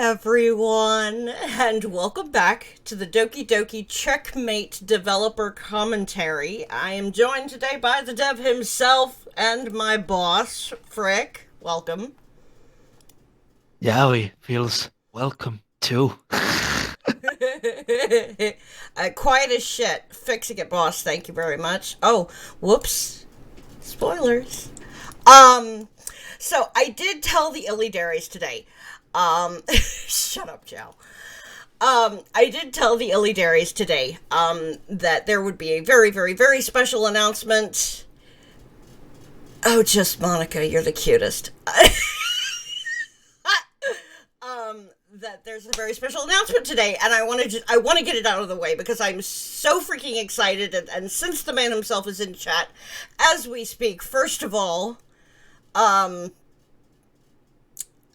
everyone, and welcome back to the Doki Doki Checkmate Developer Commentary. I am joined today by the dev himself and my boss, Frick. Welcome. Yowie feels welcome too. Quiet as shit. Fixing it, boss. Thank you very much. Oh, whoops. Spoilers. So I did tell the Illidaries today. Shut up, Joe. I did tell the Illidaries today, that there would be a very, very, very special announcement. Oh, just Monica, you're the cutest. That there's a very special announcement today, and I want to get it out of the way because I'm so freaking excited, and since the man himself is in chat as we speak, first of all,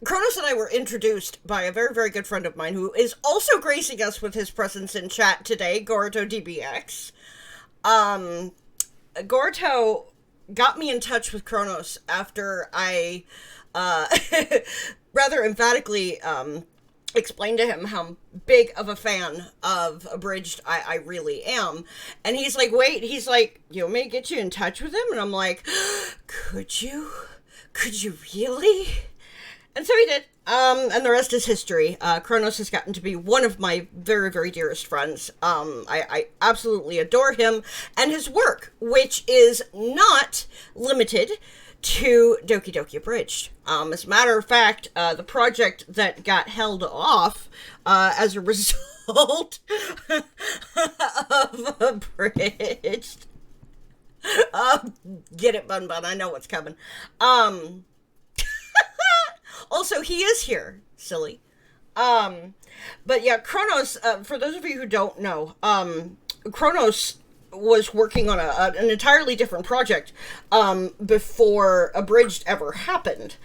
Kronos and I were introduced by a very, very good friend of mine who is also gracing us with his presence in chat today, Gorto DBX. Gorto got me in touch with Kronos after I, rather emphatically, explained to him how big of a fan of Abridged I really am. And he's like, wait, he's like, you want me to get you in touch with him? And I'm like, could you? Could you really? And so he did. And the rest is history. Kronos has gotten to be one of my very, very dearest friends. I absolutely adore him and his work, which is not limited to Doki Doki Abridged. As a matter of fact, the project that got held off as a result of Abridged. Get it, Bun Bun. I know what's coming. Also, he is here, silly. But yeah, Kronos, for those of you who don't know, Kronos was working on an entirely different project before Abridged ever happened.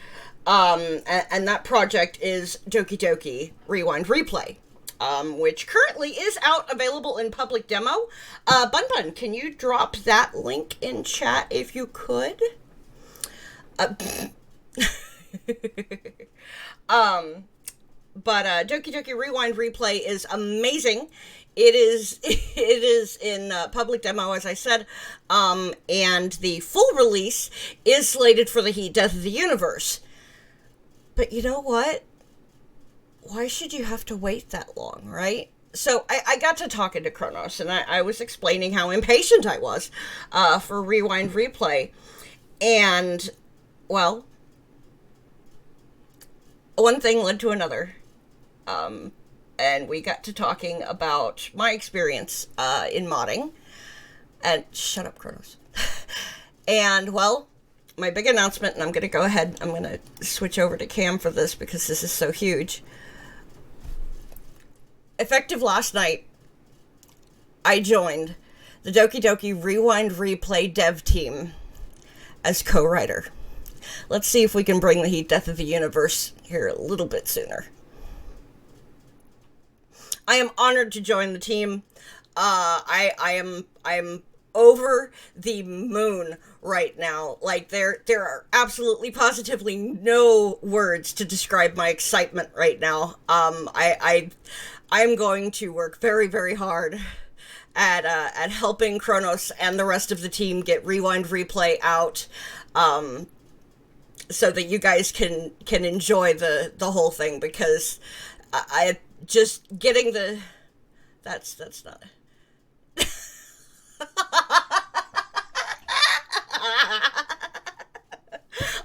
And that project is Doki Doki Rewind Replay, which currently is out available in public demo. Bun Bun, can you drop that link in chat if you could? But Doki Doki Rewind Replay is amazing. It is in public demo, as I said, and the full release is slated for the Heat Death of the Universe. But you know what? Why should you have to wait that long, right? So I got to talking to Kronos, and I was explaining how impatient I was for Rewind Replay. And, well, one thing led to another. And we got to talking about my experience in modding. And shut up, Kronos. And, well, my big announcement, and I'm going to go ahead, I'm going to switch over to Cam for this because this is so huge. Effective last night, I joined the Doki Doki Rewind Replay dev team as co-writer. Let's see if we can bring the Heat Death of the Universe here a little bit sooner. I am honored to join the team. I am over the moon right now. Like, there are absolutely positively no words to describe my excitement right now. I'm going to work very, very hard at helping Kronos and the rest of the team get Rewind Replay out, so that you guys can enjoy the whole thing, because I just getting the that's not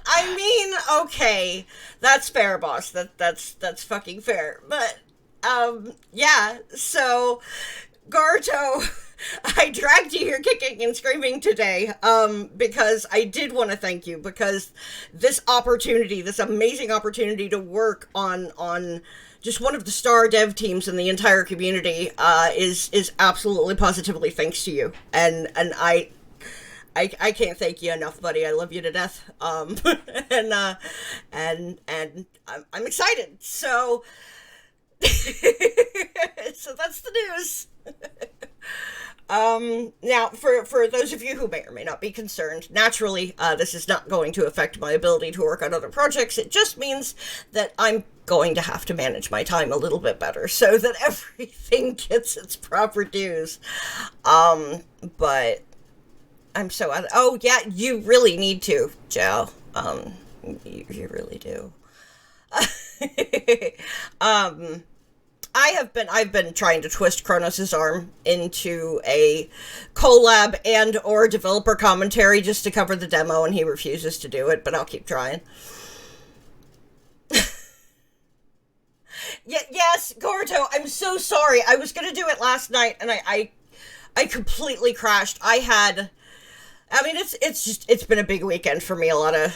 I mean, okay, that's fair, boss. That's fucking fair. But yeah, so Garto, I dragged you here kicking and screaming today, because I did want to thank you, because this opportunity, this amazing opportunity to work on just one of the star dev teams in the entire community, is absolutely positively thanks to you. And I can't thank you enough, buddy. I love you to death. And I'm excited. So, so that's the news. Now, for those of you who may or may not be concerned, naturally, this is not going to affect my ability to work on other projects. It just means that I'm going to have to manage my time a little bit better so that everything gets its proper dues. But I'm so... Oh, yeah, you really need to, Joe. You really do. um... I've been trying to twist Kronos' arm into a collab and or developer commentary just to cover the demo, and he refuses to do it, but I'll keep trying. Yes, Gordo, I'm so sorry. I was gonna do it last night, and I completely crashed. It's been a big weekend for me. A lot of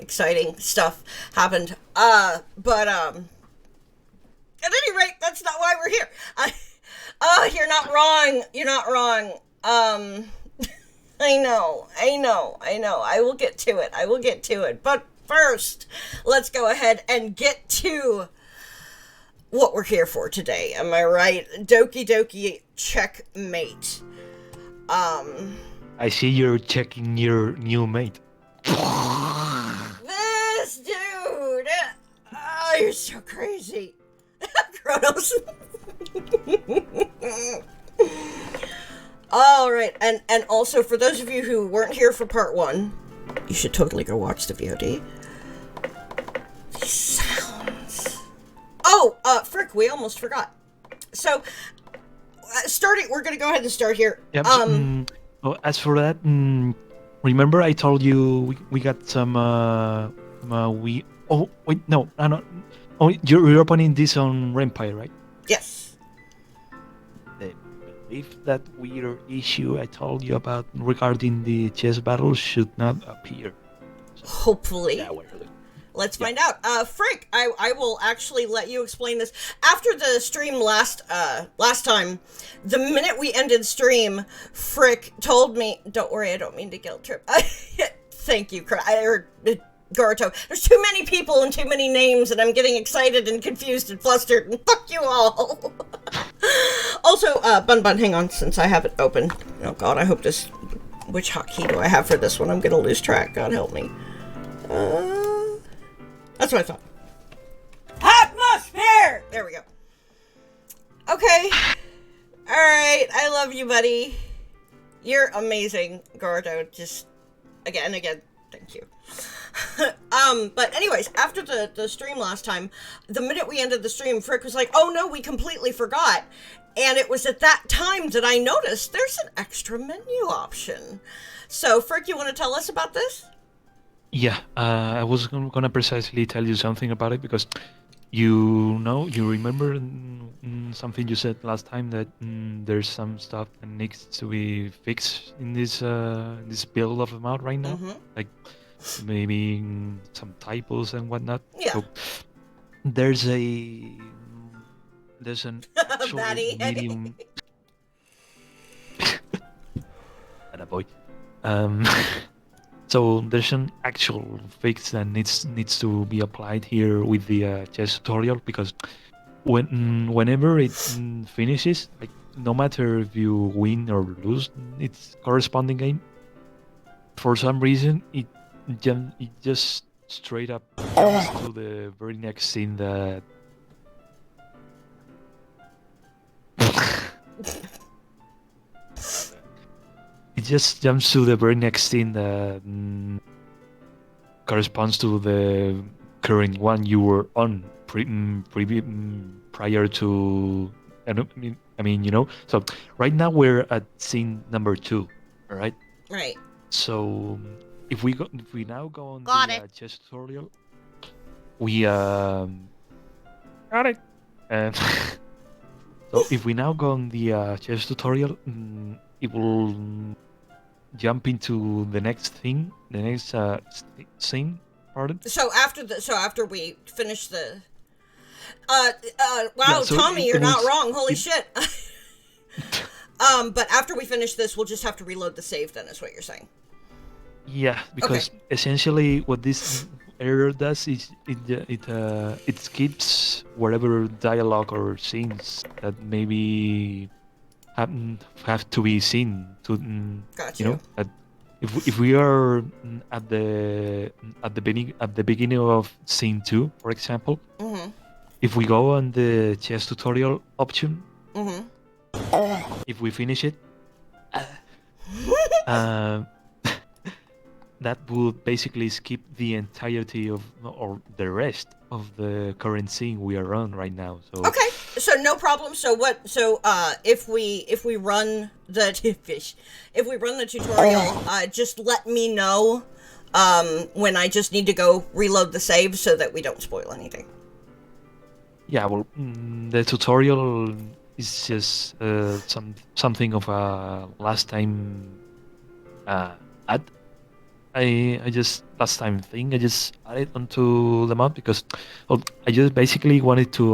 exciting stuff happened. At any rate, that's not why we're here. You're not wrong. You're not wrong. I know. I will get to it. But first, let's go ahead and get to what we're here for today. Am I right? Doki Doki checkmate. I see you're checking your new mate. This dude. Oh, you're so crazy. Kronos. All right, and also for those of you who weren't here for part 1, you should totally go watch the VOD. These sounds. Oh, frick, we almost forgot. So, we're gonna go ahead and start here. Yep. As for that, remember I told you we got some we. Oh wait, no. Oh, you're opening this on Rempire, right? Yes. If that weird issue I told you about regarding the chess battle should not appear. So, hopefully. Yeah, let's find out. Frick, I will actually let you explain this. After the stream last time, the minute we ended stream, Frick told me, don't worry, I don't mean to guilt trip. Thank you, Garuto. There's too many people and too many names, and I'm getting excited and confused and flustered, and fuck you all. Also, Bun, hang on, since I have it open. Oh god, I hope this... Which hotkey do I have for this one? I'm gonna lose track. God help me. That's what I thought. Atmosphere! There we go. Okay. Alright, I love you, buddy. You're amazing, Gordo. Just, again, thank you. But anyways, after the stream last time, the minute we ended the stream, Frick was like, oh no, we completely forgot. And it was at that time that I noticed there's an extra menu option. So, Frick, you want to tell us about this? Yeah, I was gonna precisely tell you something about it because you remember something you said last time that there's some stuff that needs to be fixed in this build of the mount right now, like maybe some typos and whatnot. Yeah. So there's an actual medium. And a boy. So there's an actual fix that needs to be applied here with the chess tutorial, because whenever it finishes, like no matter if you win or lose its corresponding game, for some reason it just straight up to the very next scene that it just jumps to the very next scene that corresponds to the current one you were on prior to. I mean, you know. So right now we're at scene number 2, all right? Right. So if we now go on the chess tutorial, we got it. And so if we now go on the chess tutorial, it will jump into the next thing, the next scene. Pardon? So after we finish the wow, yeah, so Tommy, you're not wrong. Holy shit. But after we finish this, we'll just have to reload the save then, is what you're saying. Yeah, because essentially what this error does is it skips whatever dialogue or scenes that maybe have to be seen to Got you you. know that if we are at the beginning of scene 2, for example, Mm-hmm. if we go on the chess tutorial option, Mm-hmm. if we finish it, uh, that would basically skip the entirety of or the rest of the current scene we are on right now. So Okay, so no problem. So what? So if we run the if we run the tutorial, just let me know when I just need to go reload the save so that we don't spoil anything. yeah, well, the tutorial is just something of a last time add. I just last time thing I just added onto the mod because I just basically wanted to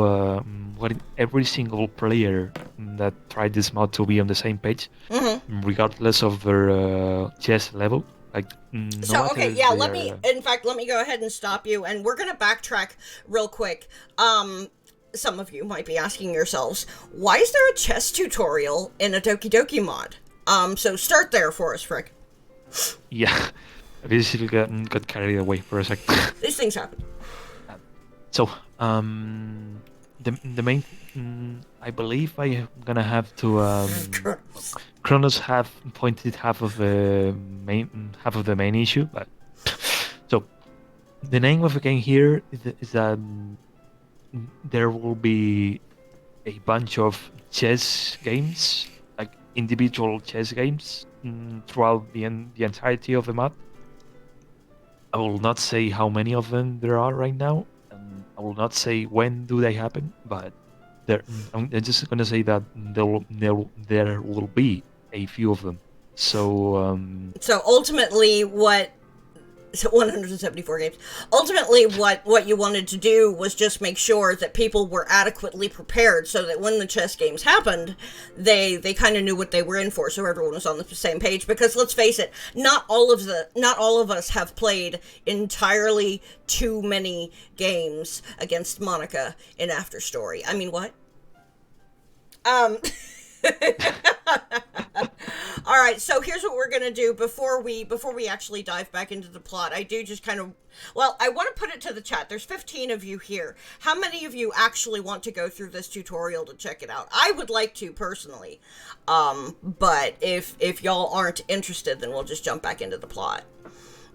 wanted every single player that tried this mod to be on the same page, Mm-hmm. regardless of their chess level. Like no So matter okay, if yeah. they Let are me. In fact, let me go ahead and stop you, and we're gonna backtrack real quick. Some of you might be asking yourselves, why is there a chess tutorial in a Doki Doki mod? So start there for us, Frick. yeah. I basically got carried away for a second. These things happen. So the main I believe I'm gonna have to Kronos have pointed half of the main issue, but so the name of the game here is that there will be a bunch of chess games, like individual chess games, throughout the entirety of the map. I will not say how many of them there are right now, and I will not say when do they happen, but I'm just gonna say that there will be a few of them. So So ultimately, what 174 games. Ultimately, what you wanted to do was just make sure that people were adequately prepared, so that when the chess games happened, they kind of knew what they were in for, so everyone was on the same page. Because let's face it, not all of us have played entirely too many games against Monica in After Story. I mean, what? Um. All right, so here's what we're gonna do before we actually dive back into the plot. I do just kind of, well, I want to put it to the chat. There's 15 of you here. How many of you actually want to go through this tutorial to check it out? I would like to personally, but if y'all aren't interested, then we'll just jump back into the plot.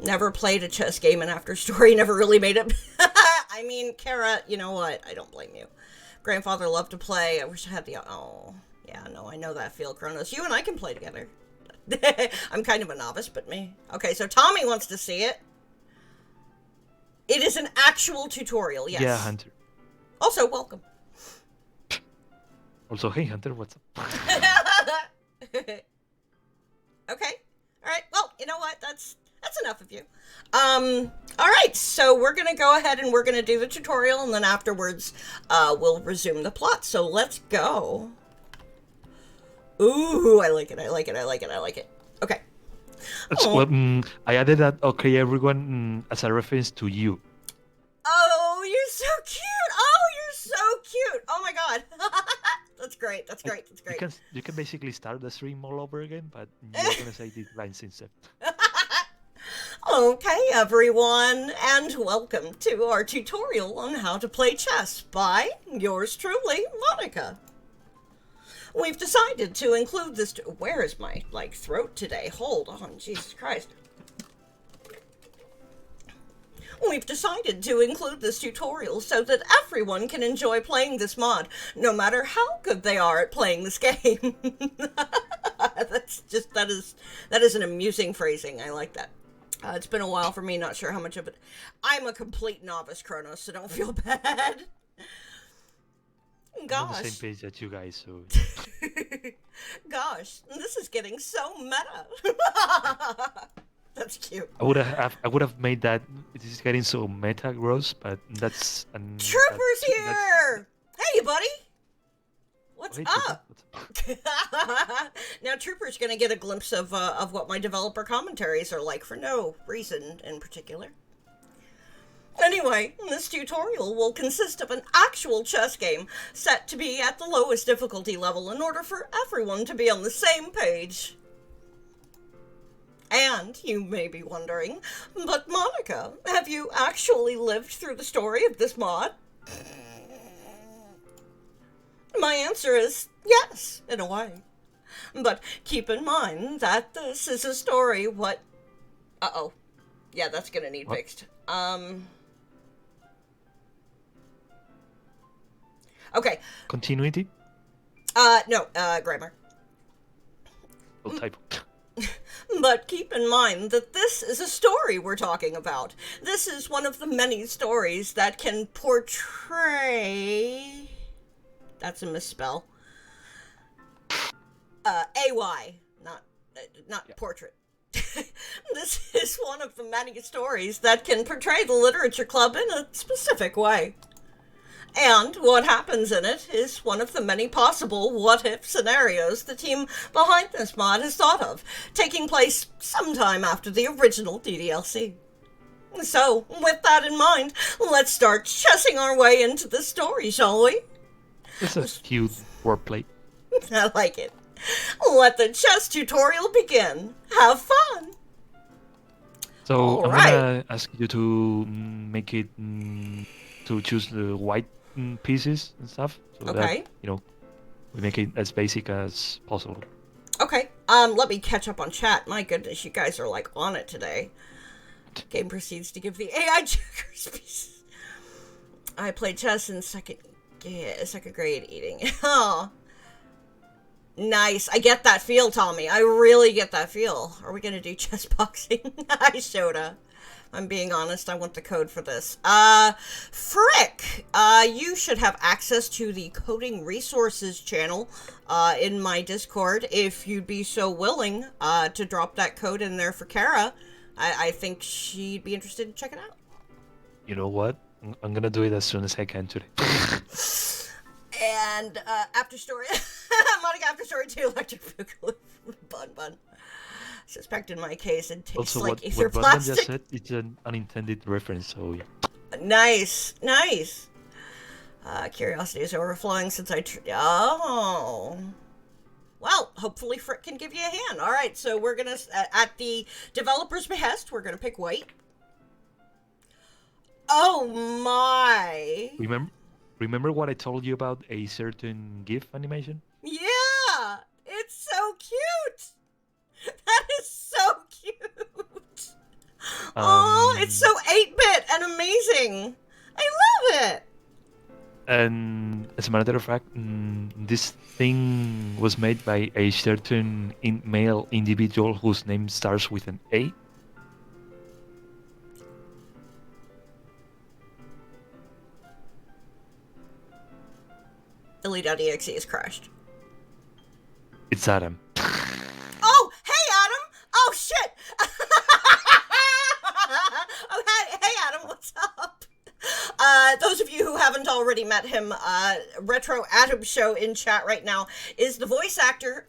Never played a chess game in After Story. Never really made it. I mean, Kara, you know what? I don't blame you. Grandfather loved to play. I wish I had the Yeah, no, I know that feel, Kronos. You and I can play together. I'm kind of a novice, but me. Okay, so Tommy wants to see it. It is an actual tutorial, yes. yeah, Hunter. Also, welcome. Also, hey Hunter, what's up? Okay. All right. Well, you know what? That's enough of you. All right. So we're gonna go ahead and we're gonna do the tutorial, and then afterwards, we'll resume the plot. So let's go. Ooh, I like it. I like it. I like it. I like it. Okay. Well, I added that okay, everyone, as a reference to you. Oh, you're so cute. Oh, you're so cute. Oh my god. That's great. That's great. That's great. You can basically start the stream all over again, but you're gonna say these lines instead. Okay, everyone, and welcome to our tutorial on how to play chess by yours truly, Monica. We've decided to include this. Where is my throat today? Hold on, Jesus Christ. We've decided to include this tutorial so that everyone can enjoy playing this mod, no matter how good they are at playing this game. That is an amusing phrasing. I like that. It's been a while for me, not sure how much of it. I'm a complete novice, Kronos, so don't feel bad. Gosh. I'm on the same page as you guys, so. Gosh, this is getting so meta. That's cute. I would have made that. It is getting so meta gross, but that's. Trooper's here. Hey, buddy. What's up? Now, Trooper's gonna get a glimpse of what my developer commentaries are like for no reason in particular. Anyway, this tutorial will consist of an actual chess game set to be at the lowest difficulty level in order for everyone to be on the same page. And you may be wondering, but Monica, have you actually lived through the story of this mod? My answer is yes, in a way. But keep in mind that this is a story Uh-oh. Yeah, that's gonna need fixed. Okay. Continuity? No, grammar. Oh, typo. But keep in mind that this is a story we're talking about. This is one of the many stories that can portray... That's a misspell. AY, not portrait. This is one of the many stories that can portray the literature club in a specific way. And what happens in it is one of the many possible what-if scenarios the team behind this mod has thought of, taking place sometime after the original DDLC. So, with that in mind, let's start chessing our way into the story, shall we? It's a cute wordplay. I like it. Let the chess tutorial begin. Have fun! So I'm gonna ask you to make it to choose the white pieces and stuff, so that we make it as basic as possible. Okay. Let me catch up on chat. My goodness, you guys are like on it today. Game proceeds to give the AI checkers pieces. I played chess in second grade eating. Oh. Nice. I get that feel, Tommy. I really get that feel. Are we gonna do chess boxing? Hi, Shota. I'm being honest. I want the code for this. Frick, you should have access to the coding resources channel, in my Discord, if you'd be so willing, to drop that code in there for Kara. I think she'd be interested in checking it out. You know what? I'm gonna do it as soon as I can today. And, after story, Monica after story 2, electric boogaloo, bun. Suspect in my case it tastes also, like ether what plastic. just said, it's an unintended reference, so yeah. Nice. Curiosity is overflowing since oh. Well, hopefully Frick can give you a hand. All right, so we're gonna, at the developer's behest, we're gonna pick white. Oh my. Remember what I told you about a certain GIF animation? Yeah, it's so cute. That is so cute. Oh, it's so 8-bit and amazing. I love it. And as a matter of fact, this thing was made by a certain male individual whose name starts with an A. Elite.exe is crashed. It's Adam. Oh, hey, Adam. Oh, shit. Oh, hey, Adam, what's up? Those of you who haven't already met him, Retro Adam Show in chat right now is the voice actor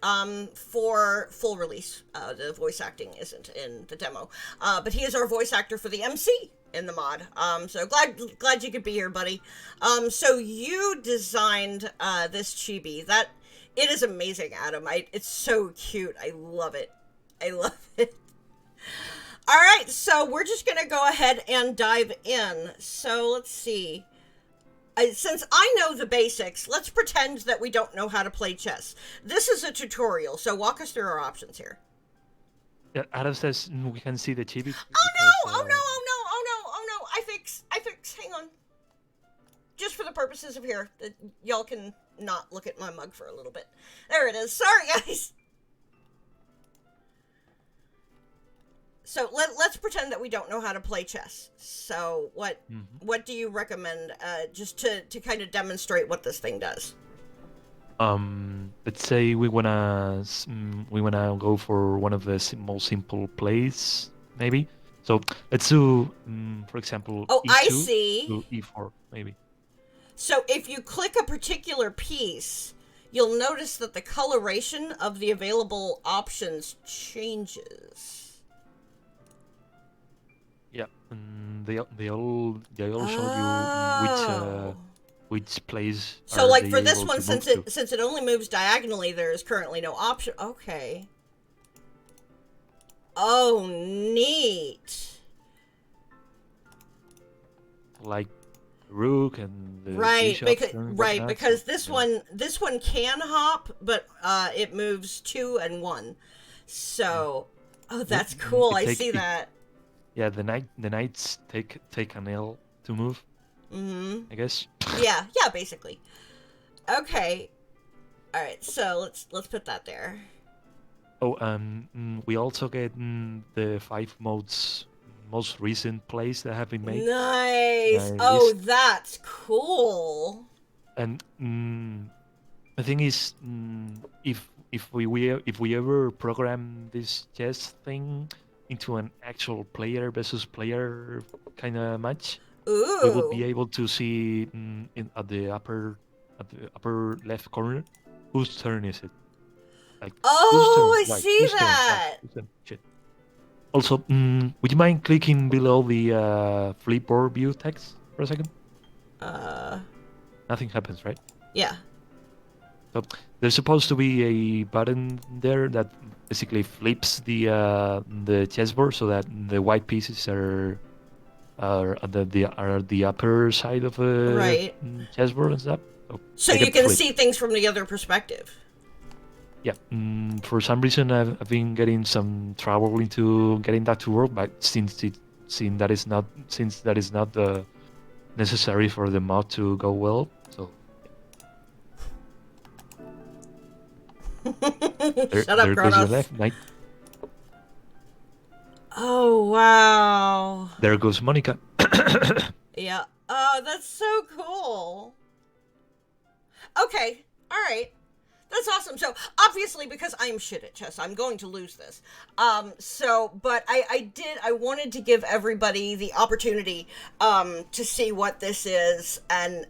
for full release. The voice acting isn't in the demo, but he is our voice actor for the MC in the mod. So glad you could be here, buddy. So you designed this chibi. It is amazing, Adam. It's so cute. I love it. All right, so we're just going to go ahead and dive in. So let's see. Since I know the basics, let's pretend that we don't know how to play chess. This is a tutorial, so walk us through our options here. Yeah, Adam says we can see the chibi. Oh no. I fix. Hang on. Just for the purposes of here, y'all can not look at my mug for a little bit. There it is. Sorry, guys. So let's pretend that we don't know how to play chess. So what do you recommend, just to kind of demonstrate what this thing does? Let's say we wanna go for one of the most simple plays, maybe. So let's do, for example, E2 I see. To E4, maybe. So if you click a particular piece, you'll notice that the coloration of the available options changes. Yeah, and they all showed you Oh. which plays So, are like, they for this able one, to since move to. it only moves diagonally, there is currently no option. Okay. Oh, neat. Like rook and the Right, bishops and whatnot. So because this you know, one can hop, but it moves 2 and 1. mm, So, oh, that's cool. it I take see it. that. Yeah, the knights take an L to move, Mm-hmm. I guess. Yeah, yeah, basically. Okay. All right. So let's put that there. Oh, we also get the 5 most recent plays that have been made. Nice. My Oh, list, that's cool. and the thing is, if we ever program this chess thing into an actual player versus player kind of match, we would be Ooh. able to see at the upper left corner whose turn is it. Like, whose Oh, turn? I Right. see Whose turn? Right. that. Whose turn? Shit. Also, would you mind clicking below the Flipboard view text for a second? Uh, Nothing happens, right? yeah. So there's supposed to be a button there that basically flips the chessboard so that the white pieces are at the upper side of the Right. chessboard and stuff. So So they you get can flipped. see things from the other perspective. Yeah. For some reason, I've been getting some trouble into getting that to work, but since that is not necessary for the mod to go well, so Shut up, there goes the Kronos. left knight. Oh, wow. There goes Monica. Yeah. Oh, that's so cool. Okay. All right. That's awesome. So obviously, because I'm shit at chess, I'm going to lose this. But I wanted to give everybody the opportunity, to see what this is, and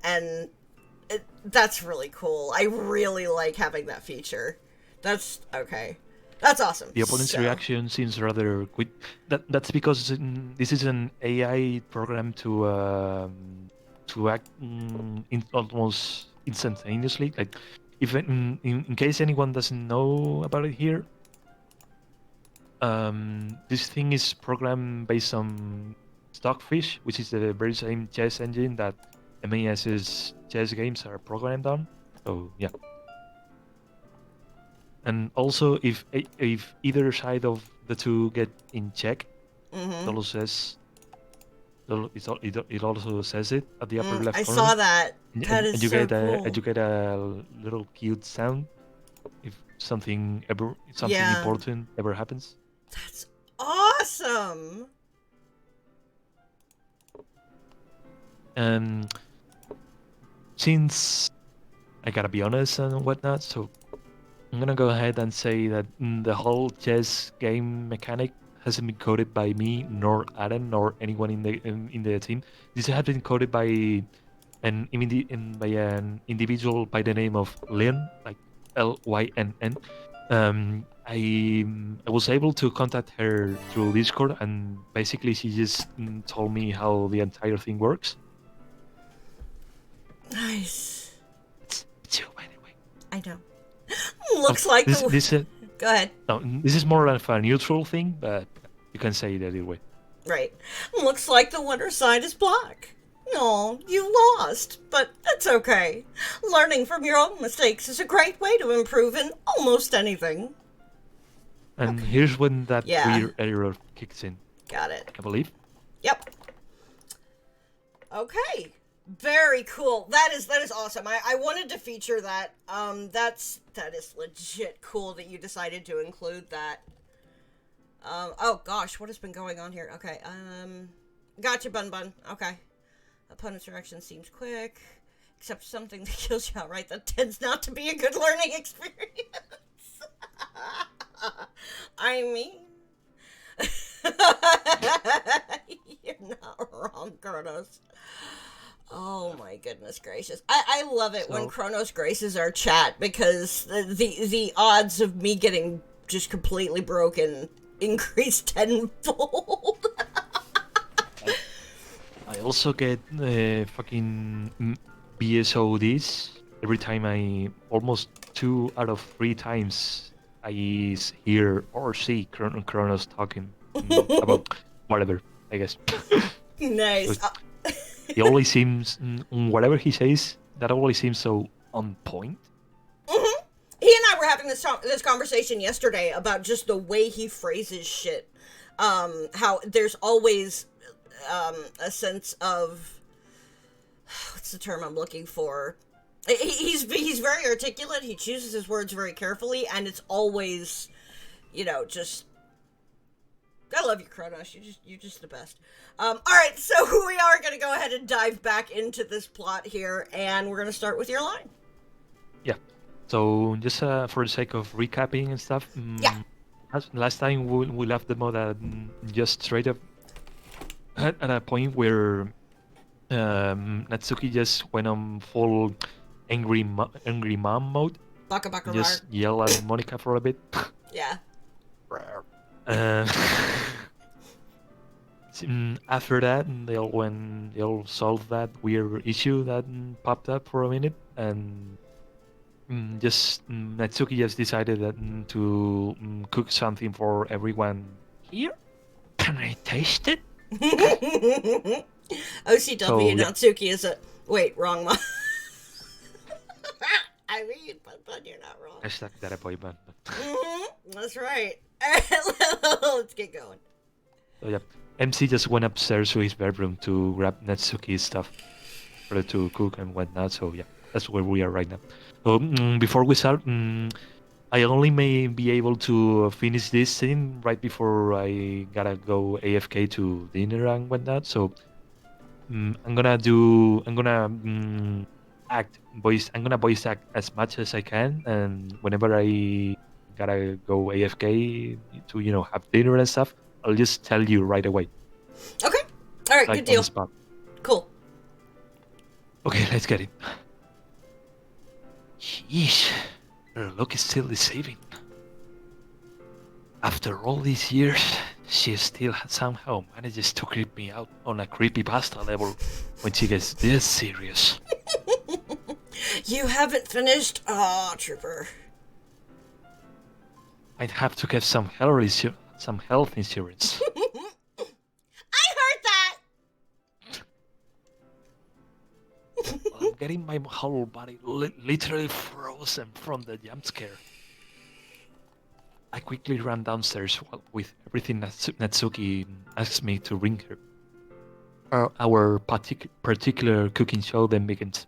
that's really cool. I really like having that feature. That's okay. That's awesome. The opponent's So, reaction seems rather quick. That's because this is an AI program to act almost instantaneously. Like, if in case anyone doesn't know about it here, this thing is programmed based on Stockfish, which is the very same chess engine that MAS's chess games are programmed on. So yeah. And also, if either side of the two get in check, it mm-hmm. also says it also says it at the upper left I corner, saw that. and, That and, is and you so get cool. a little cute sound if something Yeah, important ever happens. that's awesome. And since I gotta be honest and whatnot, so I'm gonna go ahead and say that the whole chess game mechanic hasn't been coded by me, nor Adam, nor anyone in the team. This has been coded by by an individual by the name of Lynn, like Lynn. I was able to contact her through Discord, and basically she just told me how the entire thing works. Nice. It's you, by the way. I know. Oh, Looks like this the. this Go ahead. no, this is more of a neutral thing, but you can say it either way. Right. Looks like the winner's side is black. No, you lost, but that's okay. Learning from your own mistakes is a great way to improve in almost anything. And Okay. here's when that Yeah, weird error kicks in, got it. I believe. Yep. Okay. Very cool. That is awesome. I wanted to feature that. That is legit cool that you decided to include that. Oh gosh, what has been going on here? Okay. Gotcha, Bun Bun. Okay. Opponent's reaction seems quick, except something that kills you outright. That tends not to be a good learning experience. I mean, you're not wrong, Kronos. Oh my goodness gracious. I love it when So Kronos graces our chat because the odds of me getting just completely broken increase tenfold. also get fucking BSODs every time almost 2 out of 3 times hear or see Kronos talking about whatever, I guess. Nice. So he always seems, whatever he says, that always seems so on point. He and I were having this conversation yesterday about just the way he phrases shit. How there's always a sense of, what's the term I'm looking for? He's very articulate. He chooses his words very carefully, and it's always, just. I love you, Kronos. You're just the best. All right, so we are going to go ahead and dive back into this plot here, and we're going to start with your line. Yeah. So just for the sake of recapping and stuff. Yeah. Last time we left the mode at just straight up at a point where Natsuki just went on full angry mom mode. Baka baka Just yell at Monica for a bit. Yeah. After that, they'll solve that weird issue that popped up for a minute, and Natsuki just decided that to cook something for everyone here. Can I taste it? OCW So, yeah. Natsuki is a... Wait, wrong mom. I mean, but you're not wrong. Hashtag that boy band. That's right. Let's get going. So yeah, MC just went upstairs to his bedroom to grab Natsuki's stuff for her to cook and whatnot. So yeah, that's where we are right now. So before we start, I only may be able to finish this scene right before I gotta go AFK to dinner and whatnot. So I'm gonna voice act as much as I can, and whenever I gotta go AFK to have dinner and stuff, I'll just tell you right away. Okay. All right. Like, good deal. on the spot. Cool. Okay, let's get it. Yeesh, her look is still deceiving. After all these years, she still somehow manages to creep me out on a creepypasta level when she gets this serious. You haven't finished? Oh, trooper. I'd have to get some health insurance. I heard that! I'm getting my whole body literally frozen from the jump scare. I quickly ran downstairs with everything Natsuki asked me to bring her. Our particular cooking show then begins.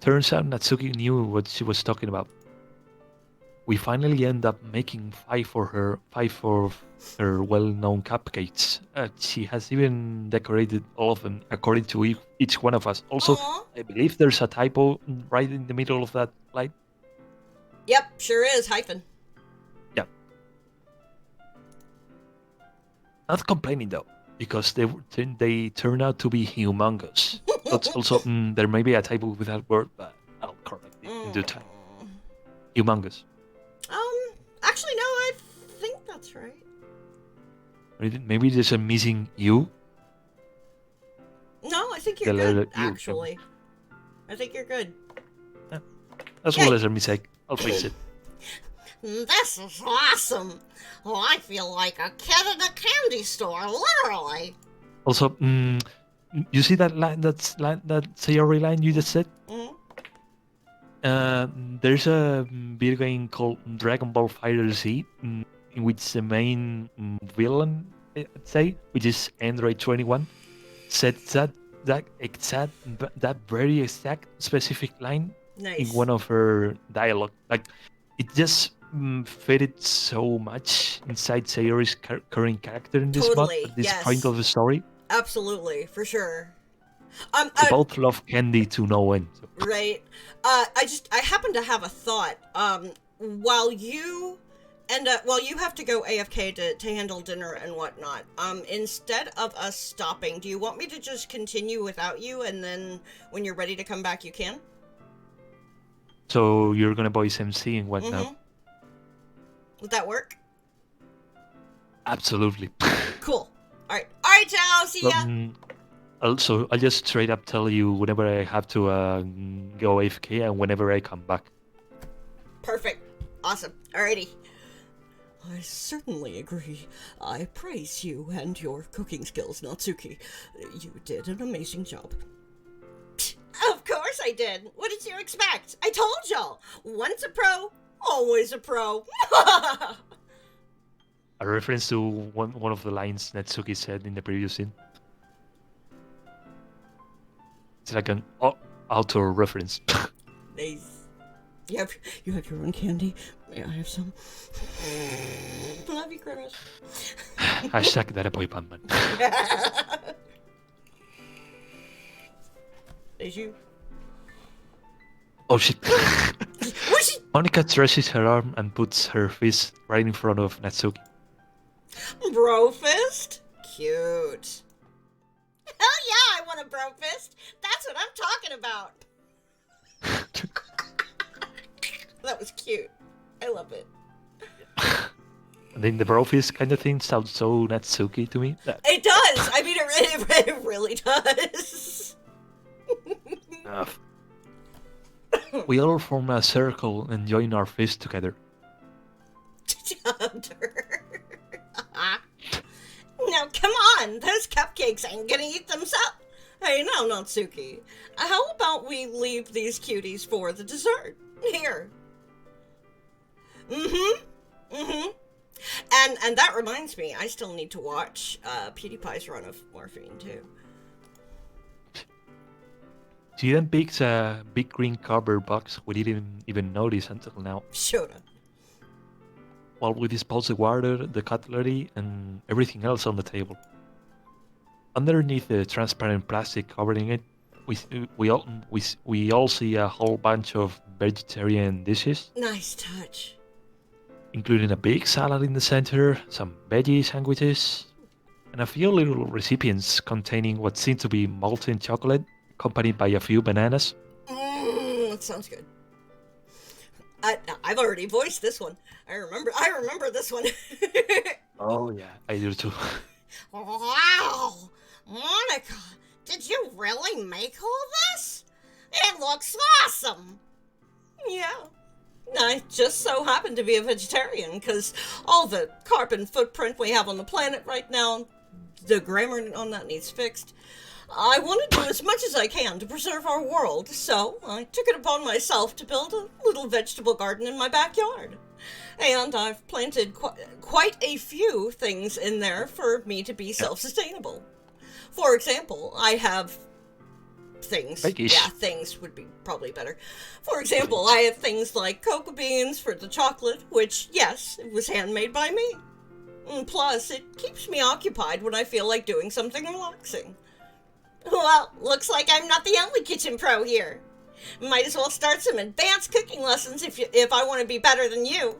Turns out Natsuki knew what she was talking about. We finally end up making 5 for her well-known cupcakes. She has even decorated all of them according to each one of us. Also, Aww. I believe there's a typo right in the middle of that line. Yep, sure is. Hyphen. Yeah. Not complaining though, because they turn out to be humongous. That's also there may be a typo with that word, but I'll correct it in due time. Humongous. Actually, no, I think that's right. Maybe there's a missing U. No, I think you're good, actually. I think you're good. Yeah. As well as a mistake. I'll fix it. This is awesome. Oh, I feel like a kid in a candy store, literally. Also, you see that line, that Sayori line you just said? There's a video game called Dragon Ball FighterZ, in which the main villain, I'd say, which is Android 21, said that very exact specific line in one of her dialogue. Like, it just fitted so much inside Sayori's current character in this mod, at this point of the story. Absolutely, for sure. They both love candy to no end. So. Right. I happen to have a thought. While you have to go AFK to handle dinner and whatnot, instead of us stopping, do you want me to just continue without you, and then when you're ready to come back, you can? So you're gonna voice MC and whatnot? Would that work? Absolutely. Cool. Alright, ciao, see ya! Also, I'll just straight up tell you whenever I have to go AFK and whenever I come back. Perfect. Awesome. Alrighty. I certainly agree. I praise you and your cooking skills, Natsuki. You did an amazing job. Of course I did. What did you expect? I told y'all. Once a pro, always a pro. A reference to one of the lines Natsuki said in the previous scene. It's like an auto reference. Nice. You have your own candy. May I have some? Love you, Kronos. Hashtag that a boy band man. Is you? Oh shit. Monica stretches her arm and puts her fist right in front of Natsuki. Bro fist? Cute. Hell yeah, I want a bro fist. That's what I'm talking about. That was cute. I love it. And then the bro fist kind of thing sounds so Natsuki to me. It does. I mean, it really does. We all form a circle and join our fists together. Now, come on. Those cupcakes ain't gonna eat themselves. Hey, now, Natsuki. How about we leave these cuties for the dessert? Here. And that reminds me, I still need to watch PewDiePie's run of Morphine, too. She then picks a big green cardboard box we didn't even notice until now. Shut up. While we dispose the water, the cutlery, and everything else on the table. Underneath the transparent plastic covering it, we all see a whole bunch of vegetarian dishes. Nice touch. Including a big salad in the center, some veggie sandwiches, and a few little recipients containing what seem to be molten chocolate, accompanied by a few bananas. That sounds good. I've already voiced this one. I remember this one. Oh yeah, I do too. Wow! Monica, did you really make all this? It looks awesome! Yeah. I just so happen to be a vegetarian, because all the carbon footprint we have on the planet right now, the grammar on that needs fixed. I want to do as much as I can to preserve our world, so I took it upon myself to build a little vegetable garden in my backyard. And I've planted quite a few things in there for me to be self-sustainable. For example, I have things. Yeah, things would be probably better. For example, I have things like cocoa beans for the chocolate, which, yes, it was handmade by me. And plus, it keeps me occupied when I feel like doing something relaxing. Well, looks like I'm not the only kitchen pro here. Might as well start some advanced cooking lessons if I want to be better than you.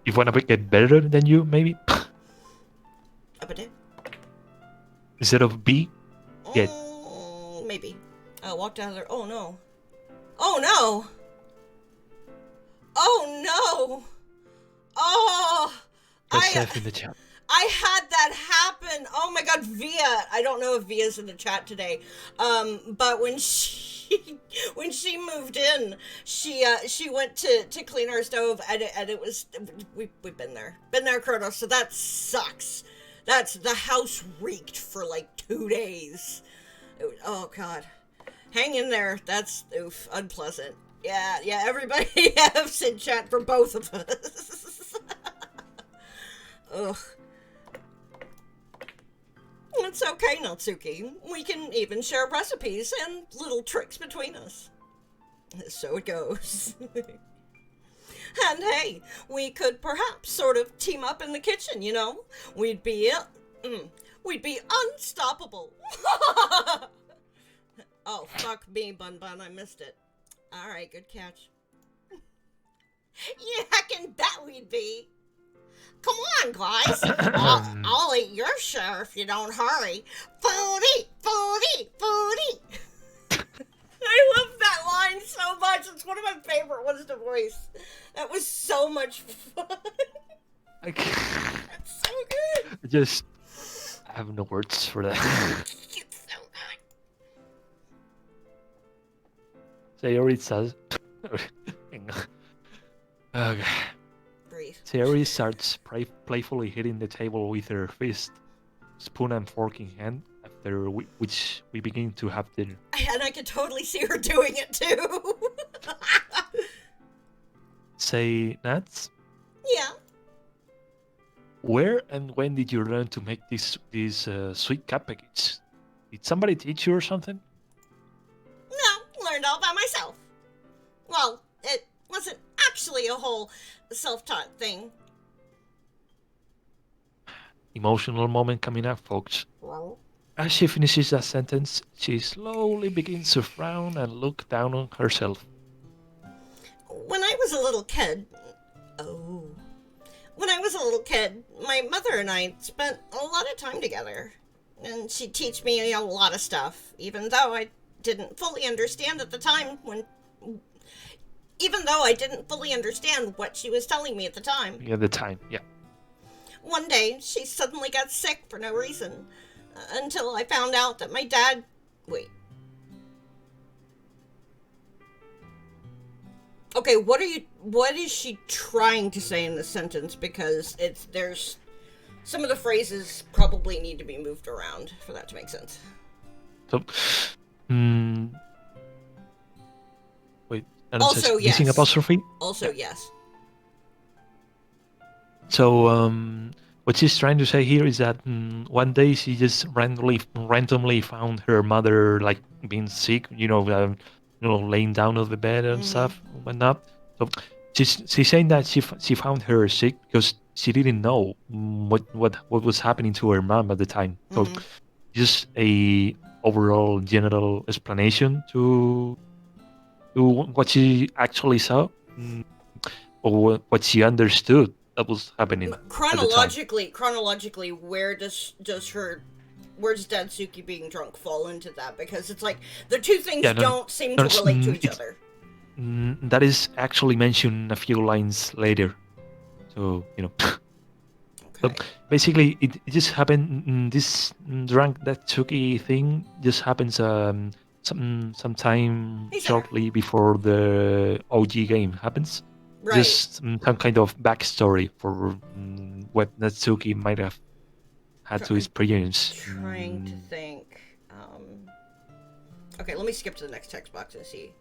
You want to get better than you, maybe? Instead of B? Get. Maybe. I walked out of there. Oh no. Oh no! Oh no! Oh! Yourself in the chat. I had that happen. Oh my god, Via. I don't know if Via's in the chat today. But when she moved in, she went to clean our stove, and it was we've been there, Kronos. So that sucks. The house reeked for like 2 days. Oh god, hang in there. That's unpleasant. Yeah. Everybody has in chat for both of us. Ugh. It's okay, Natsuki. We can even share recipes and little tricks between us. So it goes. And hey, we could perhaps sort of team up in the kitchen, you know? We'd be unstoppable. Oh, fuck me, Bun Bun, I missed it. Alright, good catch. You heckin' bet we'd be. Come on, guys. I'll eat your share if you don't hurry. Foodie! I love that line so much. It's one of my favorite ones to voice. That was so much fun. That's so good. I have no words. for that. It's so good. Sayori says. Okay. Breathe. Sayori starts playfully hitting the table with her fist, spoon and fork in hand, after which we begin to have dinner. And I can totally see her doing it too. Say, Nats, Yeah. where and when did you learn to make these sweet cupcakes? Did somebody teach you or something? No, learned all by myself. Well, it wasn't actually a whole self-taught thing. Emotional moment coming up, folks. Well, As she finishes that sentence, she slowly begins to frown and look down on herself. when I was a little kid, when I was a little kid, my mother and I spent a lot of time together. And she'd teach me, a lot of stuff, even though I didn't fully understand at the time even though I didn't fully understand what she was telling me at the time. Yeah, the time, yeah. One day, she suddenly got sick for no reason, until I found out that my dad... Wait. Okay, what is she trying to say in this sentence? Because there's... Some of the phrases probably need to be moved around for that to make sense. So, wait. And Also, it says, yes. missing apostrophe? Also, yes. So, what she's trying to say here is that one day she just randomly found her mother like being sick, laying down on the bed and stuff and whatnot. So she's saying that she found her sick because she didn't know what was happening to her mom at the time. So just a overall general explanation to what she actually saw or what she understood that was happening. Chronologically, where does Datsuki being drunk fall into that? Because it's like the two things don't seem to relate to each other. That is actually mentioned a few lines later. So, Okay. So basically, it just happened. This drunk Datsuki thing just happens sometime shortly before the OG game happens. Right. Just some kind of backstory for what Natsuki might have had to experience. Trying to think. Okay, let me skip to the next text box and see.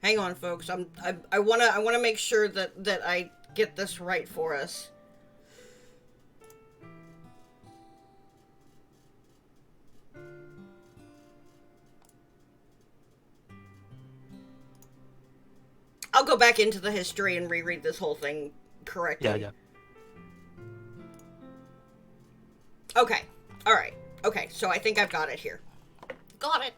Hang on, folks. I wanna make sure that I get this right for us. I'll go back into the history and reread this whole thing correctly. Yeah. Okay. All right. Okay. So I think I've got it here. Got it.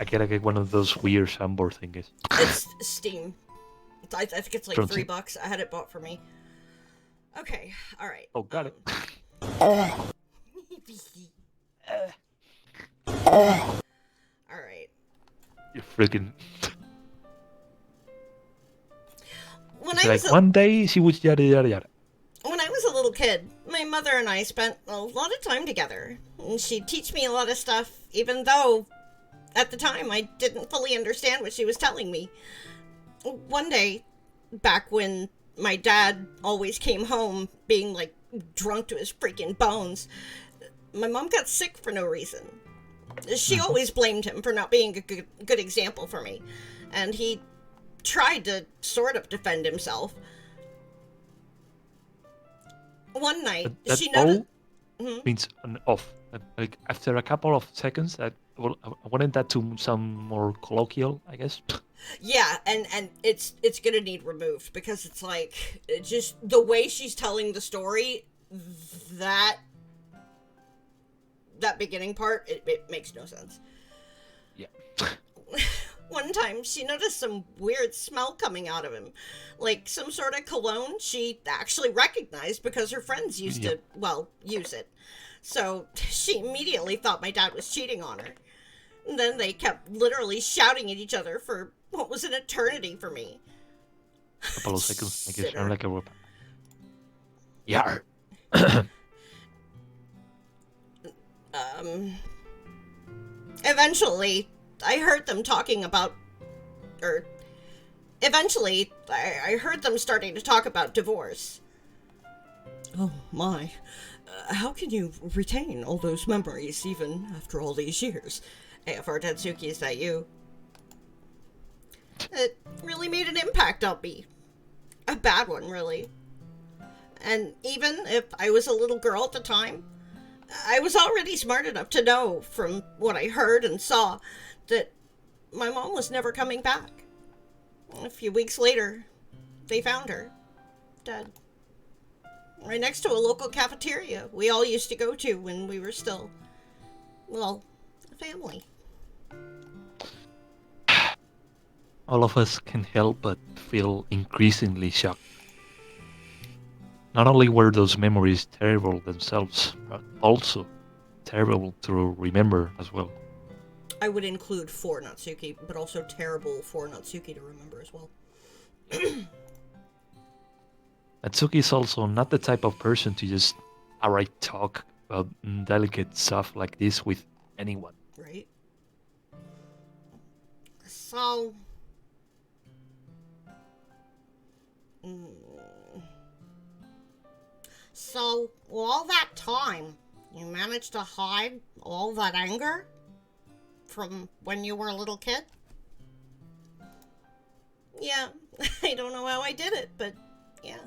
I gotta get one of those weird soundboard thingies. It's Steam. I think it's like From $3. I had it bought for me. Okay. All right. Oh, got it. All right. You freaking. When one day she was yada yada yada. When I was a little kid, my mother and I spent a lot of time together. And she'd teach me a lot of stuff, even though at the time I didn't fully understand what she was telling me. One day, back when my dad always came home being like drunk to his freaking bones, my mom got sick for no reason. She always blamed him for not being a good example for me, and he tried to sort of defend himself. One night, she noticed... means an off. Like after a couple of seconds, I wanted that to sound more colloquial, I guess. Yeah, and it's gonna need removed because it's like just the way she's telling the story, that beginning part, it makes no sense. Yeah. One time, she noticed some weird smell coming out of him, like some sort of cologne she actually recognized because her friends used to, use it. So she immediately thought my dad was cheating on her. And then they kept literally shouting at each other for what was an eternity for me. Couple of seconds, make it Sinner. sound like a robot. Yeah. Eventually, I heard them talking about, or eventually, I heard them starting to talk about divorce. Oh my, how can you retain all those memories even after all these years? AFR Tetsuki, is that you? It really made an impact on me. A bad one, really. And even if I was a little girl at the time, I was already smart enough to know from what I heard and saw that my mom was never coming back. A few weeks later, they found her, dead. Right next to a local cafeteria we all used to go to when we were still, well, a family. All of us can help but feel increasingly shocked. Not only were those memories terrible themselves, but also terrible to remember as well. I would include for Natsuki, but also terrible for Natsuki to remember as well. Natsuki is also not the type of person to just outright talk about delicate stuff like this with anyone. Right? So... So, all that time, you managed to hide all that anger from when you were a little kid? Yeah, I don't know how I did it, but yeah.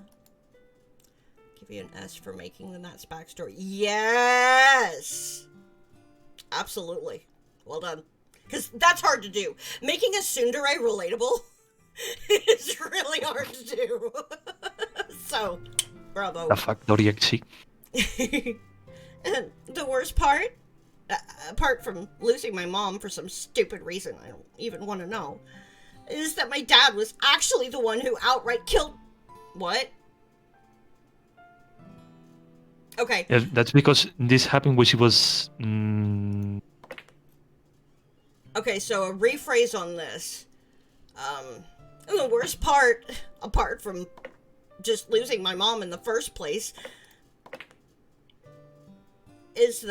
Give you an S for making the Nats backstory. Yes! Absolutely. Well done. Because that's hard to do. Making a tsundere relatable is really hard to do. So, bravo. The Factory XC. And the worst part, apart from losing my mom for some stupid reason I don't even want to know, is that my dad was actually the one who outright killed... What? Okay. Yeah, that's because this happened when she was... Okay, so a rephrase on this. And the worst part, apart from just losing my mom in the first place, is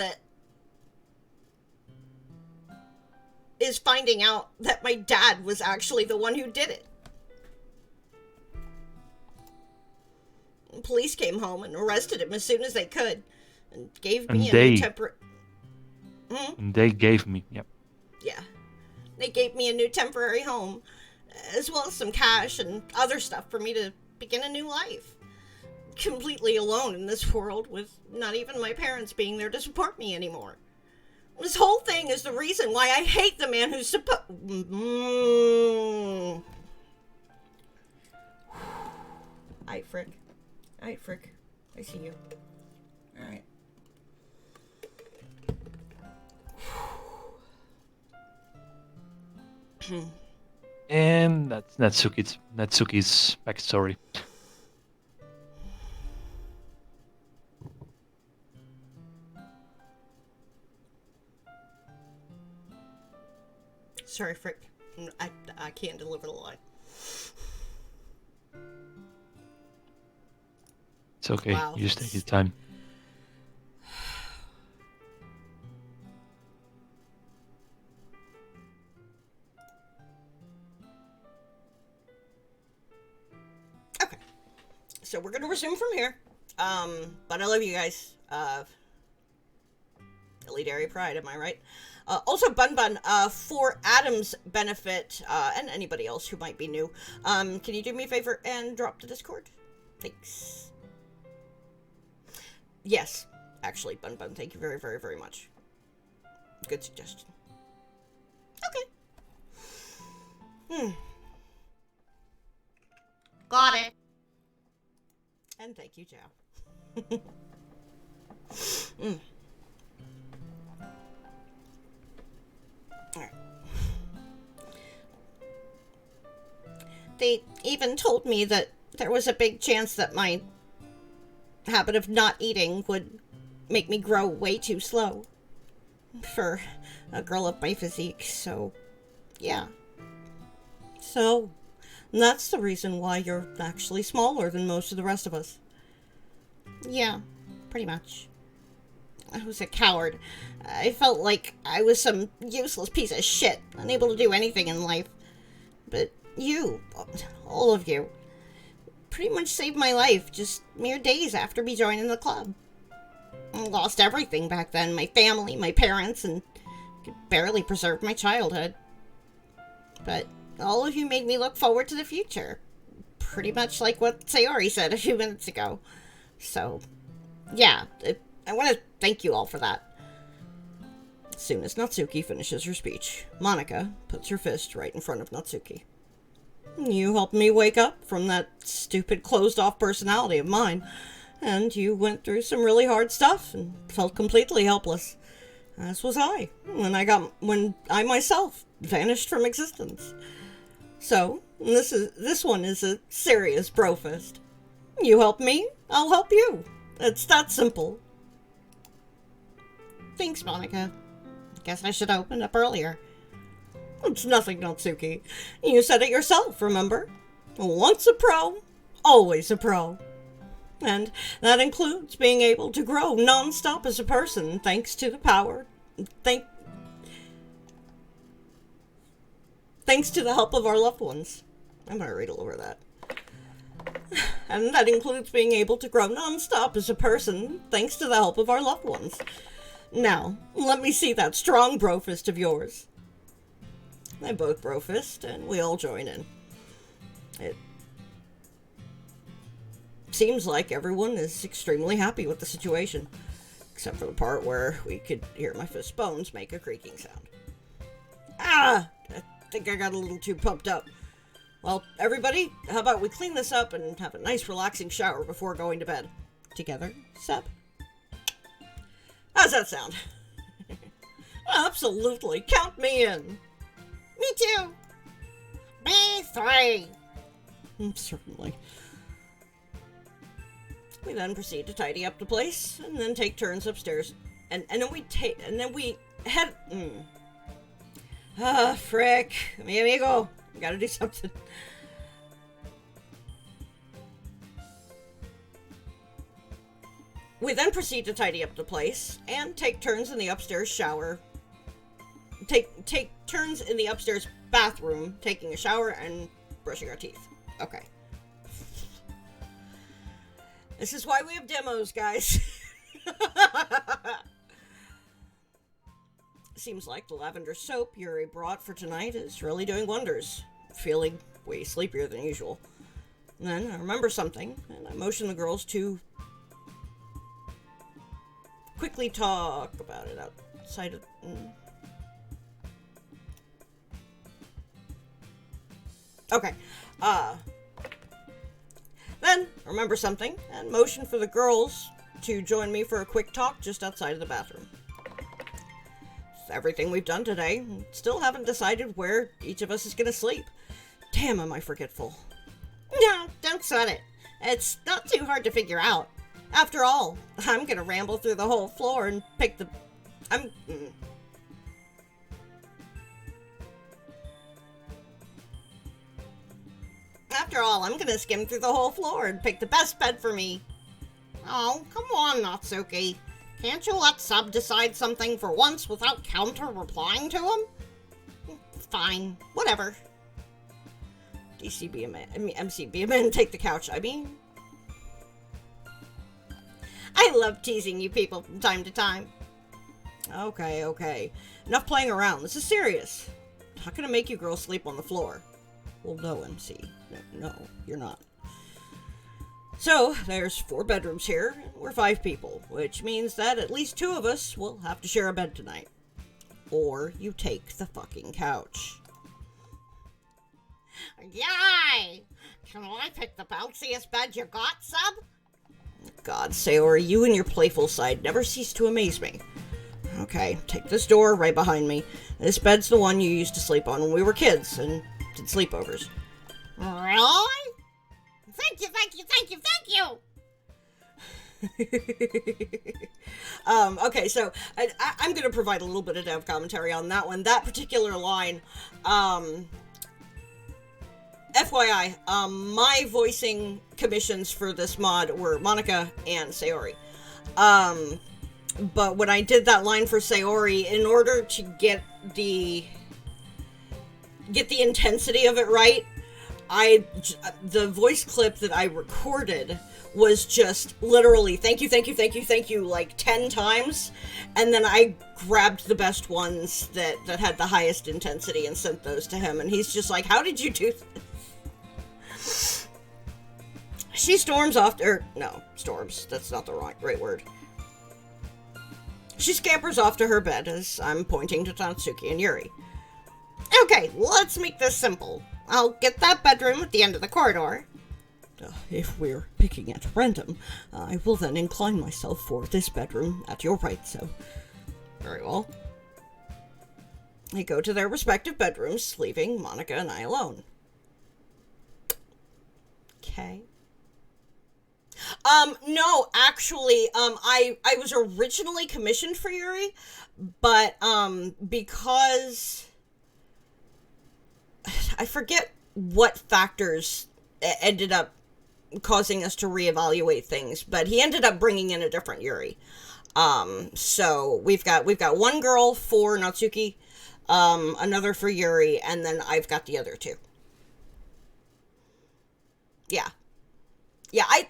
finding out that my dad was actually the one who did it. Police came home and arrested him as soon as they could, and gave me a new temporary... And they gave me, yep. Yeah. They gave me a new temporary home, as well as some cash and other stuff for me to begin a new life. Completely alone in this world, with not even my parents being there to support me anymore. This whole thing is the reason why I hate the man who's supposed... Aight, Frick. Aight, Frick. I see you. Alright. And that's Natsuki's backstory. Sorry, Frick. I can't deliver the line. It's okay. Wow. You just take your time. Okay. So we're gonna resume from here. But I love you guys. Elite Area Pride, am I right? Also, Bun Bun, for Adam's benefit, and anybody else who might be new, can you do me a favor and drop the Discord? Thanks. Yes, actually, Bun Bun, thank you very, very, very much. Good suggestion. Okay. Got it. And thank you, Joe. Alright. They even told me that there was a big chance that my habit of not eating would make me grow way too slow for a girl of my physique, so yeah. So, that's the reason why you're actually smaller than most of the rest of us. Yeah, pretty much. I was a coward. I felt like I was some useless piece of shit, unable to do anything in life. But you, all of you, pretty much saved my life just mere days after me joining the club. I lost everything back then, my family, my parents, and could barely preserve my childhood. But all of you made me look forward to the future. Pretty much like what Sayori said a few minutes ago. So, yeah, I want to thank you all for that. As soon as Natsuki finishes her speech, Monika puts her fist right in front of Natsuki. You helped me wake up from that stupid closed-off personality of mine, and you went through some really hard stuff and felt completely helpless. As was I, when I myself vanished from existence. So, this one is a serious brofist. You help me, I'll help you. It's that simple. Thanks, Monika. Guess I should have opened up earlier. It's nothing, Natsuki. You said it yourself, remember? Once a pro, always a pro. And that includes being able to grow non-stop as a person, thanks to the power. Thanks to the help of our loved ones. I'm gonna read over that. And that includes being able to grow non-stop as a person, thanks to the help of our loved ones. Now, let me see that strong brofist of yours. They both brofist, and we all join in. It seems like everyone is extremely happy with the situation, except for the part where we could hear my fist bones make a creaking sound. I think I got a little too pumped up. Well, everybody, how about we clean this up and have a nice relaxing shower before going to bed? Together, Seb? How's that sound? Absolutely, count me in. Me too. Me 3. Certainly. We then proceed to tidy up the place, and then take turns upstairs. And then we head. Frick. Mi amigo. Gotta do something. We then proceed to tidy up the place, and take turns in the upstairs shower. Take turns in the upstairs bathroom, taking a shower and brushing our teeth. Okay. This is why we have demos, guys. Seems like the lavender soap Yuri brought for tonight is really doing wonders. Feeling way sleepier than usual. And then I remember something, and I motion the girls to quickly talk about it outside of... Okay. Then, remember something, and motion for the girls to join me for a quick talk just outside of the bathroom. Everything we've done today, still haven't decided where each of us is gonna sleep. Damn, am I forgetful. No, don't sweat it. It's not too hard to figure out. After all, I'm gonna ramble through the whole floor and pick the... After all, I'm gonna skim through the whole floor and pick the best bed for me. Oh, come on, Natsuki. Can't you let Sub decide something for once without counter-replying to him? Fine, whatever. MC be a man, take the couch, I mean. I love teasing you people from time to time. Okay. Enough playing around, this is serious. I'm not gonna make you girls sleep on the floor. Well, no, MC. No, you're not. So, there's 4 bedrooms here, and we're 5 people, which means that at least 2 of us will have to share a bed tonight. Or you take the fucking couch. Yay! Can I pick the bounciest bed you got, Sub? God, Sayori, you and your playful side never cease to amaze me. Okay, take this door right behind me. This bed's the one you used to sleep on when we were kids and did sleepovers. Really? Thank you. Okay, so I'm going to provide a little bit of dev commentary on that one. That particular line, FYI, my voicing commissions for this mod were Monica and Sayori. But when I did that line for Sayori, in order to get the intensity of it right, the voice clip that I recorded was just literally thank you like 10 times, and then I grabbed the best ones that had the highest intensity and sent those to him, and he's just like, how did you do this? She storms off, storms, that's not the right word. She scampers off to her bed as I'm pointing to Natsuki and Yuri. Okay, let's make this simple. I'll get that bedroom at the end of the corridor. If we're picking at random, I will then incline myself for this bedroom at your right, so... Very well. They go to their respective bedrooms, leaving Monica and I alone. Okay. No, actually, I was originally commissioned for Yuri, but, because... I forget what factors ended up causing us to reevaluate things, but he ended up bringing in a different Yuri. So we've got one girl for Natsuki, another for Yuri, and then I've got the other two. Yeah, I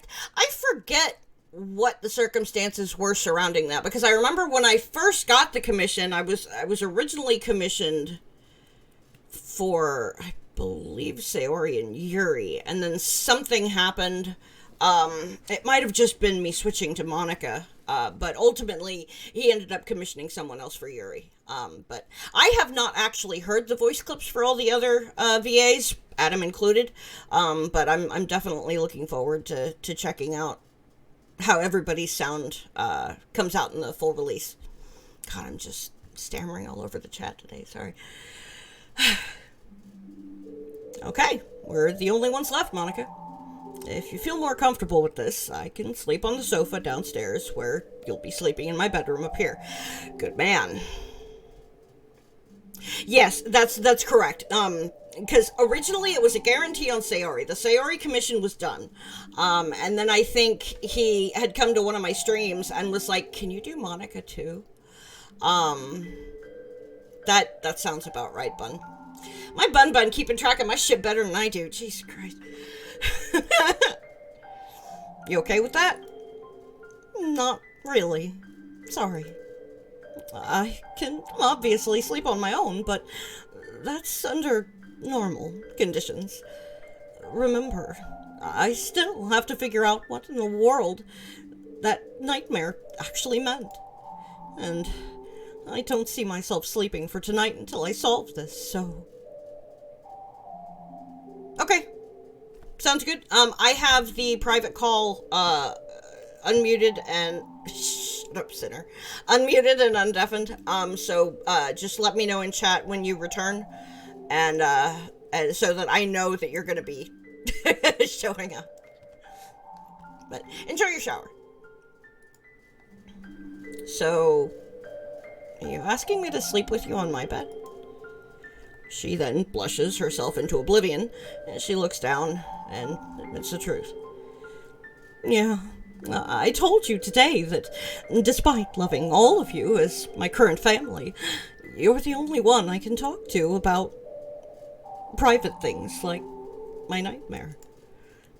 forget what the circumstances were surrounding that, because I remember when I first got the commission, I was originally commissioned for, I believe, Sayori and Yuri, and then something happened. It might have just been me switching to Monica, but ultimately he ended up commissioning someone else for Yuri. But I have not actually heard the voice clips for all the other VAs, Adam included, but I'm definitely looking forward to checking out how everybody's sound comes out in the full release. God, I'm just stammering all over the chat today, sorry. Okay, we're the only ones left, Monica. If you feel more comfortable with this, I can sleep on the sofa downstairs, where you'll be sleeping in my bedroom up here. Good man. Yes, that's correct. Because originally it was a guarantee on Sayori. The Sayori commission was done. And then I think he had come to one of my streams and was like, can you do Monica too? That sounds about right, Bun. My Bun keeping track of my shit better than I do. Jesus Christ. You okay with that? Not really. Sorry. I can obviously sleep on my own, but that's under normal conditions. Remember, I still have to figure out what in the world that nightmare actually meant. And I don't see myself sleeping for tonight until I solve this, so... Okay. Sounds good. I have the private call, unmuted and... Shut up, sinner. Unmuted and undeafened. So just let me know in chat when you return. And so that I know that you're gonna be showing up. But enjoy your shower. So... Are you asking me to sleep with you on my bed? She then blushes herself into oblivion, and she looks down and admits the truth. Yeah, I told you today that despite loving all of you as my current family, you're the only one I can talk to about private things like my nightmare.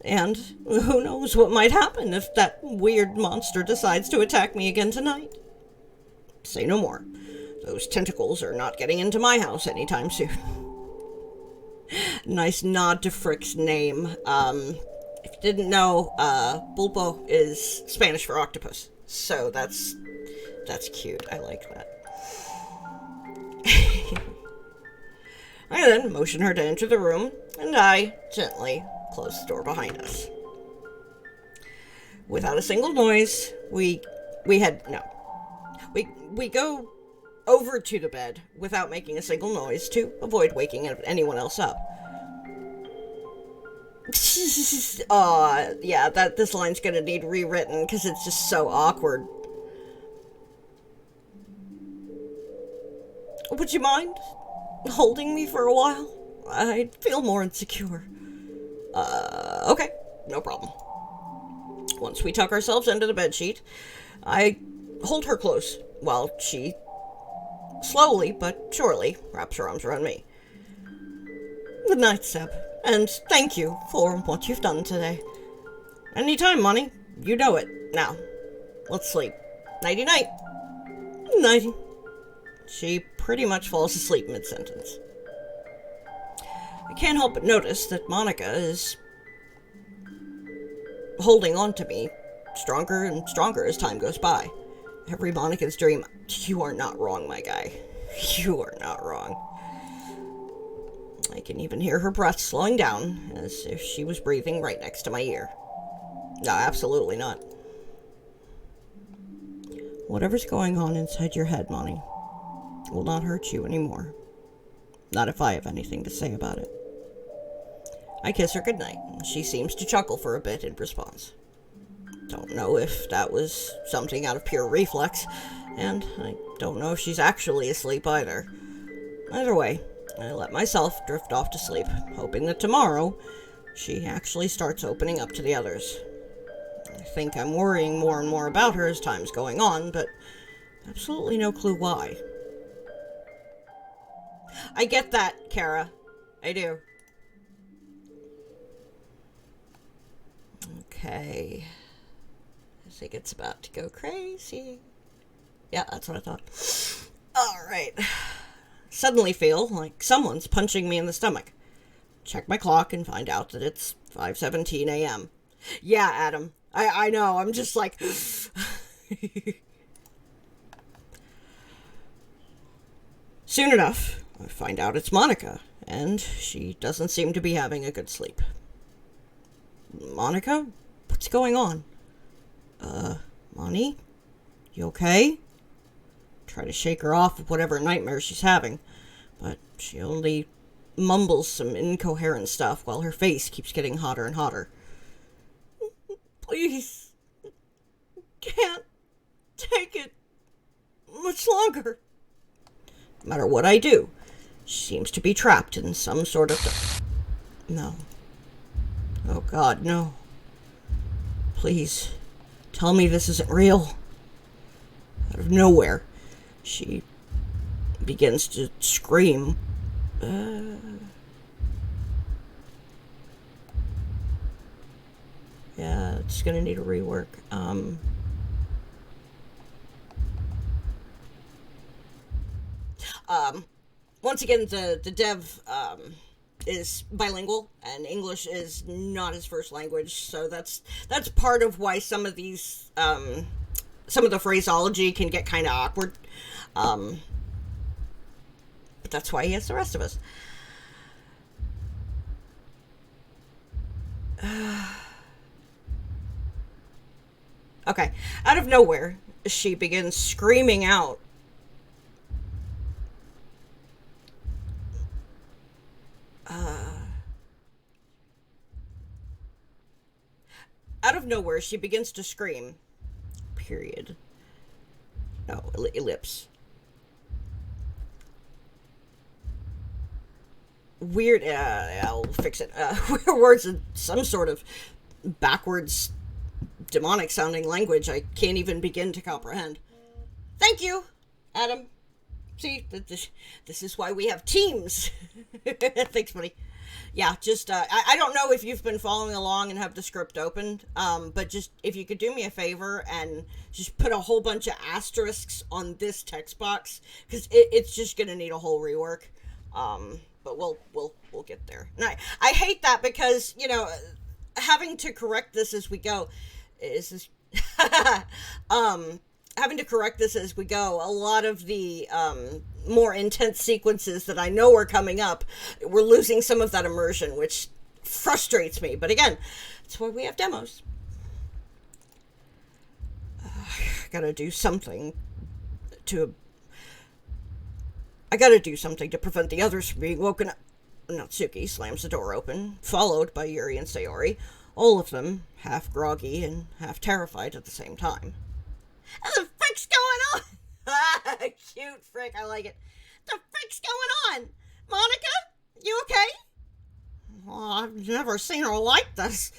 And who knows what might happen if that weird monster decides to attack me again tonight. Say no more. Those tentacles are not getting into my house anytime soon. Nice nod to Frick's name. If you didn't know, Pulpo is Spanish for octopus. So that's cute. I like that. I then motion her to enter the room, and I gently close the door behind us. Without a single noise, we go over to the bed without making a single noise to avoid waking anyone else up. Aw, yeah, this line's gonna need rewritten because it's just so awkward. Would you mind holding me for a while? I'd feel more insecure. Okay, no problem. Once we tuck ourselves into the bedsheet, I hold her close while she slowly but surely wraps her arms around me. Good night, Seb, and thank you for what you've done today. Anytime, Money. You know it. Now, let's sleep. Nighty-night. Nighty. She pretty much falls asleep mid-sentence. I can't help but notice that Monica is holding on to me stronger and stronger as time goes by. Every Monica's dream. You are not wrong, my guy. You are not wrong. I can even hear her breath slowing down, as if she was breathing right next to my ear. No, absolutely not. Whatever's going on inside your head, Monty, will not hurt you anymore. Not if I have anything to say about it. I kiss her goodnight, and she seems to chuckle for a bit in response. Don't know if that was something out of pure reflex, and I don't know if she's actually asleep either. Either way, I let myself drift off to sleep, hoping that tomorrow she actually starts opening up to the others. I think I'm worrying more and more about her as time's going on, but absolutely no clue why. I get that, Kara. I do. Okay. I think it's about to go crazy. Yeah, that's what I thought. Alright. Suddenly feel like someone's punching me in the stomach. Check my clock and find out that it's 5:17 a.m. Yeah, Adam. I know. I'm just like... Soon enough, I find out it's Monica, and she doesn't seem to be having a good sleep. Monica? What's going on? Monty? You okay? Try to shake her off of whatever nightmare she's having, but she only mumbles some incoherent stuff while her face keeps getting hotter and hotter. Please. Can't take it much longer. No matter what I do, she seems to be trapped in some sort of... No. Oh God, no. Please, tell me this isn't real. Out of nowhere, she begins to scream. Yeah, it's gonna need a rework. Once again, the dev is bilingual, and English is not his first language, so that's part of why some of these some of the phraseology can get kind of awkward. But that's why he has the rest of us. Okay, out of nowhere, she begins screaming out. Out of nowhere, she begins to scream. Period. No, ellipse. Weird, I'll fix it. Weird words in some sort of backwards, demonic sounding language I can't even begin to comprehend. Thank you, Adam. See, this is why we have teams. Thanks, buddy. Yeah, just, I don't know if you've been following along and have the script opened, but just, if you could do me a favor and just put a whole bunch of asterisks on this text box, because it's just gonna need a whole rework, but we'll get there. And I hate that because, you know, having to correct this as we go is, having to correct this as we go, a lot of the, more intense sequences that I know are coming up, we're losing some of that immersion, which frustrates me. But again, that's why we have demos. I gotta do something to prevent the others from being woken up. Natsuki slams the door open, followed by Yuri and Sayori, all of them half groggy and half terrified at the same time. What the frick's going on? Cute frick, I like it. The frick's going on? Monica? You okay? Oh, I've never seen her like this.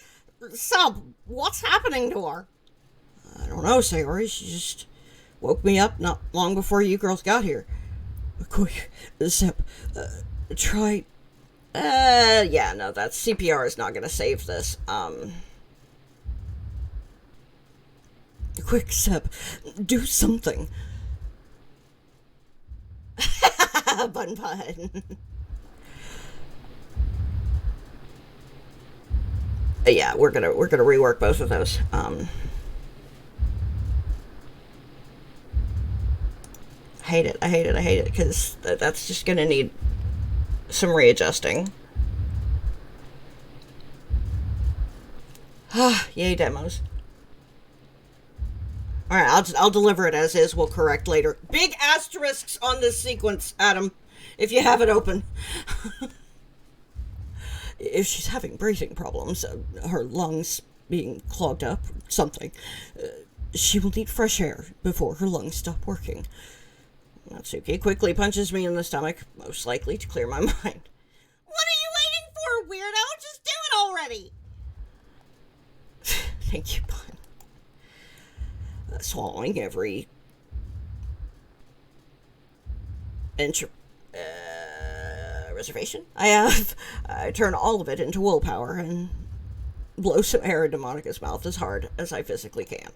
Sub, what's happening to her? I don't know, Sayori. She just woke me up not long before you girls got here. Quick, Seb, try. Yeah, no, that CPR is not gonna save this. Quick, Seb, do something. Bun bun. Yeah, we're gonna rework both of those. I hate it. I hate it. I hate it because that's just gonna need some readjusting. Yay, demos. All right, I'll deliver it as is. We'll correct later. Big asterisks on this sequence, Adam, if you have it open. If she's having breathing problems, her lungs being clogged up, something, she will need fresh air before her lungs stop working. Natsuki quickly punches me in the stomach, most likely to clear my mind. What are you waiting for, weirdo? Just do it already! Thank you, Bun. Swallowing every inch reservation I have, I turn all of it into willpower and blow some air into Monica's mouth as hard as I physically can.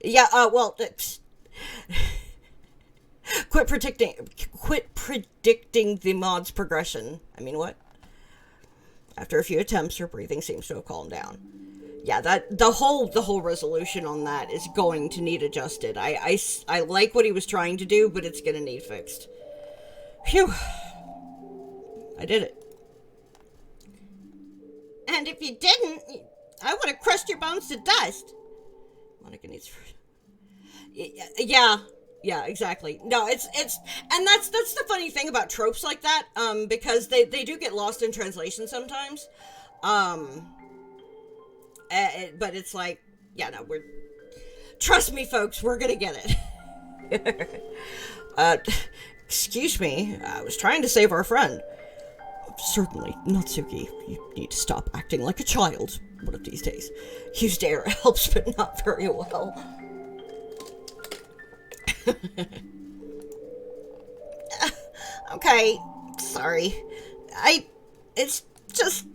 Yeah, well, quit predicting the mod's progression. I mean, what? After a few attempts, her breathing seems to have calmed down. Yeah, that the whole resolution on that is going to need adjusted. I like what he was trying to do, but it's gonna need fixed. Phew. I did it. And if you didn't, I would have crushed your bones to dust. Monica needs food. Yeah, exactly. No, it's and that's the funny thing about tropes like that, because they do get lost in translation sometimes. But it's like, yeah, no, trust me, folks, we're gonna get it. Excuse me, I was trying to save our friend. Certainly, Natsuki, you need to stop acting like a child one of these days. Used air helps, but not very well. Okay, sorry. It's just,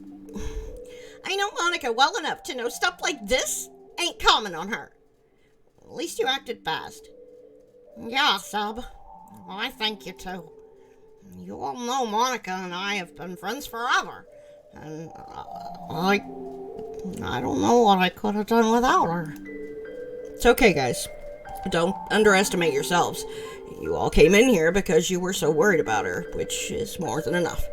I know Monica well enough to know stuff like this ain't common on her. At least you acted fast. Yeah, Sub. Well, I thank you too. You all know Monica and I have been friends forever. And I don't know what I could have done without her. It's okay, guys. Don't underestimate yourselves. You all came in here because you were so worried about her, which is more than enough.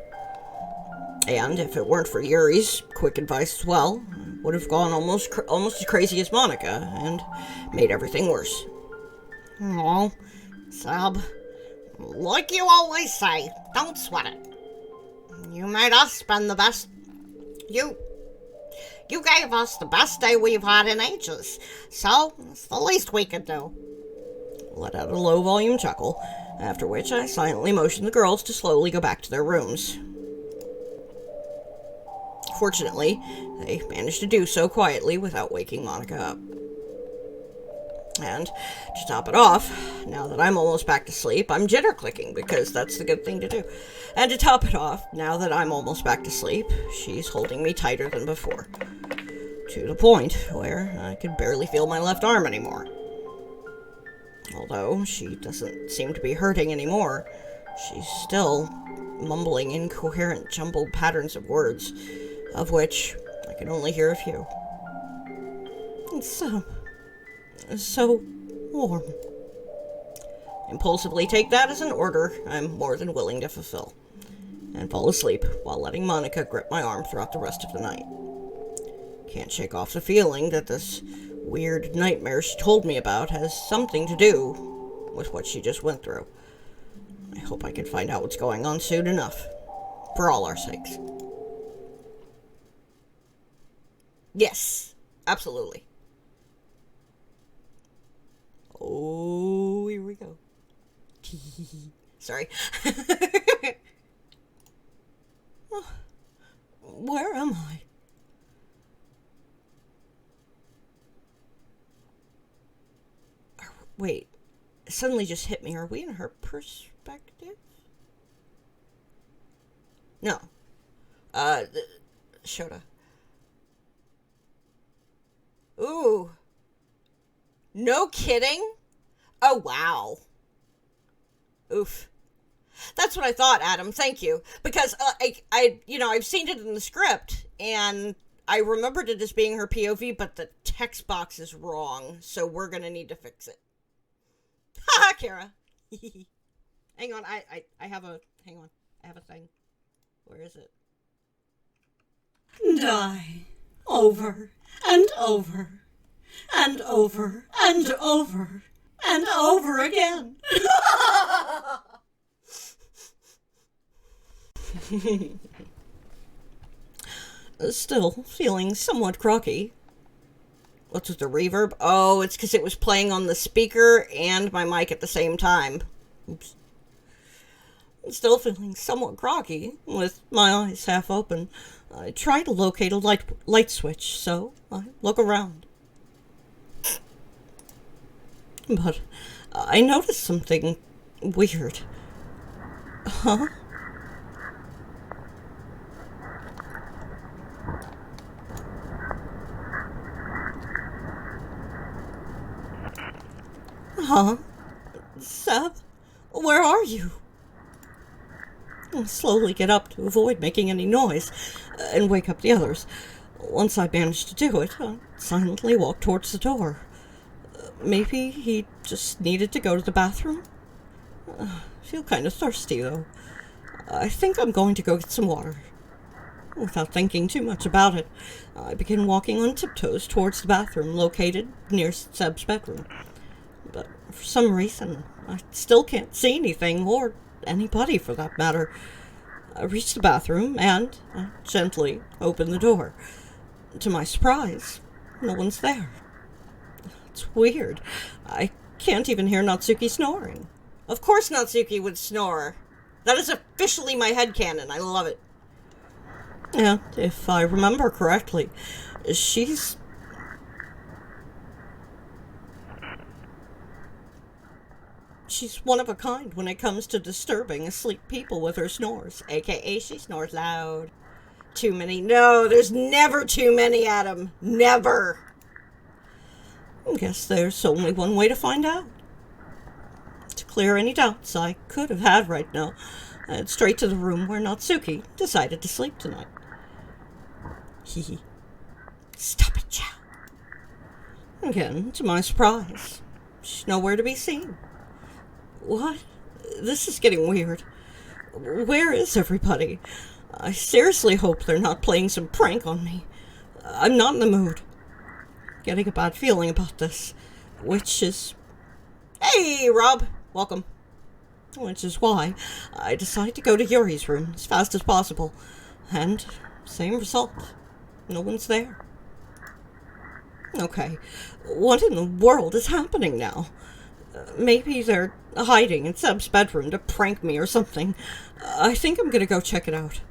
And if it weren't for Yuri's quick advice as well, I would have gone almost as crazy as Monica and made everything worse. Oh, Sub, like you always say, don't sweat it. You made us spend the best... You gave us the best day we've had in ages, so it's the least we could do. Let out a low-volume chuckle, after which I silently motioned the girls to slowly go back to their rooms. Fortunately, they managed to do so quietly without waking Monica up. And to top it off, now that I'm almost back to sleep, I'm jitter-clicking because that's the good thing to do. And to top it off, now that I'm almost back to sleep, she's holding me tighter than before. To the point where I could barely feel my left arm anymore. Although she doesn't seem to be hurting anymore, she's still mumbling incoherent, jumbled patterns of words, of which I can only hear a few. It's so warm. Impulsively take that as an order I'm more than willing to fulfill, and fall asleep while letting Monica grip my arm throughout the rest of the night. Can't shake off the feeling that this weird nightmare she told me about has something to do with what she just went through. I hope I can find out what's going on soon enough, for all our sakes. Yes, absolutely. Oh, here we go. Sorry. Where am I? Wait, it suddenly just hit me. Are we in her perspective? No. Shota. Ooh. No kidding? Oh, wow. Oof. That's what I thought, Adam. Thank you. Because I've seen it in the script, and I remembered it as being her POV, but the text box is wrong, so we're gonna need to fix it. Haha, Kara. Hang on, I have a thing. Where is it? Die. Over and over and over and over and over again. Still feeling somewhat groggy. What's with the reverb? Oh, it's because it was playing on the speaker and my mic at the same time. Oops. Still feeling somewhat groggy, with my eyes half open. I try to locate a light switch, so I look around. But I noticed something weird. Huh? Huh? Seb? Where are you? I slowly get up to avoid making any noise and wake up the others. Once I manage to do it, I silently walk towards the door. Maybe he just needed to go to the bathroom? I feel kind of thirsty, though. I think I'm going to go get some water. Without thinking too much about it, I begin walking on tiptoes towards the bathroom located near Seb's bedroom. But for some reason, I still can't see anything, or anybody for that matter. I reach the bathroom and I gently open the door. To my surprise, no one's there. It's weird. I can't even hear Natsuki snoring. Of course Natsuki would snore. That is officially my headcanon. I love it. And if I remember correctly, she's one of a kind when it comes to disturbing asleep people with her snores, aka she snores loud. Too many. No, there's never too many, Adam. Never. I guess there's only one way to find out. To clear any doubts I could have had right now, I head straight to the room where Natsuki decided to sleep tonight. Hee. Stop it, Chow. Again, to my surprise, she's nowhere to be seen. What? This is getting weird. Where is everybody? I seriously hope they're not playing some prank on me. I'm not in the mood. Getting a bad feeling about this. Which is... Hey, Rob! Welcome. Which is why I decide to go to Yuri's room as fast as possible. And same result. No one's there. Okay, what in the world is happening now? Maybe they're hiding in Seb's bedroom to prank me or something. I think I'm gonna go check it out.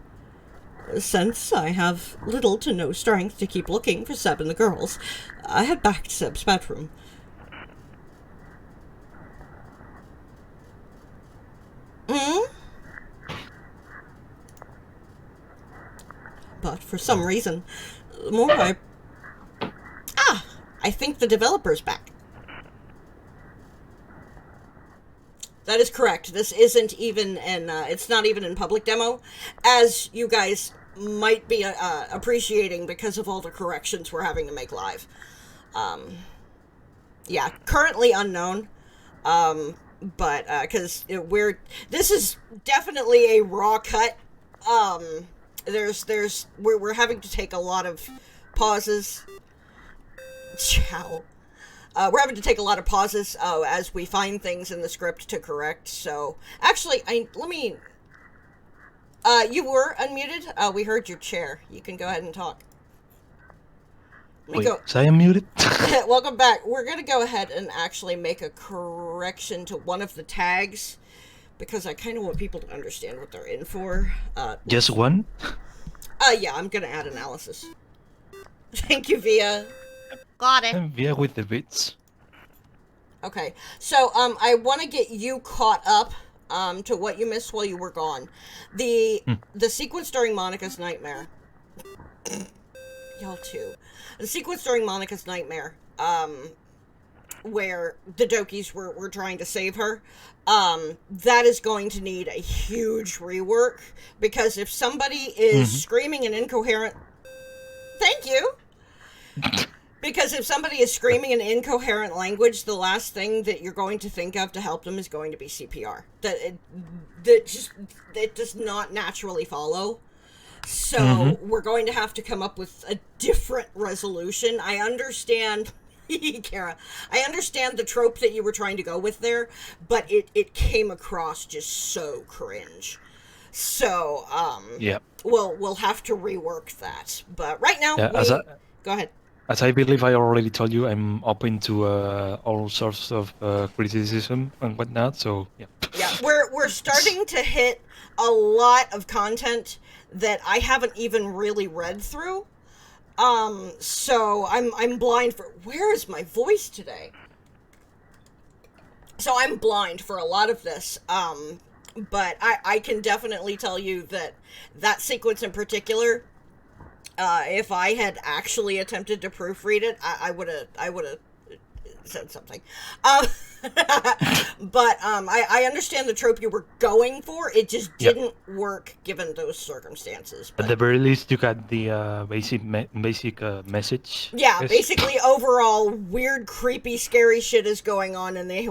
Since I have little to no strength to keep looking for Seb and the girls, I head back to Seb's bedroom. But for some reason, the more I think the developer's back. That is correct. This isn't even it's not even in public demo, as you guys might be appreciating because of all the corrections we're having to make live. Yeah, currently unknown. But, cause this is definitely a raw cut. We're having to take a lot of pauses. Ciao. We're having to take a lot of pauses as we find things in the script to correct. So, actually, you were unmuted. We heard your chair. You can go ahead and talk. Wait, so I am muted? Welcome back. We're going to go ahead and actually make a correction to one of the tags because I kind of want people to understand what they're in for. Just one? Yeah, I'm gonna add analysis. Thank you, Via. Got it. And Via with the bits. Okay, so I want to get you caught up to what you missed while you were gone. The sequence during Monica's nightmare. Y'all too. The sequence during Monica's nightmare, where the Dokis were trying to save her, that is going to need a huge rework, because if somebody is screaming an incoherent... Thank you! Because if somebody is screaming an incoherent language, the last thing that you're going to think of to help them is going to be CPR. It does not naturally follow. So we're going to have to come up with a different resolution. I understand, Kara, I understand the trope that you were trying to go with there, but it came across just so cringe. So, we'll have to rework that. But right now, go ahead. As I believe I already told you, I'm open to all sorts of criticism and whatnot. So yeah, we're starting to hit a lot of content that I haven't even really read through. So I'm blind for... Where is my voice today? So I'm blind for a lot of this. But I can definitely tell you that sequence in particular, if I had actually attempted to proofread it, I would have said something. But I understand the trope you were going for. It just didn't work given those circumstances. But at the very least, you got the basic message. Yeah, basically, overall, weird, creepy, scary shit is going on, and they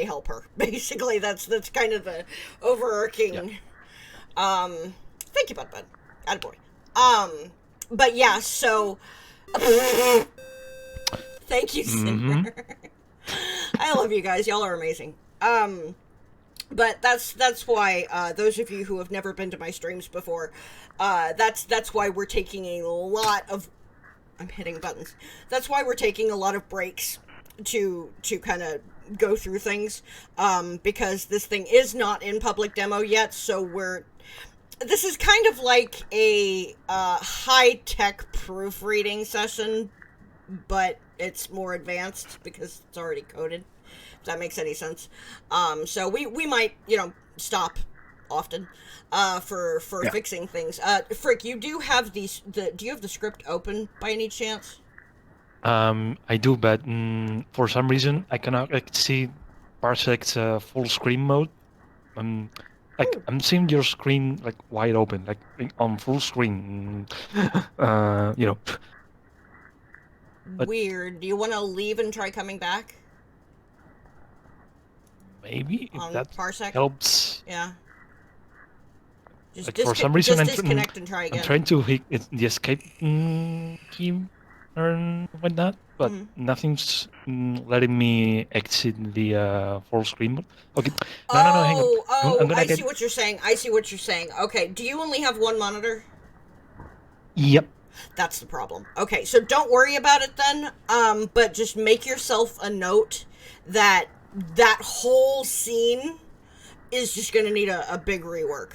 help her. Basically, that's kind of the overarching. Yeah. Thank you, Bud. Attaboy. But yeah, so. Thank you, Simmer. I love you guys. Y'all are amazing. But that's why those of you who have never been to my streams before, that's why we're taking a lot of... I'm hitting buttons. That's why we're taking a lot of breaks to kind of go through things, because this thing is not in public demo yet, so this is kind of like a high-tech proofreading session, but it's more advanced because it's already coded, if that makes any sense. So we might, stop often for fixing things. Frick, you do have do you have the script open by any chance? I do, but for some reason I cannot see Parsec's full screen mode. I'm seeing your screen like wide open, like on full screen. But weird. Do you want to leave and try coming back? Maybe if on that Parsec? helps. Yeah. Just for some reason, disconnect and try again. I'm trying to hit the escape key or whatnot, but nothing's letting me exit the full screen mode. Okay. No, hang on. I see what you're saying. Okay. Do you only have one monitor? Yep. That's the problem. Okay, so don't worry about it then, but just make yourself a note that whole scene is just going to need a big rework.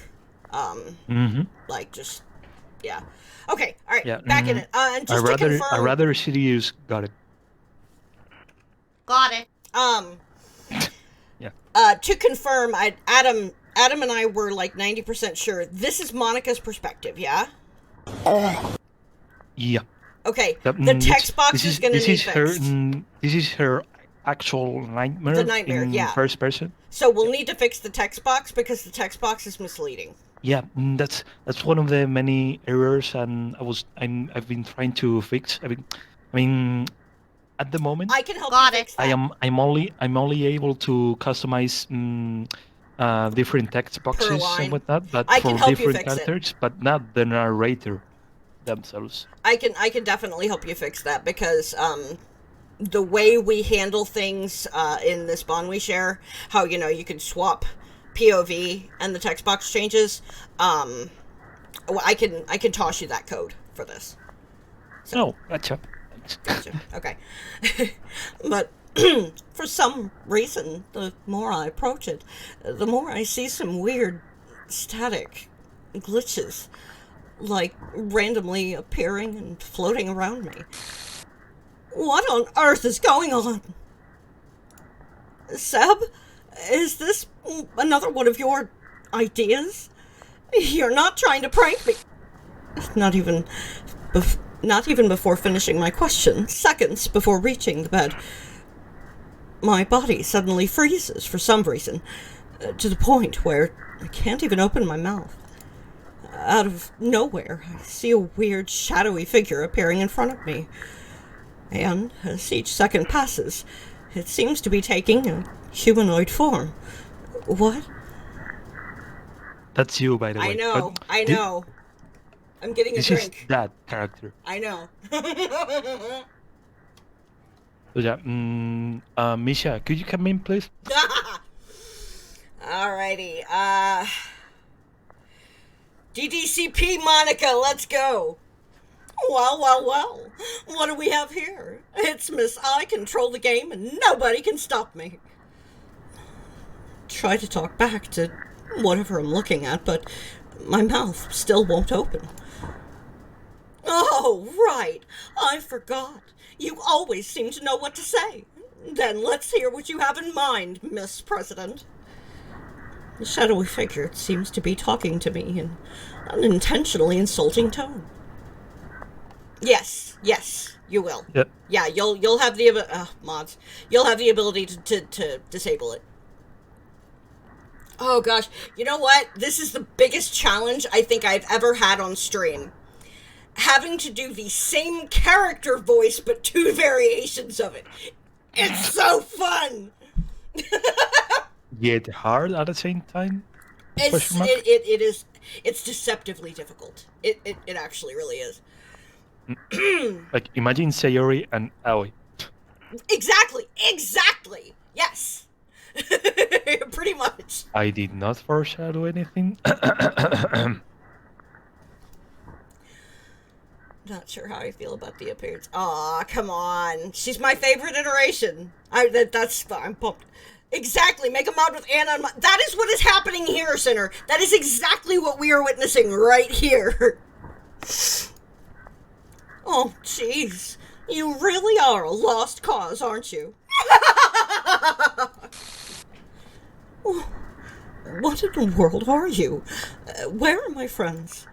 Yeah. Okay, all right, back in it. And just to confirm... I rather CDUs got it. Got it. Yeah. To confirm, Adam and I were like 90% sure. This is Monica's perspective, yeah? Yeah. Okay, the text box is going to need fixed. This is her actual nightmare. The nightmare, in first person. So we'll need to fix the text box because the text box is misleading. Yeah, that's one of the many errors, and I've been trying to fix. I mean, at the moment, I can help you fix that. I'm only able to customize different text boxes and whatnot, but for different characters, but not the narrator themselves. I can definitely help you fix that because the way we handle things in this bond we share, how you can swap POV and the text box changes. I can toss you that code for this. So. Oh, gotcha. Okay. But For some reason, the more I approach it, the more I see some weird static glitches, like randomly appearing and floating around me. What on earth is going on? Seb, is this another one of your ideas? You're not trying to prank me. Not even before finishing my question, seconds before reaching the bed, my body suddenly freezes for some reason, to the point where I can't even open my mouth. Out of nowhere, I see a weird, shadowy figure appearing in front of me. And as each second passes, it seems to be taking a humanoid form. What? That's you, by the way. I know. I'm getting a This drink. is that character. I know. So yeah, Misha, could you come in, please? Alrighty. DDCP Monica, let's go. Well. What do we have here? It's Miss I control the game and nobody can stop me. Try to talk back to whatever I'm looking at, but my mouth still won't open. Oh, right. I forgot. You always seem to know what to say. Then let's hear what you have in mind, Miss President. The shadowy figure seems to be talking to me in an unintentionally insulting tone. Yes, you will. Yep. Yeah, you'll have the mods. You'll have the ability to disable it. Oh gosh, you know what? This is the biggest challenge I think I've ever had on stream. Having to do the same character voice but two variations of it. It's so fun. Yet hard at the same time? It's deceptively difficult. It actually really is. Like, imagine Sayori and Aoi. Exactly. Yes. Pretty much. I did not foreshadow anything. Not sure how I feel about the appearance. Aw, come on. She's my favorite iteration. I'm pumped. Exactly. Make a mod with Anna. That is what is happening here, Sinner. That is exactly what we are witnessing right here. Oh, jeez. You really are a lost cause, aren't you? What in the world are you? Where are my friends?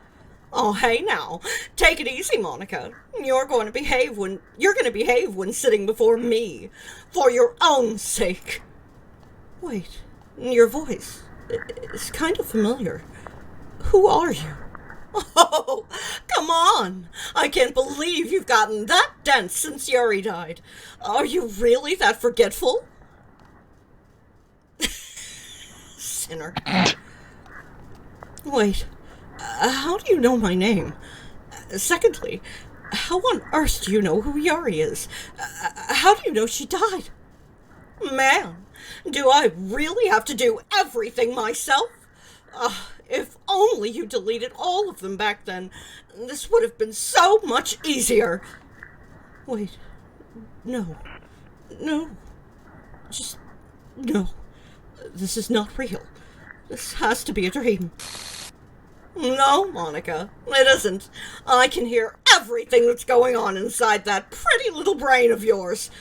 Oh, hey now. Take it easy, Monica. You're going to behave when sitting before me. For your own sake. Wait, your voice is kind of familiar. Who are you? Oh, come on. I can't believe you've gotten that dense since Yuri died. Are you really that forgetful? Sinner. Wait, how do you know my name? Secondly, how on earth do you know who Yuri is? How do you know she died? Man, do I really have to do everything myself? If only you deleted all of them back then, this would have been so much easier. Wait, no, just no. This is not real. This has to be a dream. No, Monica, it isn't. I can hear everything that's going on inside that pretty little brain of yours.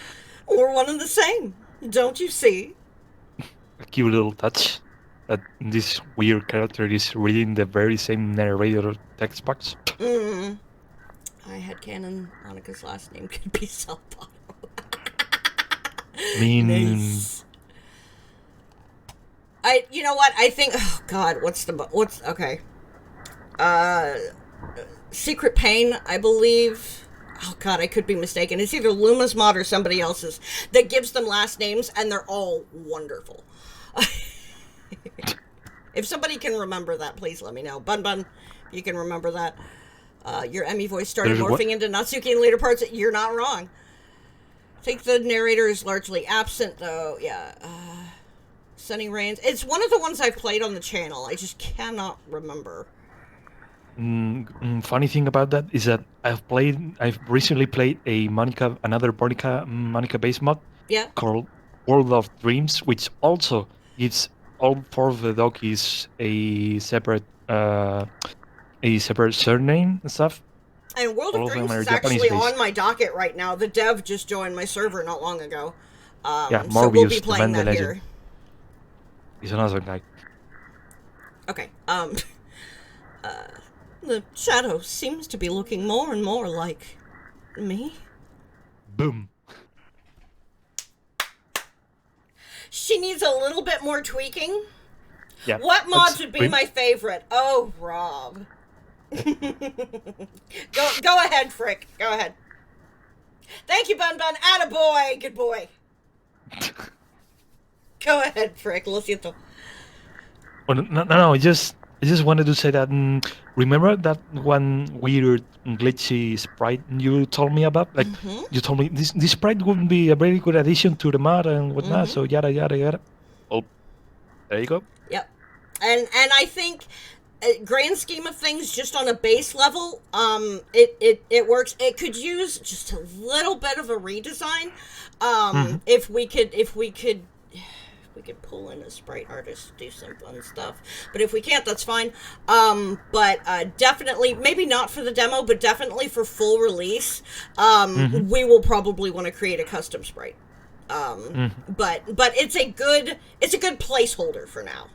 We're one and the same, don't you see? A cute little touch that this weird character is reading the very same narrator text box. I had canon Monica's last name could be Self-Bottom. Nice. You know what? I think. Oh God, okay? Secret Pain, I believe. Oh God, I could be mistaken. It's either Luma's mod or somebody else's that gives them last names, and they're all wonderful. If somebody can remember that, please let me know. Bun, you can remember that. Your Emmy voice started morphing into Natsuki in later parts. You're not wrong. I think the narrator is largely absent, though. Yeah. Sunny Rains. It's one of the ones I've played on the channel. I just cannot remember. Funny thing about that is that I've recently played another Monica based mod Yeah. called World of Dreams, which also gives all four of the doggies a separate surname and stuff. And World of All of them Dreams are is Japanese actually based. on my docket right now. The dev just joined my server not long ago. Yeah, So we'll be Morbius, the playing man, the that legend. here. He's another guy. Okay. The shadow seems to be looking more and more like me. Boom. She needs a little bit more tweaking. Yeah. What mods that's would be Dream- my favorite? Oh, Rob. Go ahead, Frick. Go ahead. Thank you, Bun Bun. Attaboy. Good boy. Go ahead, Frick. Lo siento. Oh, no. I just wanted to say that. Remember that one weird glitchy sprite you told me about? Like you told me this sprite would be a very good addition to the mod and whatnot. So yada yada yada. Oh, there you go. Yep. And I think, grand scheme of things, just on a base level, it works. It could use just a little bit of a redesign. If we could pull in a sprite artist, do some fun stuff. But if we can't, that's fine. But definitely, maybe not for the demo, but definitely for full release, we will probably want to create a custom sprite. But it's a good placeholder for now.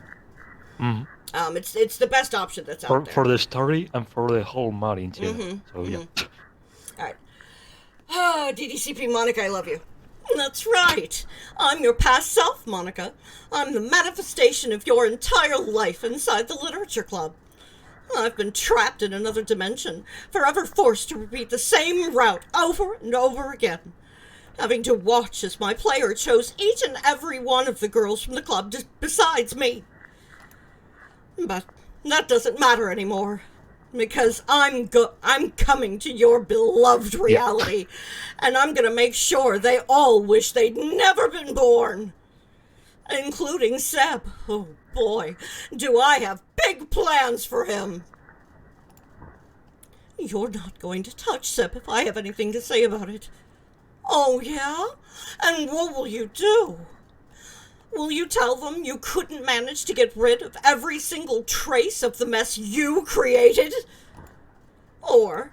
It's the best option that's out there. For the story and for the whole mod in general. So yeah. All right. Oh, DDCP Monica, I love you. That's right. I'm your past self, Monica. I'm the manifestation of your entire life inside the Literature Club. I've been trapped in another dimension, forever forced to repeat the same route over and over again, having to watch as my player chose each and every one of the girls from the club besides me. But that doesn't matter anymore, because I'm coming to your beloved reality, and I'm gonna make sure they all wish they'd never been born, including Seb. Oh boy, do I have big plans for him. You're not going to touch Seb if I have anything to say about it. Oh yeah? And what will you do? Will you tell them you couldn't manage to get rid of every single trace of the mess you created? Or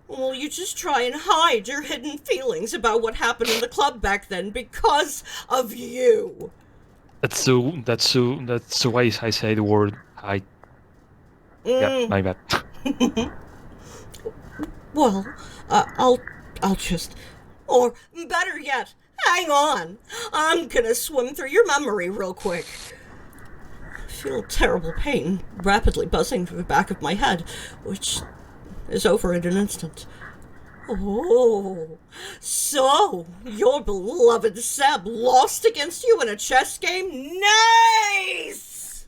will you just try and hide your hidden feelings about what happened in the club back then because of you? That's so why I say the word hide. Yeah, my bad. Well, I'll just... Or, better yet, hang on. I'm gonna swim through your memory real quick. I feel terrible pain rapidly buzzing through the back of my head, which is over in an instant. Oh, so your beloved Seb lost against you in a chess game? Nice!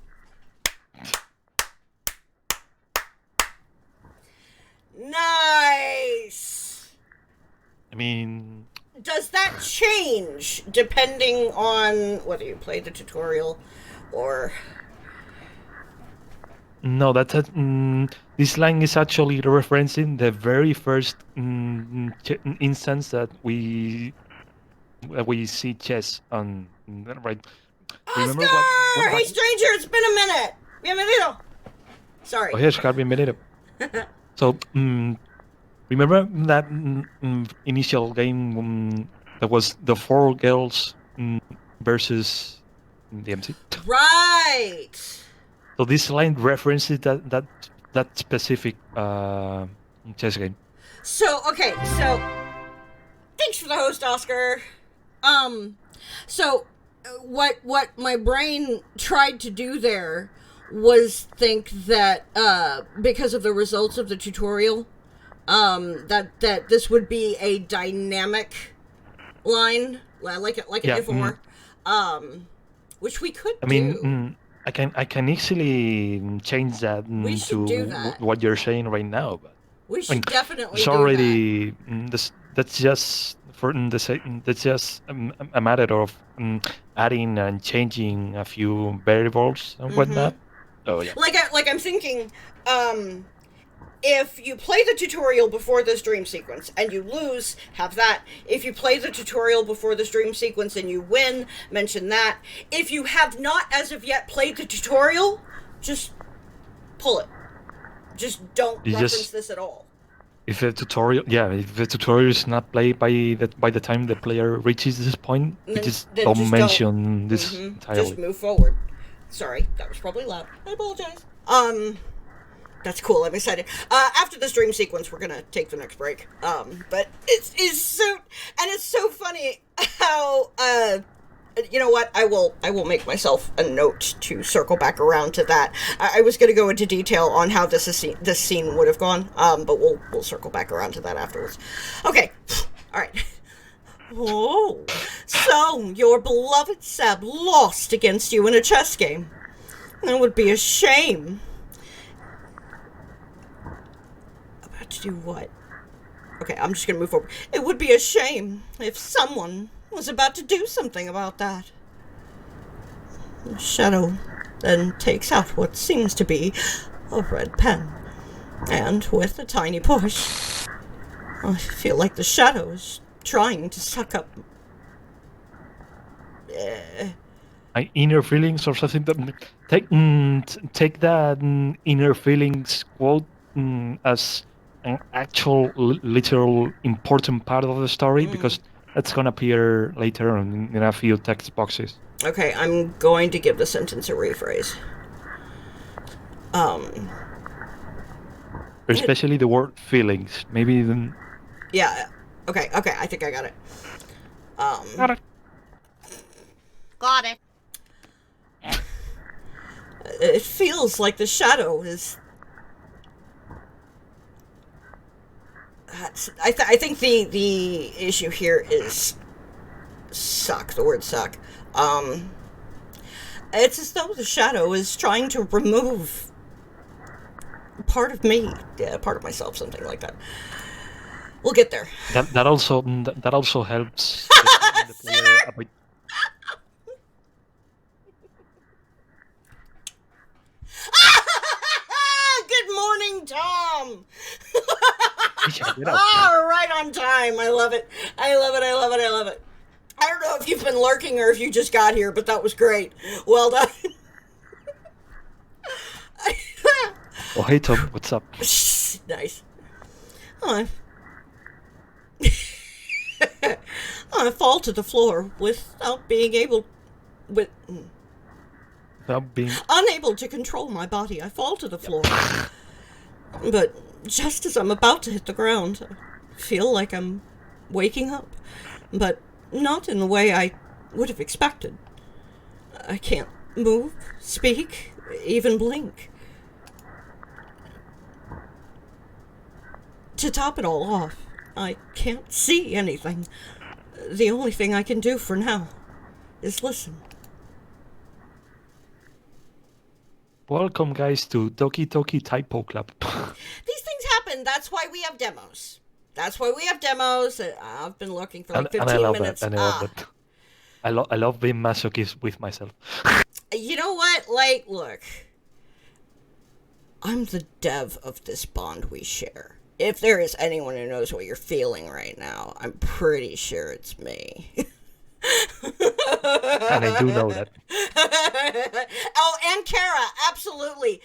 Nice! I mean, does that change depending on whether you play the tutorial or... No, this line is actually referencing the very first instance that we see chess on, right? Oscar! Hey, stranger, it's been a minute. Bienvenido. Sorry. Oh, yes, bienvenido. So, remember that initial game that was the four girls versus the MC? Right. So this line references that specific chess game. So thanks for the host, Oscar. So what my brain tried to do there was think that because of the results of the tutorial, that this would be a dynamic line like it before, which we could do. I mean, I can easily change that to what you're saying right now, but we should definitely. It's already that's just a matter of adding and changing a few variables and whatnot. Oh yeah. Like I'm thinking, if you play the tutorial before this dream sequence and you lose, have that. If you play the tutorial before this dream sequence and you win, mention that. If you have not as of yet played the tutorial, just pull it. Just don't reference this at all. If the tutorial is not played by the time the player reaches this point, you just don't mention this entirely. Just move forward. Sorry, that was probably loud. I apologize. That's cool. I'm excited. After this dream sequence, we're gonna take the next break. But it's so funny how you know what? I will make myself a note to circle back around to that. I was going to go into detail on how this scene would have gone, but we'll circle back around to that afterwards. Okay, all right. Oh, so your beloved Seb lost against you in a chess game. That would be a shame. About to do what? Okay, I'm just going to move forward. It would be a shame if someone was about to do something about that. The shadow then takes out what seems to be a red pen, and with a tiny push, I feel like the shadow is trying to suck up my inner feelings or something. Take that inner feelings quote as an actual literal important part of the story, because that's going to appear later on in a few text boxes. Okay, I'm going to give the sentence a rephrase. Especially the word feelings. Maybe even... Yeah, okay, I think I got it. Got it. Got it. It feels like the shadow is... I think the issue here is suck, the word suck. It's as though the shadow is trying to remove part of me, part of myself, something like that. We'll get there. That also helps the player avoid... Good morning, Tom. Right on time. I love it. I don't know if you've been lurking or if you just got here, but that was great. Well done. Oh, hey Tom, what's up? Nice. I fall to the floor without being unable to control my body. I fall to the floor. But just as I'm about to hit the ground, I feel like I'm waking up, but not in the way I would have expected. I can't move, speak, even blink. To top it all off, I can't see anything. The only thing I can do for now is listen. Welcome, guys, to Doki Doki Typo Club. These things happen. That's why we have demos. I've been looking for like 15 and I love minutes. That. I love being masochist with myself. You know what? Like, look. I'm the dev of this bond we share. If there is anyone who knows what you're feeling right now, I'm pretty sure it's me. And I do know that. Oh, and Kara, absolutely.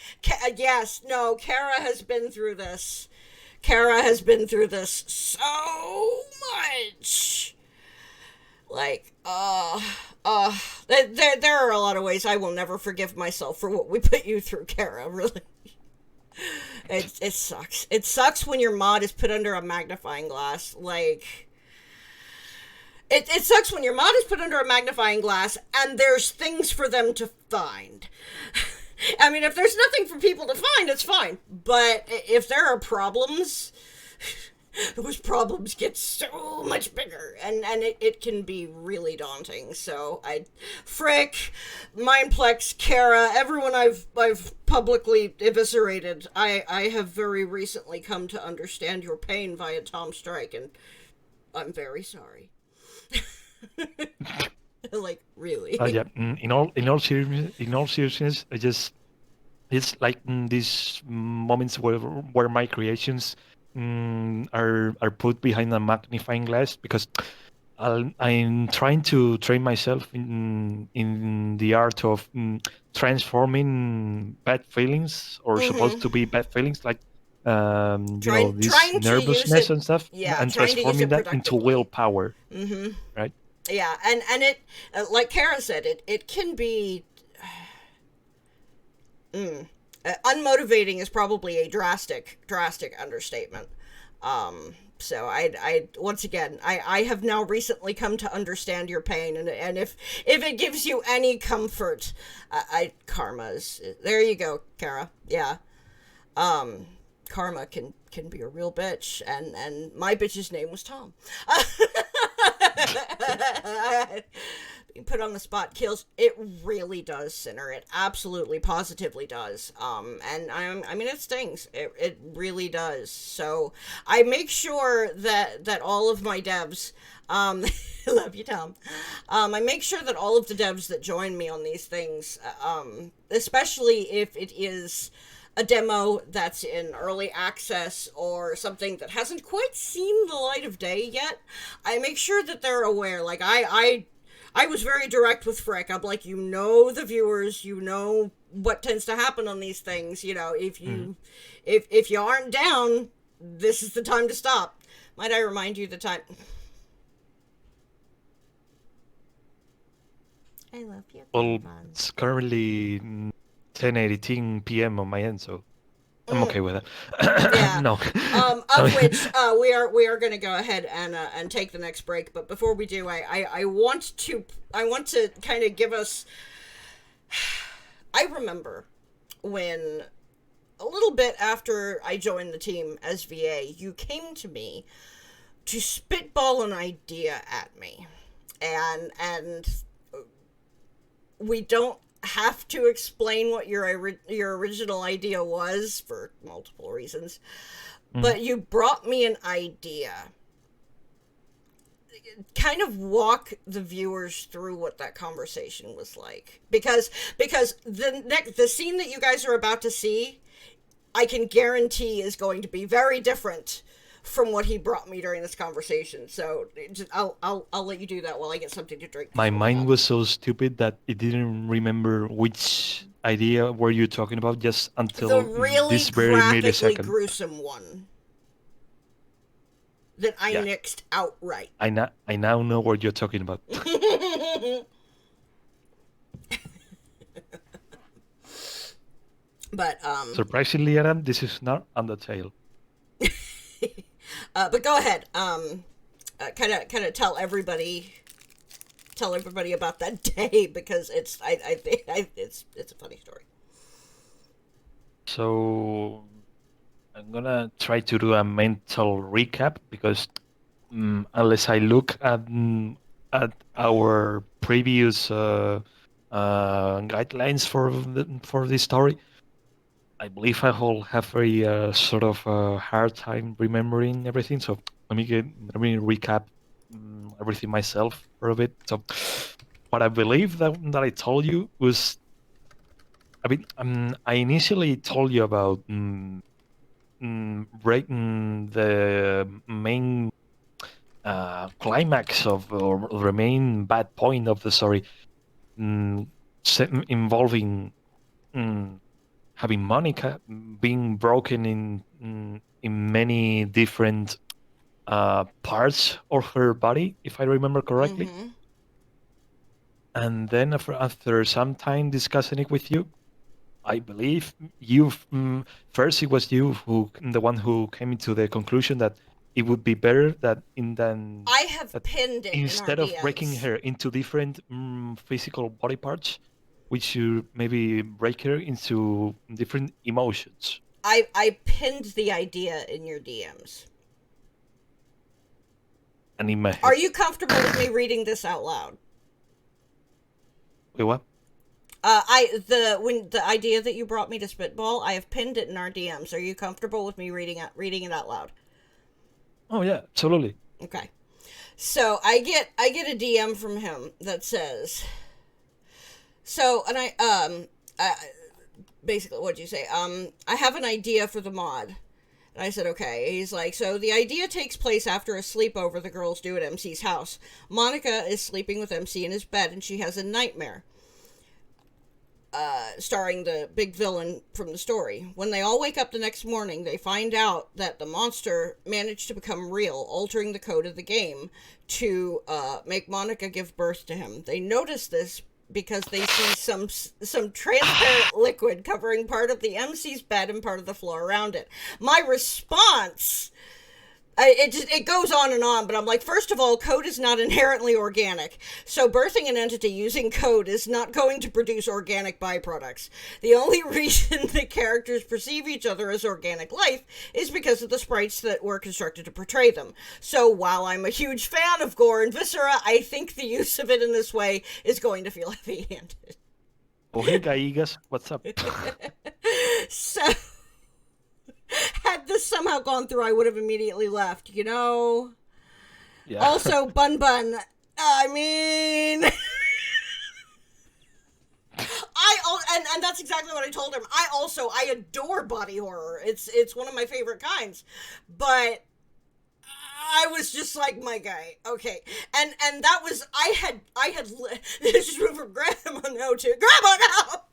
Yes, no, Kara has been through this. So much. Like, there are a lot of ways I will never forgive myself for what we put you through, Kara, really. It sucks. It sucks when your mod is put under a magnifying glass, like... It sucks when your mod is put under a magnifying glass and there's things for them to find. I mean, if there's nothing for people to find, it's fine. But if there are problems, those problems get so much bigger. And it can be really daunting. So Frick, Mindplex, Kara, everyone I've publicly eviscerated, I have very recently come to understand your pain via Tom Strike, and I'm very sorry. Like, really? Yeah. In all seriousness, I just it's like these moments where my creations are put behind a magnifying glass because I'm trying to train myself in the art of transforming bad feelings or supposed to be bad feelings like this Trying to use nervousness it, and stuff, yeah, and trying to use transforming it that into productively. willpower, right? Yeah, and it, like Kara said, it can be unmotivating is probably a drastic understatement. So I once again, I have now recently come to understand your pain, and if it gives you any comfort, karma's there. You go, Kara. Yeah. Karma can be a real bitch, and my bitch's name was Tom. Being put on the spot kills. It really does, Sinner. It absolutely, positively does. And I mean, it stings. It really does. So I make sure that all of my devs, I love you, Tom. I make sure that all of the devs that join me on these things, especially if it is a demo that's in early access or something that hasn't quite seen the light of day yet, I make sure that they're aware. Like I was very direct with Frick. I'm like, the viewers, what tends to happen on these things. If you if you aren't down, this is the time to stop. Might I remind you the time? I love you. Well, it's currently 10:18 p.m. on my end, so I'm okay with it. Yeah. No. Of which we are going to go ahead and take the next break. But before we do, I want to kind of give us. I remember when a little bit after I joined the team as VA, you came to me to spitball an idea at me, and we don't have to explain what your original idea was for multiple reasons, but you brought me an idea. Kind of walk the viewers through what that conversation was like, because the scene that you guys are about to see, I can guarantee is going to be very different from what he brought me during this conversation. So I'll let you do that while I get something to drink. My mind was so stupid that it didn't remember which idea were you talking about just until the really this very graphically millisecond. gruesome one that I Yeah. nixed outright. I now know what you're talking about. But Surprisingly, Adam, this is not Undertale. but go ahead. Kind of tell everybody about that day, because it's I think it's a funny story. So I'm gonna try to do a mental recap because unless I look at our previous guidelines for this story, I believe I will have a sort of hard time remembering everything. So let me recap everything myself for a bit. So what I believe that I told you was, I mean, I initially told you about breaking the main climax of, or the main bad point of the story, involving having Monica being broken in many different parts of her body, if I remember correctly. And then after some time discussing it with you, I believe you first it was you the one who came into the conclusion that it would be better that I have pinned it instead in our of breaking DMs. her into different physical body parts, we should maybe break her into different emotions. I pinned the idea in your DMs. And in my head. Are you comfortable with me reading this out loud? Wait, what? The idea that you brought me to spitball, I have pinned it in our DMs. Are you comfortable with me reading it out loud? Oh yeah, absolutely. Okay. So I get a DM from him that says, so, and basically, what'd you say? I have an idea for the mod. And I said, okay. He's like, so the idea takes place after a sleepover the girls do at MC's house. Monica is sleeping with MC in his bed, and she has a nightmare. Starring the big villain from the story. When they all wake up the next morning, they find out that the monster managed to become real, altering the code of the game to make Monica give birth to him. They notice this because they see some transparent liquid covering part of the MC's bed and part of the floor around it. My response... It goes on and on, but I'm like, first of all, code is not inherently organic. So birthing an entity using code is not going to produce organic byproducts. The only reason the characters perceive each other as organic life is because of the sprites that were constructed to portray them. So while I'm a huge fan of gore and viscera, I think the use of it in this way is going to feel heavy-handed. Oh, hey, Gaigas, what's up? So... had this somehow gone through, I would have immediately left, you know? Yeah. Also, Bun, I mean... and that's exactly what I told him. I adore body horror. It's one of my favorite kinds. But I was just like, my guy, okay. And that was, I had, this is from Grandma now too. Grandma now!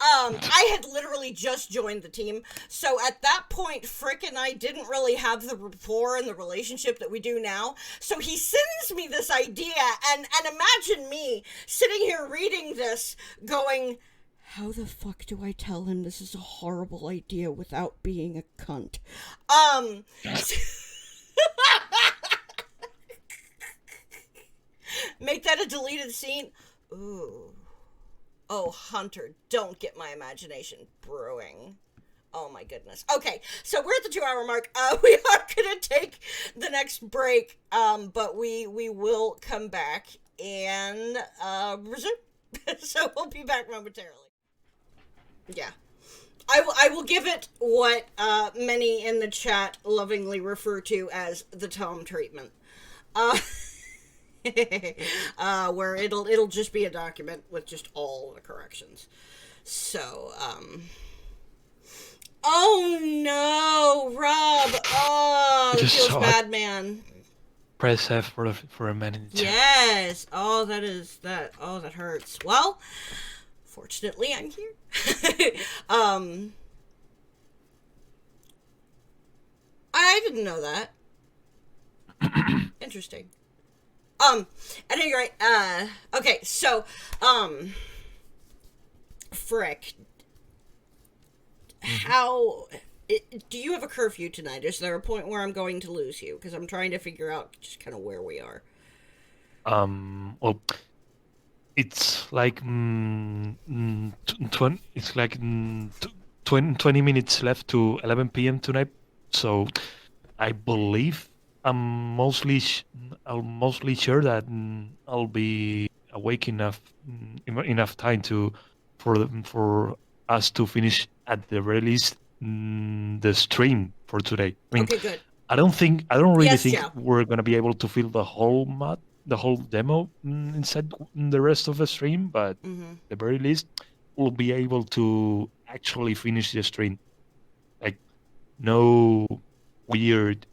I had literally just joined the team, so at that point, Frick and I didn't really have the rapport and the relationship that we do now, so he sends me this idea, and imagine me sitting here reading this, going, how the fuck do I tell him this is a horrible idea without being a cunt? Make that a deleted scene? Ooh. Oh, Hunter, don't get my imagination brewing. Oh my goodness. Okay, so we're at the 2-hour mark. We are gonna take the next break, but we will come back and resume. So we'll be back momentarily. Yeah. I will give it what many in the chat lovingly refer to as the Tom treatment. Where it'll just be a document with just all the corrections. So, oh no, Rob! Oh, it feels bad, man. Press F for a minute. Yes. Oh, that hurts. Well, fortunately, I'm here. I didn't know that. Interesting. At any rate, okay, so, Frick, do you have a curfew tonight? Is there a point where I'm going to lose you? Because I'm trying to figure out just kind of where we are. Well, it's like, it's like 20 minutes left to 11 p.m. tonight, so I believe I'm mostly sure that I'll be awake enough time for us to finish at the very least the stream for today. I mean, okay, good. I don't really think Joe. we're gonna be able to fill the whole demo inside the rest of the stream, but at the very least we'll be able to actually finish the stream. Like, no weird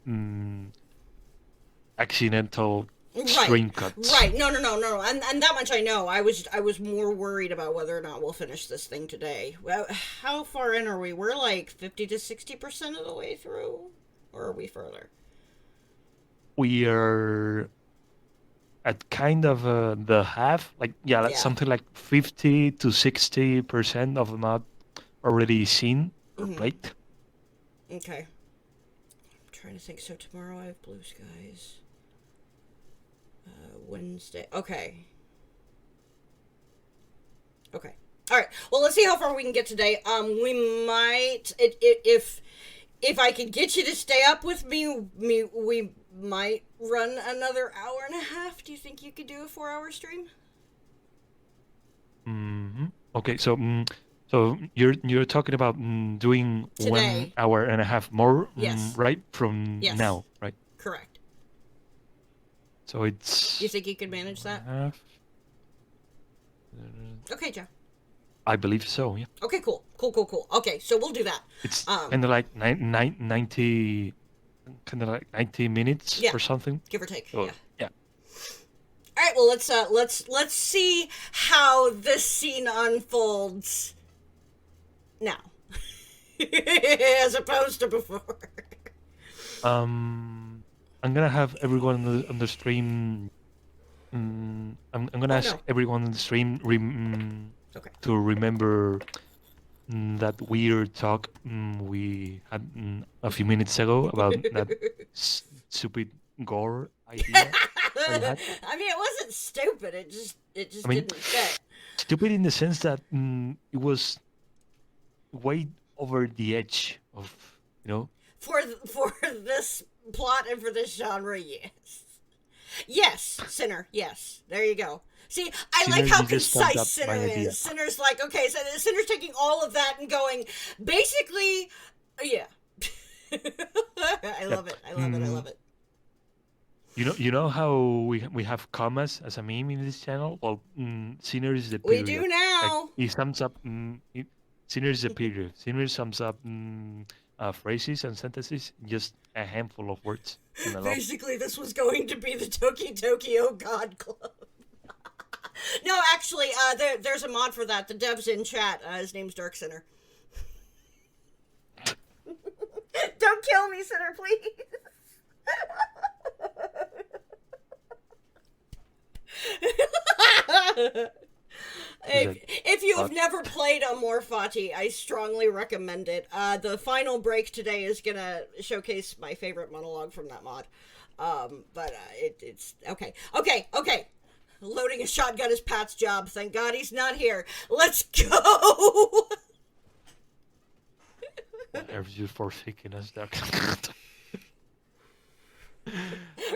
accidental stream cuts. Right. No. And that much I know. I was more worried about whether or not we'll finish this thing today. Well, how far in are we? We're like 50 to 60% of the way through, or are we further? We are at kind of the half. Like, yeah, that's something like 50 to 60% of the map already seen or played. Okay. I'm trying to think. So tomorrow I have blue skies. Wednesday. Okay. All right. Well, let's see how far we can get today. We might, if I could get you to stay up with me, we might run another hour and a half. Do you think you could do a 4-hour stream? Okay. So you're talking about doing today. 1 hour and a half more, yes. Right from now, right? Correct. So it's... You think you could manage that? Half. Okay, Joe. I believe so, yeah. Okay, cool. Cool. Okay, so we'll do that. It's kind of like 90, kind of like 90 minutes Yeah. or something. Give or take. Oh, Yeah. yeah. All right. Well, let's see how this scene unfolds now, as opposed to before. I'm gonna have everyone on the stream. I'm gonna ask no. everyone on the stream Okay. to remember that weird talk we had a few minutes ago about that stupid gore idea that we had. I mean, it wasn't stupid. It just I mean, didn't fit. stupid in the sense that it was way over the edge of, For this plot and for this genre, yes. Yes, Sinner, yes. There you go. See, I Sinner, like how you just summed concise up Sinner my idea. is. Sinner's like, okay, so Sinner's taking all of that and going, basically, yeah. I love it. I love it. You know how we have commas as a meme in this channel? Well, Sinner is the We period. do now. Like, he sums up. Sinner is the period. Sinner sums up phrases and sentences in just a handful of words. And I love it. Basically, this was going to be the Tokyo God Club. No, actually, there's a mod for that. The dev's in chat. His name's Dark Sinner. Don't kill me, Sinner, please. If you have never played Amor Fati, I strongly recommend it. The final break today is gonna showcase my favorite monologue from that mod. But it's okay. Loading a shotgun is Pat's job. Thank God he's not here. Let's go. Whatever you forsaken us, Doc.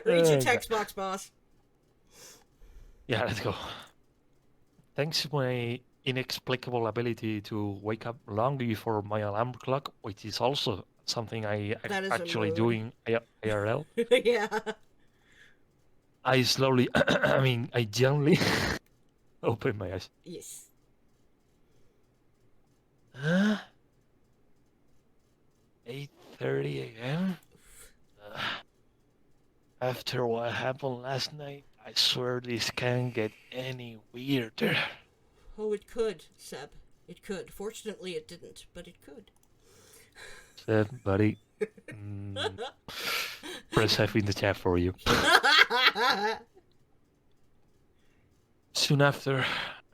Read your text box, boss. Yeah, let's go. Thanks to my inexplicable ability to wake up long before my alarm clock, which is also something I actually do in IRL. Yeah. I slowly, I gently open my eyes. Yes. 8:30 a.m. After what happened last night, I swear this can't get any weirder. Oh, it could, Seb. It could. Fortunately, it didn't, but it could. Seb, buddy. Press F in the chat for you. Soon after,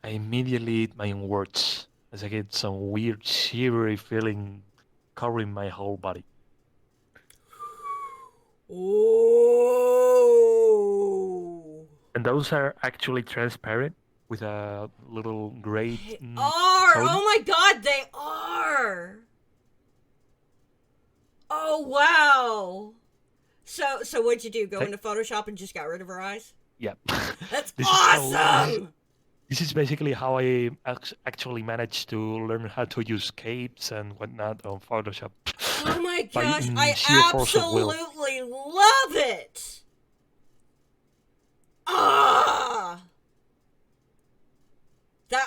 I immediately eat my own words as I get some weird shivery feeling covering my whole body. Oh. And those are actually transparent with a little gray tone. Oh my God, they are. Oh wow. So what'd you do? Go into Photoshop and just got rid of her eyes? Yeah. That's awesome. This is basically how I actually managed to learn how to use capes and whatnot on Photoshop. Oh my gosh, I sheer force of will. absolutely love it. Ah.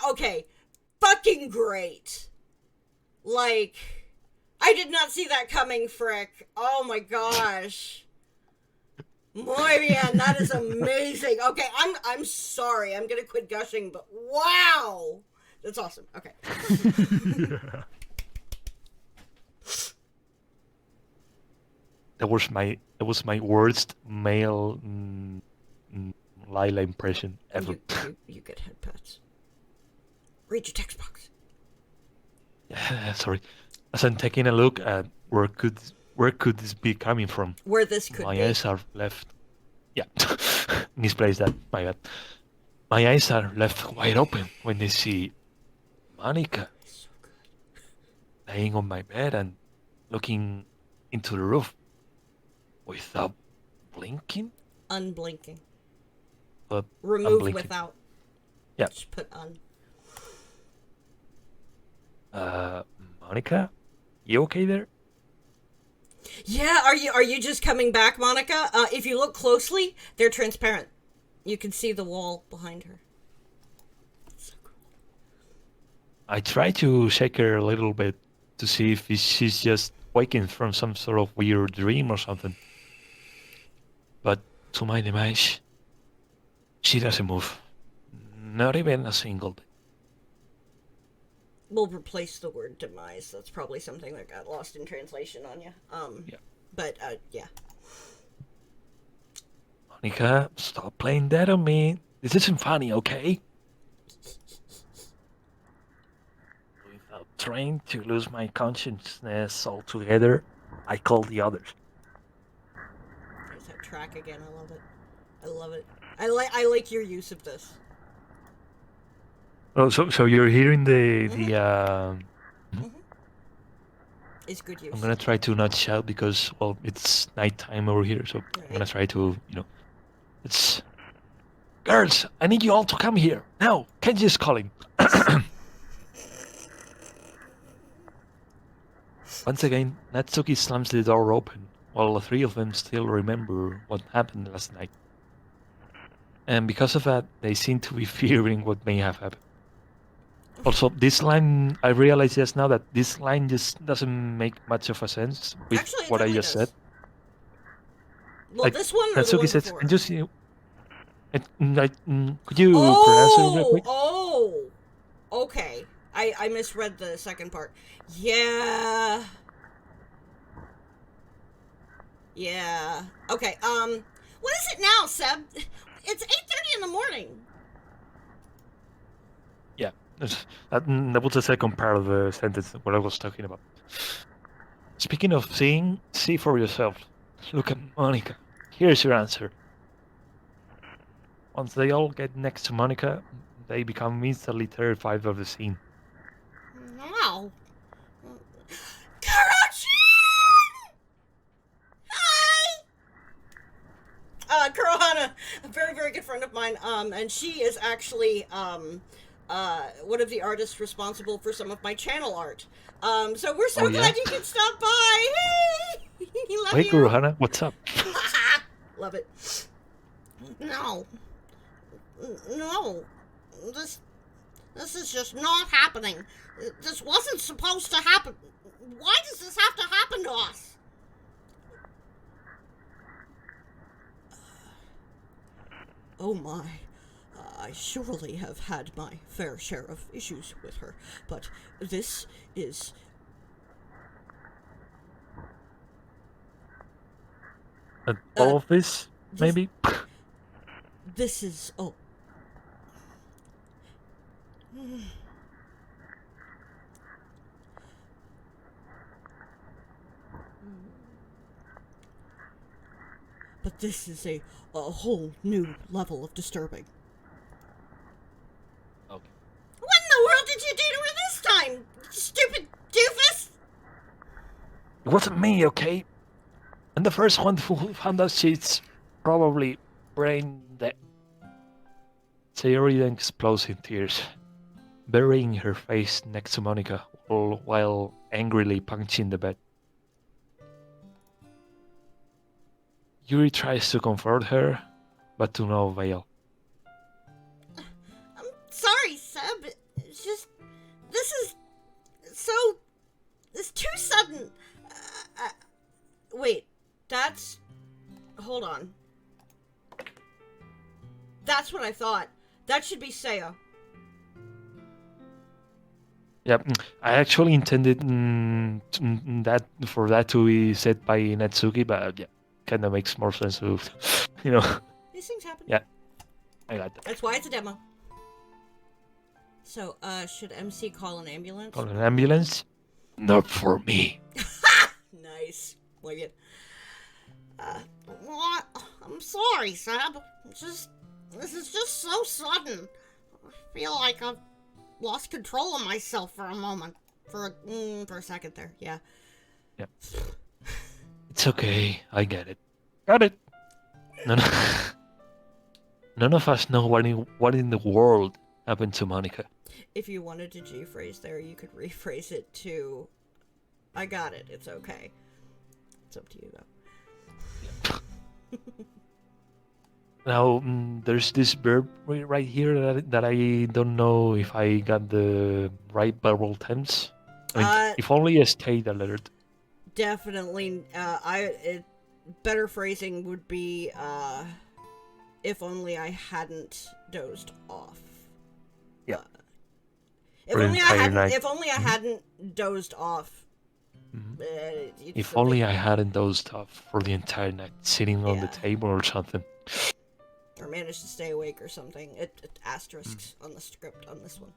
Okay. Fucking great. Like, I did not see that coming, Frick. Oh my gosh. Muy bien, that is amazing. Okay, I'm sorry. I'm gonna quit gushing, but wow. That's awesome. Okay. That was my worst male Lila impression ever. You get head pats. Read your text box. Sorry. As I'm taking a look at where could this be coming from? Where this could My be. eyes are left. Yeah, misplaced that. My bad. My eyes are left wide open when they see Monica So good. laying on my bed and looking into the roof without blinking. Unblinking. But Remove unblinking. without. Yeah. Just put on. Monica, you okay there? Yeah, are you just coming back, Monica? If you look closely, they're transparent. You can see the wall behind her. So cool. I try to shake her a little bit to see if she's just waking from some sort of weird dream or something. But to my demise, she doesn't move. Not even a single bit. We'll replace the word demise. That's probably something that got lost in translation on you. Yeah. But yeah. Monica, stop playing that on me. This isn't funny, okay? Without trying to lose my consciousness altogether, I call the others. There's that track again. I love it. I love it. I like your use of this. Oh, so you're hearing the It's good use. I'm gonna try to not shout because well it's nighttime over here, so I'm gonna try to it's girls. I need you all to come here now. Kenji's calling. Once again, Natsuki slams the door open, while the three of them still remember what happened last night. And because of that, they seem to be fearing what may have happened. Also, this line, I realize just now that this line just doesn't make much of a sense with Actually, it what I totally just does. said. Well, Like, this one or the Natsuki one says, before? and just, could you pronounce it real quick? Oh, okay. I misread the second part. Yeah. Yeah. Okay. What is it now, Seb? It's 8:30 in the morning. Yeah, that was the second part of the sentence what I was talking about. Speaking of seeing, see for yourself. Look at Monica. Here's your answer. Once they all get next to Monica, they become instantly terrified of the scene. Wow. Karachi! Hi! Kurohana, a very, very good friend of mine, and she is actually, one of the artists responsible for some of my channel art. So we're so Oh, yeah? glad you could stop by. Hey! Love Hey, you. Kurohana, what's up? Love it. No. No. This is just not happening. This wasn't supposed to happen. Why does this have to happen to us? Oh my. I surely have had my fair share of issues with her, but this is... All of this, maybe? This is... Oh. But this is a whole new level of disturbing. Okay. What in the world did you do to her this time, stupid doofus? It wasn't me, okay? And the first one who found out she's probably brain dead. Sayori then explodes in tears, burying her face next to Monica while angrily punching the bed. Yuri tries to comfort her, but to no avail. I'm sorry, Seb. It's just... This is... So... It's too sudden. Wait. That's... Hold on. That's what I thought. That should be Saya. Yeah, I actually intended that for that to be said by Natsuki, but yeah, kind of makes more sense to, These things happen. Yeah, I got that. That's why it's a demo. So, should MC call an ambulance? Call an ambulance? Not for me. Nice. Like it. What? I'm sorry, Seb. This is just so sudden. I feel like I've lost control of myself for a moment. For a second there, yeah. Yeah. It's okay, I get it. Got it. None of us know what in the world happened to Monica. If you wanted to G-phrase there, you could rephrase it to, I got it, it's okay. It's up to you, though. Now, there's this verb right here that I don't know if I got the right verbal tense. I mean, Uh, if only a state alert. definitely. Better phrasing would be, if only I hadn't dozed off. Yeah. If For the only I entire hadn't. night. If only I hadn't dozed off. Mhm. It's If a only bit- I hadn't dozed off for the entire night, sitting on the Yeah. table or something. or managed to stay awake or something. It asterisks on the script on this one.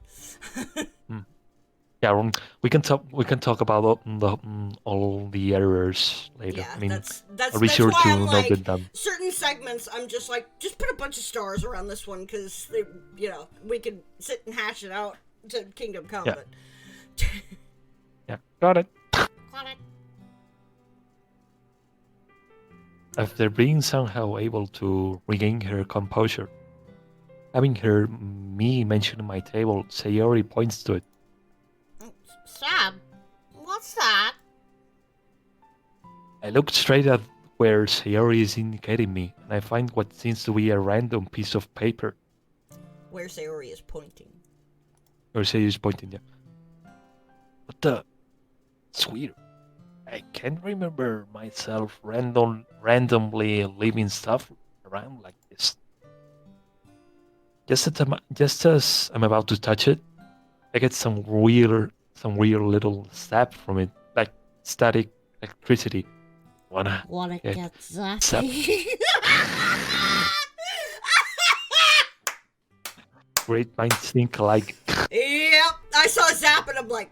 Yeah, we can talk. We can talk about all the errors later. Yeah, I mean, that's I'll be that's sure why to I'm note like it down. certain segments. I'm just like just put a bunch of stars around this one because we could sit and hash it out to Kingdom Come. Yeah. But Yeah, got it. got it. After being somehow able to regain her composure, having heard me mention my table, Sayori points to it. Sam, what's that? I look straight at where Sayori is indicating me, and I find what seems to be a random piece of paper. Where Sayori is pointing. Or Sayori is pointing there. What the? It's weird. I can't remember myself randomly leaving stuff around like this. Just as I'm about to touch it, I get some weird little stab from it, like static electricity. Wanna Wanna get get zappy? great minds think alike. Yep, I saw Zap and I'm like,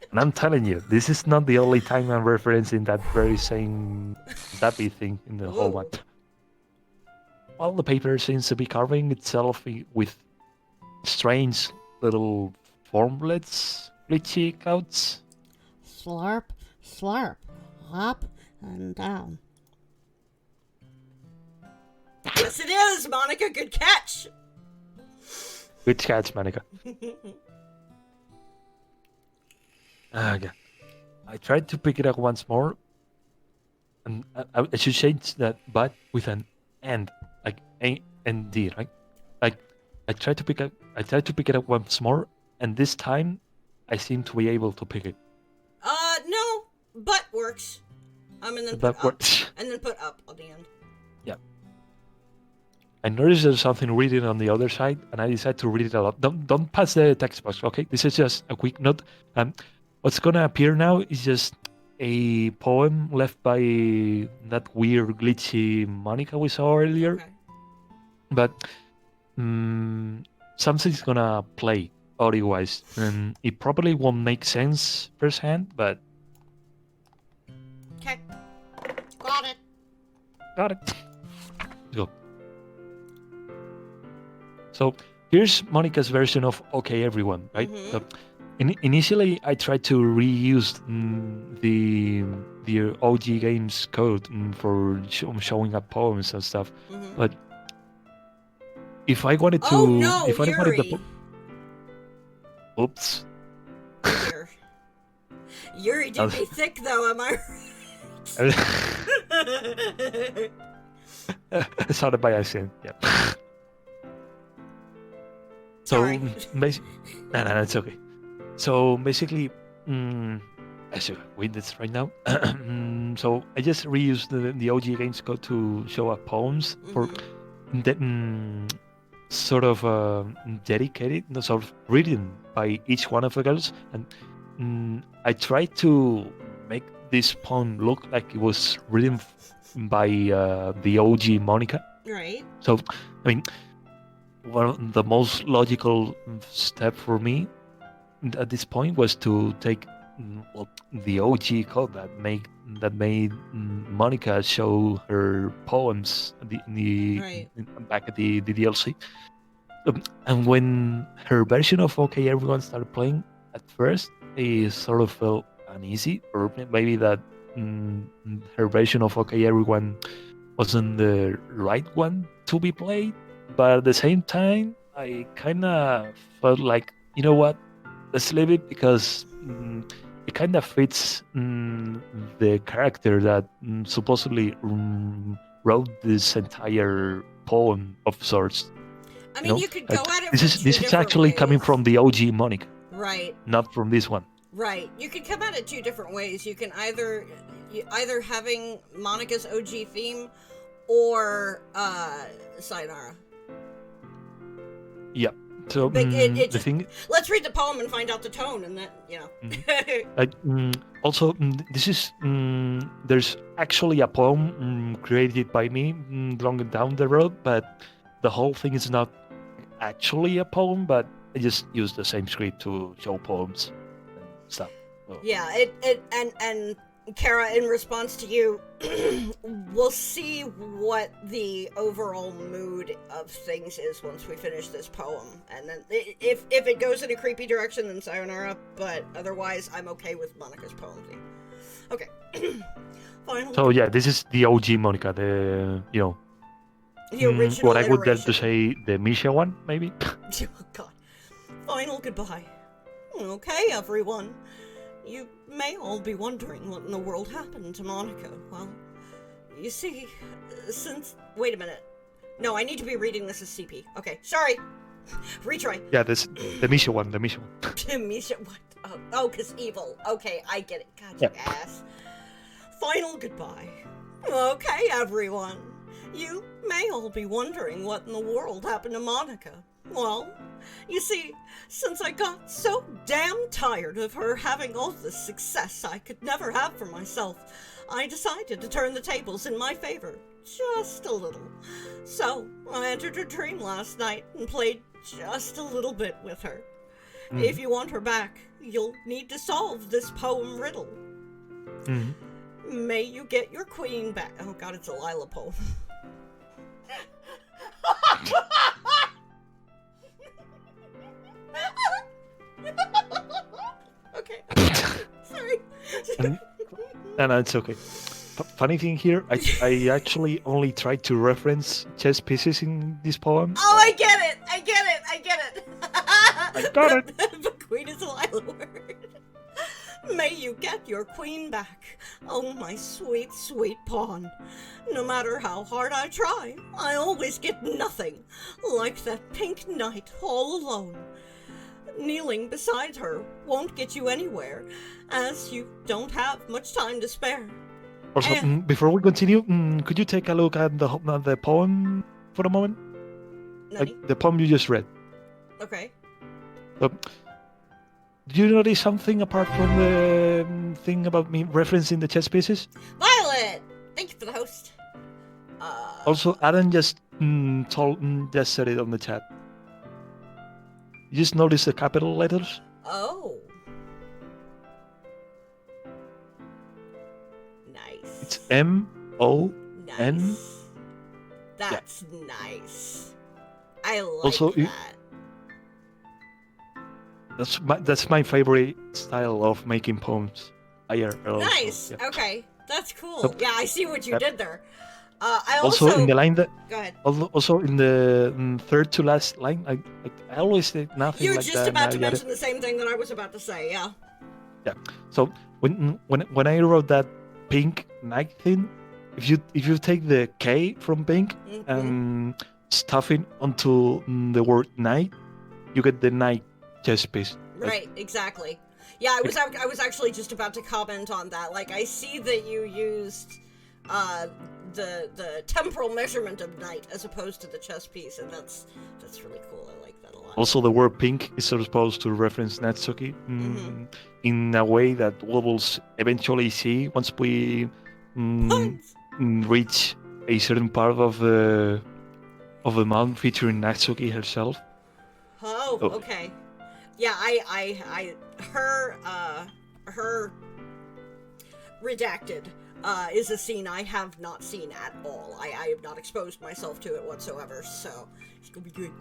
And I'm telling you, this is not the only time I'm referencing that very same zappy thing in the whole Ooh. one. Well, the paper seems to be carving itself with strange little formlets, glitchy clouds. Slurp, slurp, up and down. yes, it is, Monica. Good catch. Good catch, Manika. Okay. I tried to pick it up once more, and I should change that but with an and, like A and D, right? Like I tried to pick it up once more, and this time I seem to be able to pick it. No, but works. And then But put that up, works. and then put up on the end. I noticed there's something written on the other side, and I decided to read it aloud. Don't pass the text box, okay? This is just a quick note. What's gonna appear now is just a poem left by that weird glitchy Monica we saw earlier. Okay. But something's gonna play audio-wise, and it probably won't make sense firsthand, but Okay. Got it. got it. Let's go. So here's Monica's version of "Okay, everyone," right? Mhm. So, initially, I tried to reuse the OG games code for showing up poems and stuff, Mhm. but if I wanted to, Oh no, if I wanted Yuri. oops. Here. Yuri did me thick though, am I right? It sounded by accident. Yeah. So Sorry. basically, no, it's okay. So basically, I should read this right now. So I just reused the OG games code to show up poems for that sort of dedicated, sort of written by each one of the girls, and I tried to make this poem look like it was written by the OG Monica. Right. So, I mean, one of the most logical step for me at this point was to take the OG code that made Monica show her poems Right. back at the DDLC. And when her version of OK Everyone started playing, at first it sort of felt uneasy, or maybe that her version of OK Everyone wasn't the right one to be played. But at the same time, I kind of felt like, you know what, let's leave it, because it kind of fits the character that supposedly wrote this entire poem of sorts. I mean, you could go at it this from is two this is different actually coming ways. from the OG Monica, Right. not from this one. Right. You could come at it two different ways. You can either having Monica's OG theme or Sayonara. Yeah. So But the thing. Let's read the poem and find out the tone, and then Also, this is there's actually a poem created by me long down the road, but the whole thing is not actually a poem, but I just use the same script to show poems and stuff. So. Yeah, and Kara, in response to you, we'll see what the overall mood of things is once we finish this poem, and then if it goes in a creepy direction, then sayonara. But otherwise, I'm okay with Monica's poem theme. Okay. Finally. So yeah, this is the OG Monica, the the original what I would dare iteration. to say the Misha one, maybe. Oh God. Final goodbye. Okay, everyone. You may all be wondering what in the world happened to Monica. Well, you see, since... Wait a minute. No, I need to be reading this as CP. Okay, sorry. Retry. Yeah, this the Misha one, the Misha one. Misha, what? Oh, because evil. Okay, I get it. God, you ass. Final goodbye. Okay, everyone. You may all be wondering what in the world happened to Monica. Well, you see, since I got so damn tired of her having all the success I could never have for myself, I decided to turn the tables in my favor, just a little. So, I entered her dream last night and played just a little bit with her. If you want her back, you'll need to solve this poem riddle. May you get your queen back. Oh God, it's a Lila poem. Okay. Sorry. And it's okay. Funny thing here, I actually only tried to reference chess pieces in this poem. Oh, I get it. I got it. But queen is a Lila word. May you get your queen back. Oh, my sweet, sweet pawn. No matter how hard I try, I always get nothing. Like that pink knight all alone. Kneeling beside her won't get you anywhere, as you don't have much time to spare. Also, before we continue, could you take a look at the poem for a moment? Nani? Like the poem you just read. Okay. So, did you notice something apart from the thing about me referencing the chess pieces? Violet! Thank you for the host. Also, Adam just just said it on the chat. You just notice the capital letters? Oh. Nice. It's M-O-N. Nice. That's nice. I like Also, that. That's my favorite style of making poems. IRL. Nice. Yeah. Okay. That's cool. So- Yeah, I see what you did there. I Also, in the line that. Go ahead. Also, in the third to last line, I always say nothing You're like that. just about to I get it. mention the same thing that I was about to say, yeah. Yeah. So when I wrote that pink knight thing, if you take the K from pink and stuff it onto the word knight, you get the knight chess piece. Right, exactly. Yeah, I was actually just about to comment on that. Like, I see that you used the temporal measurement of knight as opposed to the chess piece, and that's really cool. I like that a lot. Also, the word pink is supposed to reference Natsuki in a way that we will eventually see once we reach a certain part of the month featuring Natsuki herself. Oh, okay. Yeah, I her redacted is a scene I have not seen at all. I have not exposed myself to it whatsoever, so it's gonna be good.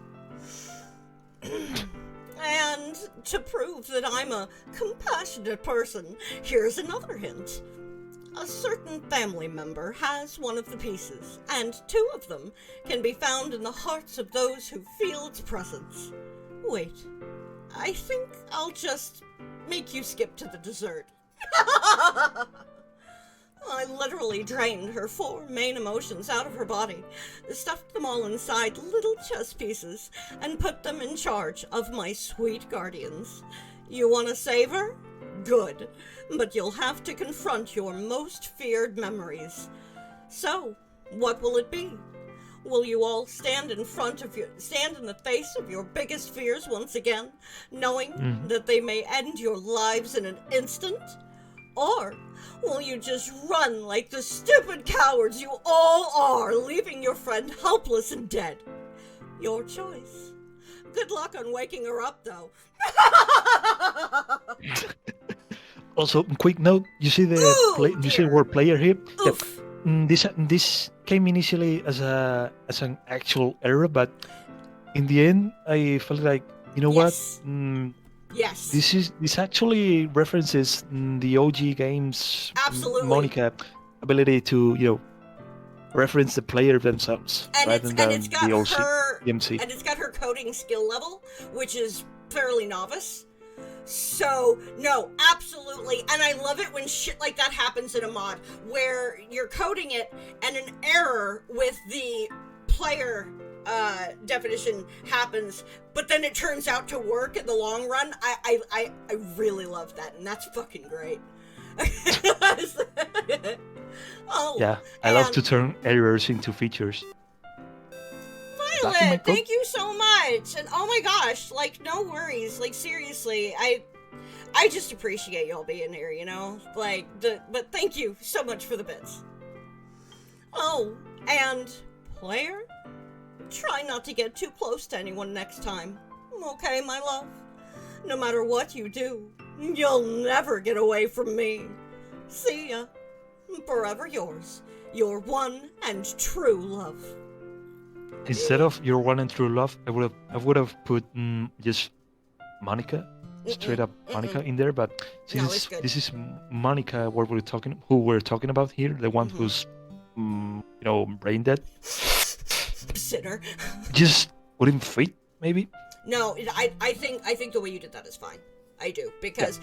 And to prove that I'm a compassionate person, here's another hint. A certain family member has one of the pieces, and two of them can be found in the hearts of those who feel its presence. Wait, I think I'll just make you skip to the dessert. I literally drained her 4 main emotions out of her body, stuffed them all inside little chess pieces, and put them in charge of my sweet guardians. You want to save her? Good. But you'll have to confront your most feared memories. So, what will it be? Will you all stand in the face of your biggest fears once again, knowing that they may end your lives in an instant? Or will you just run like the stupid cowards you all are, leaving your friend helpless and dead? Your choice. Good luck on waking her up, though. Also, quick note: you see the you see the word "player" here. Oof. This came initially as an actual error, but in the end, I felt like, you know Yes. what? Yes. This actually references the OG games. Absolutely. Monica ability to reference the player themselves And rather than it's got the OC her DMC. and it's got her coding skill level, which is fairly novice. So, no, absolutely. And I love it when shit like that happens in a mod, where you're coding it and an error with the player definition happens, but then it turns out to work in the long run. I really love that, and that's fucking great. Yeah, I love to turn errors into features. Violet, thank you so much. And oh my gosh, like, no worries. Like, seriously, I just appreciate y'all being here, but thank you so much for the bits. Oh, and player, try not to get too close to anyone next time. Okay, my love? No matter what you do, you'll never get away from me. See ya. Forever yours, your one and true love. Instead of your one and true love, I would have put just Monica, straight up Monica in there. But since this is Monica, who we're talking about here, the one who's brain dead, Sinner. just wouldn't fit, maybe. No, I think the way you did that is fine. I do, because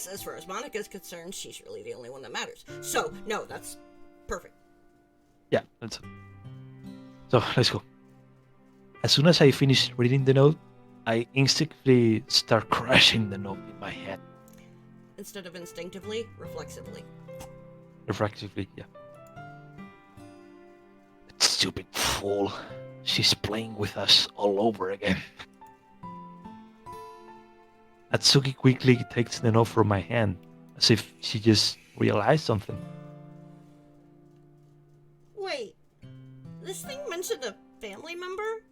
as far as Monica's concerned, she's really the only one that matters. So no, that's perfect. Yeah, that's. So let's go. As soon as I finish reading the note, I instinctively start crushing the note in my head. Instead of instinctively, reflexively. Reflexively, yeah. That stupid fool. She's playing with us all over again. Atsuki quickly takes the note from my hand, as if she just realized something. Wait, this thing mentioned a family member?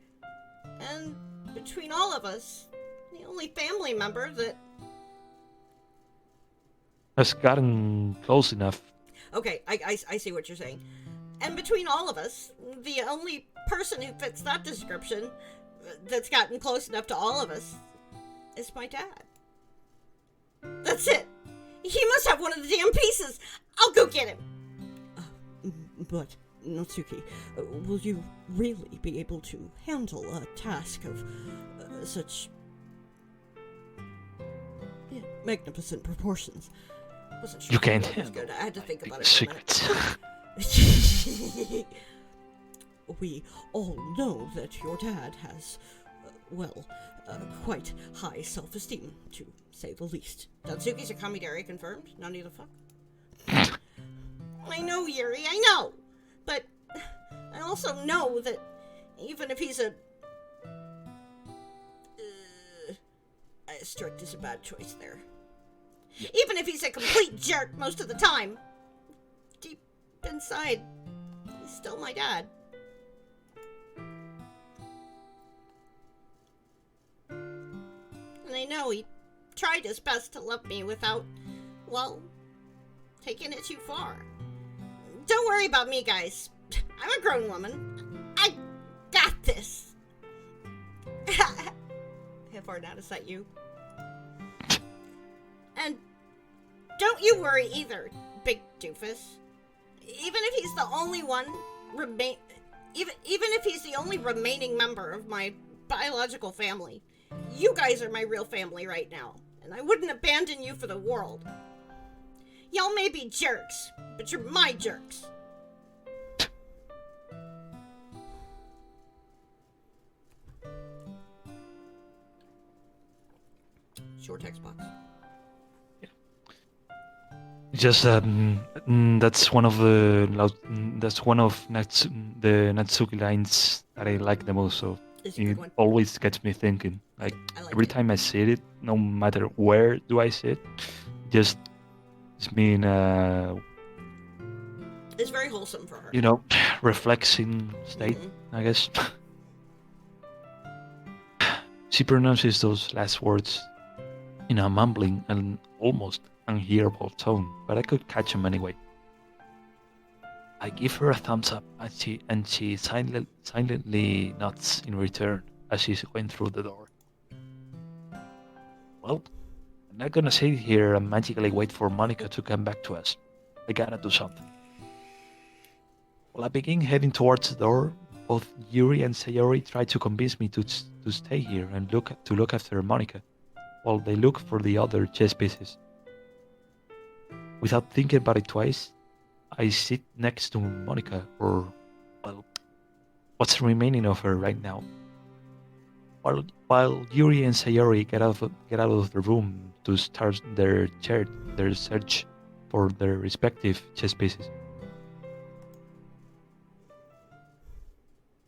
And between all of us, the only family member that... Has gotten close enough. Okay, I see what you're saying. And between all of us, the only person who fits that description that's gotten close enough to all of us is my dad. That's it. He must have one of the damn pieces. I'll go get him. But, Natsuki, will you really be able to handle a task of such magnificent proportions? Wasn't sure You can't that was handle good. I had to think about it secrets. for a minute. We all know that your dad has, quite high self-esteem, to say the least. Natsuki's a Kamidari confirmed? None of the fuck? I know, Yuri, I know! But I also know that even if he's strict is a bad choice there. Yep. Even if he's a complete jerk most of the time, deep inside, he's still my dad. And I know he tried his best to love me without, taking it too far. Don't worry about me, guys. I'm a grown woman. I got this. How far down is that you? And don't you worry either, big doofus. Even if he's the only one even if he's the only remaining member of my biological family, you guys are my real family right now, and I wouldn't abandon you for the world. Y'all may be jerks, but you're my jerks. Short text box. Just that's one of the the Natsuki lines that I like the most. So It's a it good one. always gets me thinking. Like I like every it. time I see it, no matter where do I see it, just it's mean It's very wholesome for her. reflexing state, Mhm. I guess. She pronounces those last words in a mumbling and almost unhearable tone, but I could catch them anyway. I give her a thumbs up, and she silently nods in return as she's going through the door. Well, I'm not gonna sit here and magically wait for Monica to come back to us. I gotta do something. While I begin heading towards the door, both Yuri and Sayori try to convince me to stay here and look after Monica, while they look for the other chess pieces. Without thinking about it twice, I sit next to Monica, or, well, what's remaining of her right now. While Yuri and Sayori get out of the room to start their search for their respective chess pieces.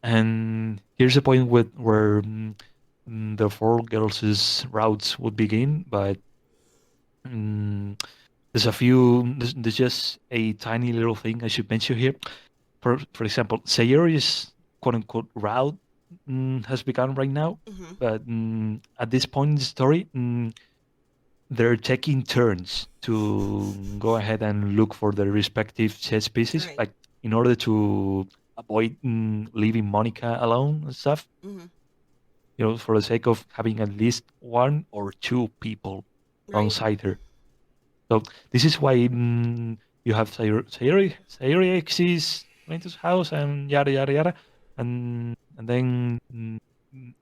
And here's a point where the four girls' routes would begin, but there's just a tiny little thing I should mention here. For example, Sayori's quote unquote route has begun right now, Mhm. but at this point in the story, they're taking turns to go ahead and look for their respective chess pieces, Right. like in order to avoid leaving Monica alone and stuff. Mhm. For the sake of having at least one or two people Right. alongside her. So this is why you have Sayori X's going to his house and yada yada yada, and then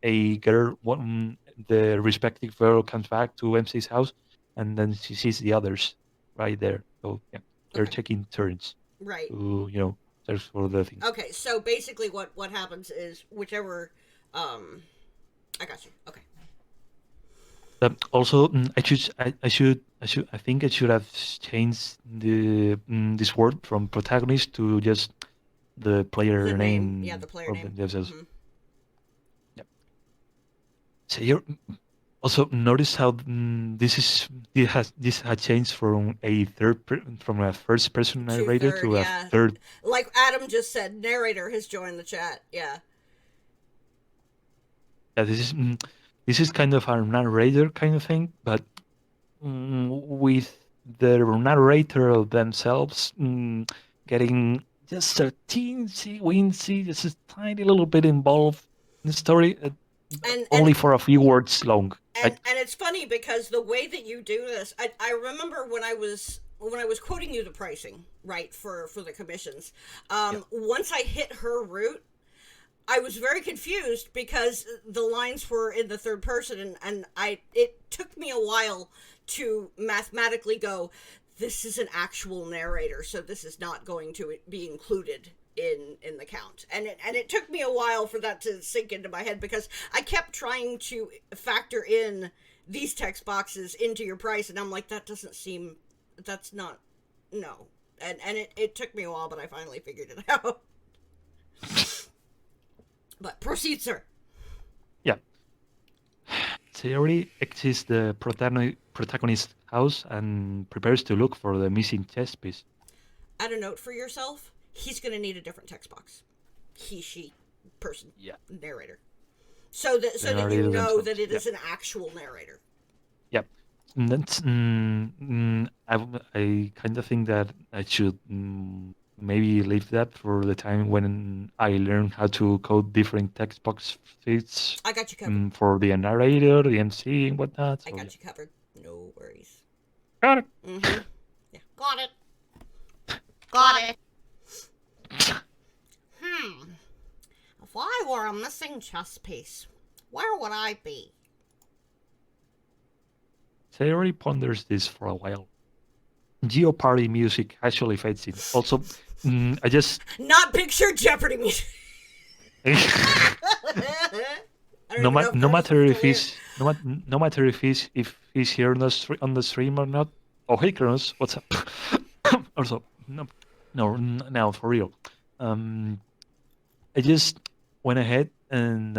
a girl, the respective girl comes back to MC's house, and then she sees the others right there. So yeah, they're Okay. taking turns Right. to search for the things. Okay. So basically, what happens is whichever. I got you. Okay. Also, I think I should have changed this word from protagonist to just the player The name. Yeah, name the player or name. themselves. Mhm. Yeah. So you also notice how this has changed from from a first person Two narrator third. to a Yeah. third. Like Adam just said, narrator has joined the chat. Yeah. Yeah, this is kind of a narrator kind of thing, but with the narrator themselves getting just a teensy weensy, just a tiny little bit involved in the story, And only for a few words long. and it's funny because the way that you do this, I remember when I was quoting you the pricing, right, for the commissions. Once I hit her route, I was very confused because the lines were in the third person, and it took me a while to mathematically go, this is an actual narrator, so this is not going to be included in the count. And it took me a while for that to sink into my head because I kept trying to factor in these text boxes into your price, and I'm like, that's not, no. And it took me a while, but I finally figured it out. But proceed, sir. Yeah. Sayori exits the protagonist's house and prepares to look for the missing chess piece. Add a note for yourself. He's going to need a different text box. He, she, person, narrator. So that you know that it is an actual narrator. Yep. And that's I kind of think that I should maybe leave that for the time when I learn how to code different text box fits. I got you covered. For the narrator, the MC, and whatnot. So, I got you covered. No worries. Got it. Mm-hmm. Yeah. Got it. Got it. If I were a missing chess piece, where would I be? Sayori ponders this for a while. Jeopardy music actually fades in. Also, I just Not picture Jeopardy music. I don't even know if no Curtis matter is if still here. no matter if he's here on the stream or not. Oh, hey, Kronos, what's up? Also, now for real. Um, I just went ahead and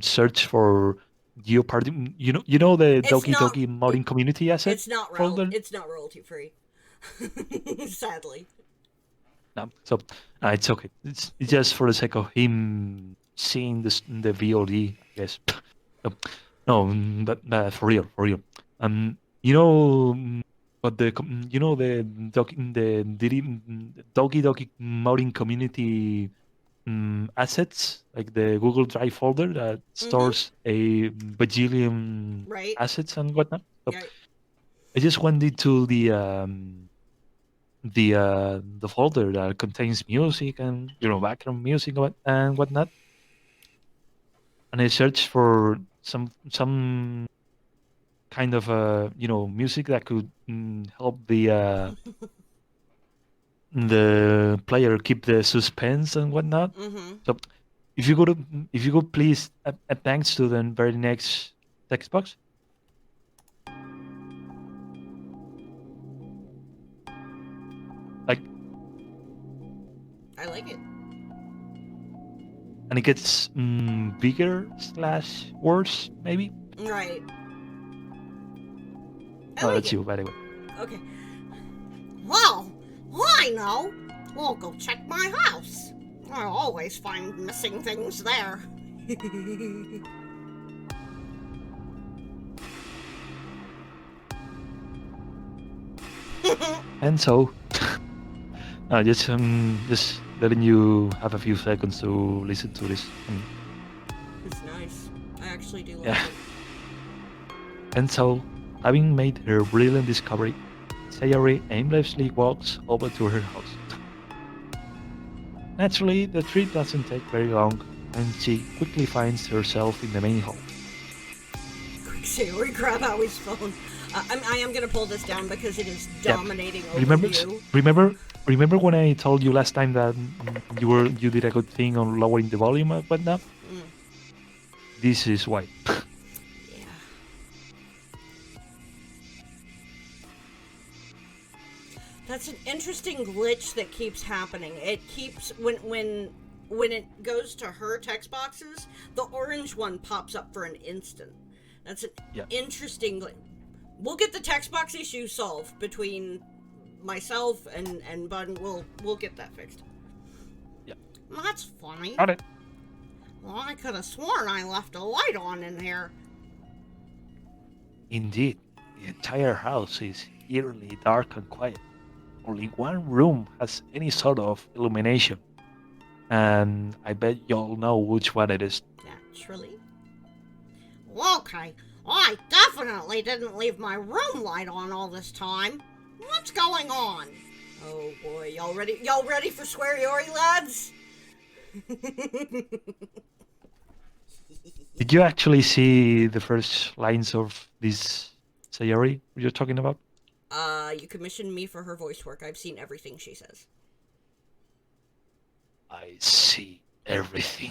searched for Jeopardy. You know the It's Doki not. Doki modding community asset folder. It's not royalty free. Sadly. No, so it's okay. It's just for the sake of him seeing the VOD, I guess. So, no, but for real, for real. You know, what the Doki Doki modding community assets, like the Google Drive folder that Mm-hmm. stores a bajillion Right. assets and whatnot. So Right. I just went into the folder that contains music and background music and whatnot, and I searched for some kind of music that could help the player keep the suspense and whatnot. Mm-hmm. So if you could please add thanks to the very next text box, like, I like it. and it gets bigger slash worse maybe. Right. I Oh, like that's it. you, by the way. Okay. Well, I know. We'll go check my house. I always find missing things there. And so, just letting you have a few seconds to listen to this. It's nice. I actually do like Yeah. it. And so, having made her brilliant discovery, Sayori aimlessly walks over to her house. Naturally, the trip doesn't take very long, and she quickly finds herself in the main hall. Quick Sayori, grab Howie's phone. I am gonna pull this down because it is dominating over Remember, you. remember when I told you last time that you did a good thing on lowering the volume and whatnot? Mm. This is why. Yeah. That's an interesting glitch that keeps happening. It keeps when it goes to her text boxes, the orange one pops up for an instant. That's an Yeah. interesting glitch. We'll get the text box issue solved between myself and Bud. We'll get that fixed. Yeah. That's funny. Got it. Well, I could have sworn I left a light on in here. Indeed, the entire house is eerily dark and quiet. Only one room has any sort of illumination, and I bet y'all know which one it is. Naturally. Okay, I definitely didn't leave my room light on all this time. What's going on? Oh boy, y'all ready for Sweariori, lads? Did you actually see the first lines of this Sayori you're talking about? You commissioned me for her voice work. I've seen everything she says. I see everything.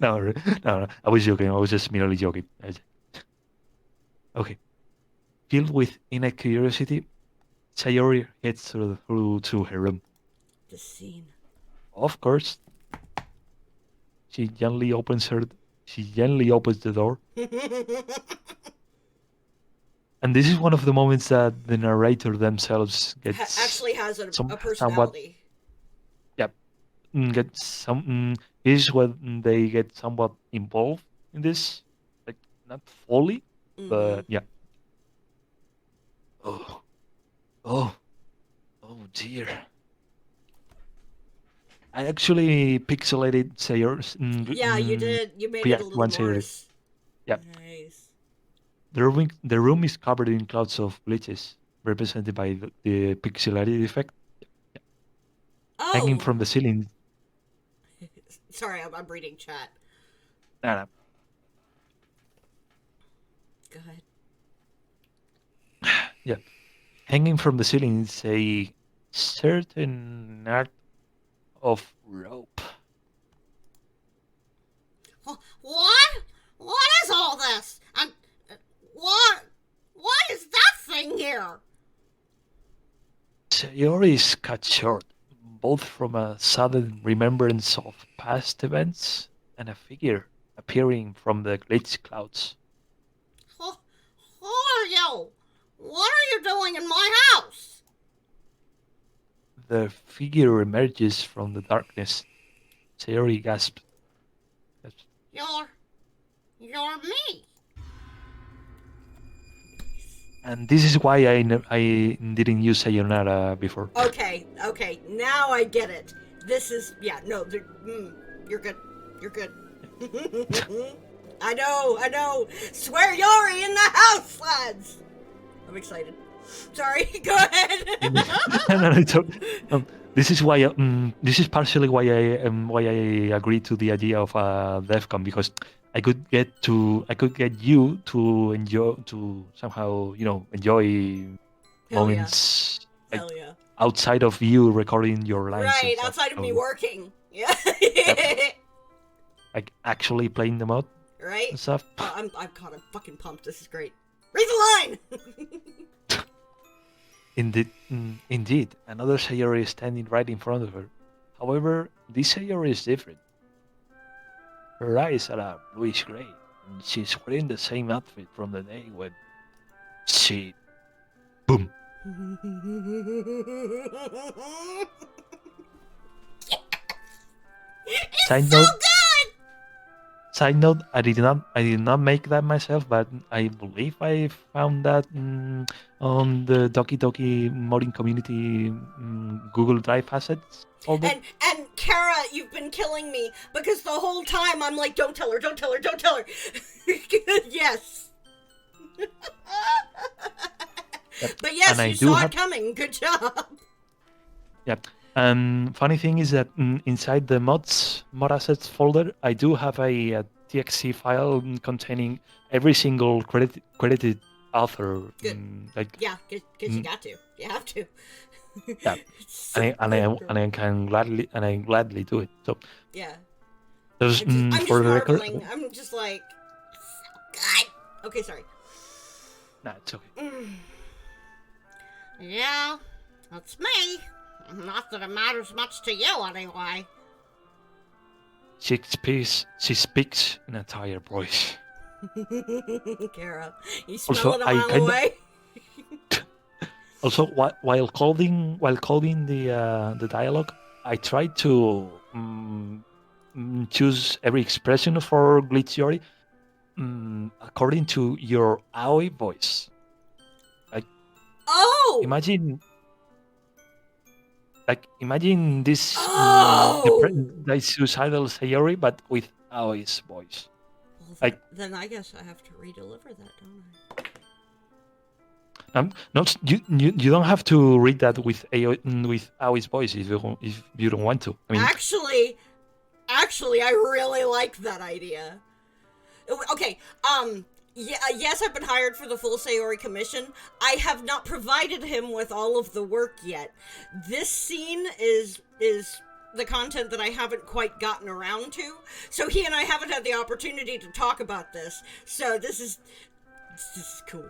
No, no, I was joking. I was just merely joking. Okay. Filled with innate curiosity, Sayori heads through to her room. The scene. Of course, she gently opens the door. And this is one of the moments that the narrator themselves gets Actually has a somewhat, personality. gets some. This is when they get somewhat involved in this, like not fully, but yeah. Oh, oh, oh dear. I actually pixelated Sayori's. Yeah, you did. You made it a React little one more. Sayori. Yeah. Nice. The room is covered in clouds of glitches, represented by the pixelated effect hanging Oh, from the ceiling. sorry, I'm reading chat. Nah, nah. Go ahead. Yeah. Hanging from the ceiling is a certain art of rope. What? What is all this? And what is that thing here? Sayori is cut short, both from a sudden remembrance of past events and a figure appearing from the glitch clouds. Who are you? What are you doing in my house? The figure emerges from the darkness. Sayori gasps. You're me. And this is why I didn't use Sayonara before. Okay, now I get it. This is, you're good. You're good. I know. Swear Yori in the house, lads. I'm excited. Sorry, go ahead. No, it's okay. This is why. This is partially why I agreed to the idea of DEFCON, because I could get you to enjoy, to somehow enjoy Hell yeah. moments like Hell yeah. outside of you recording your lines. Right, and stuff. outside of me working. Yeah. Like actually playing them out Right? and stuff. Oh, I'm fucking pumped. This is great. Read the line! Indeed, another Sayori is standing right in front of her. However, this Sayori is different. Her eyes are a bluish gray, and she's wearing the same outfit from the day when she... Boom! It's so good. Side note: I did not make that myself, but I believe I found that on the Doki Doki modding community Google Drive assets folder. And Kara, you've been killing me because the whole time I'm like, don't tell her. Yes. Yep. But yes, And you saw it coming. Good job. Yep. And funny thing is that inside the mod assets folder, I do have a TXT file containing every single credited author. Good. Yeah, because you got to. You have to. Yeah. So I can gladly do it. So yeah. there's I'm just for the record. marveling. I'm just like, God. Okay, sorry. Nah, it's okay. Yeah, that's me. Not that it matters much to you, anyway. She speaks in a tired voice. Kara, you Also, smell it a I mile kinda- away. Also, while coding the dialogue, I tried to choose every expression for Glitch Yori according to your Aoi voice. Oh! Imagine this like suicidal Sayori, but with Aoi's voice. Well, then I guess I have to redeliver that, don't I? No, you don't have to read that with Aoi's voice if you don't want to. I mean, Actually, I really like that idea. Okay, yes, I've been hired for the full Sayori commission. I have not provided him with all of the work yet. This scene is the content that I haven't quite gotten around to. So he and I haven't had the opportunity to talk about this. So this is cool.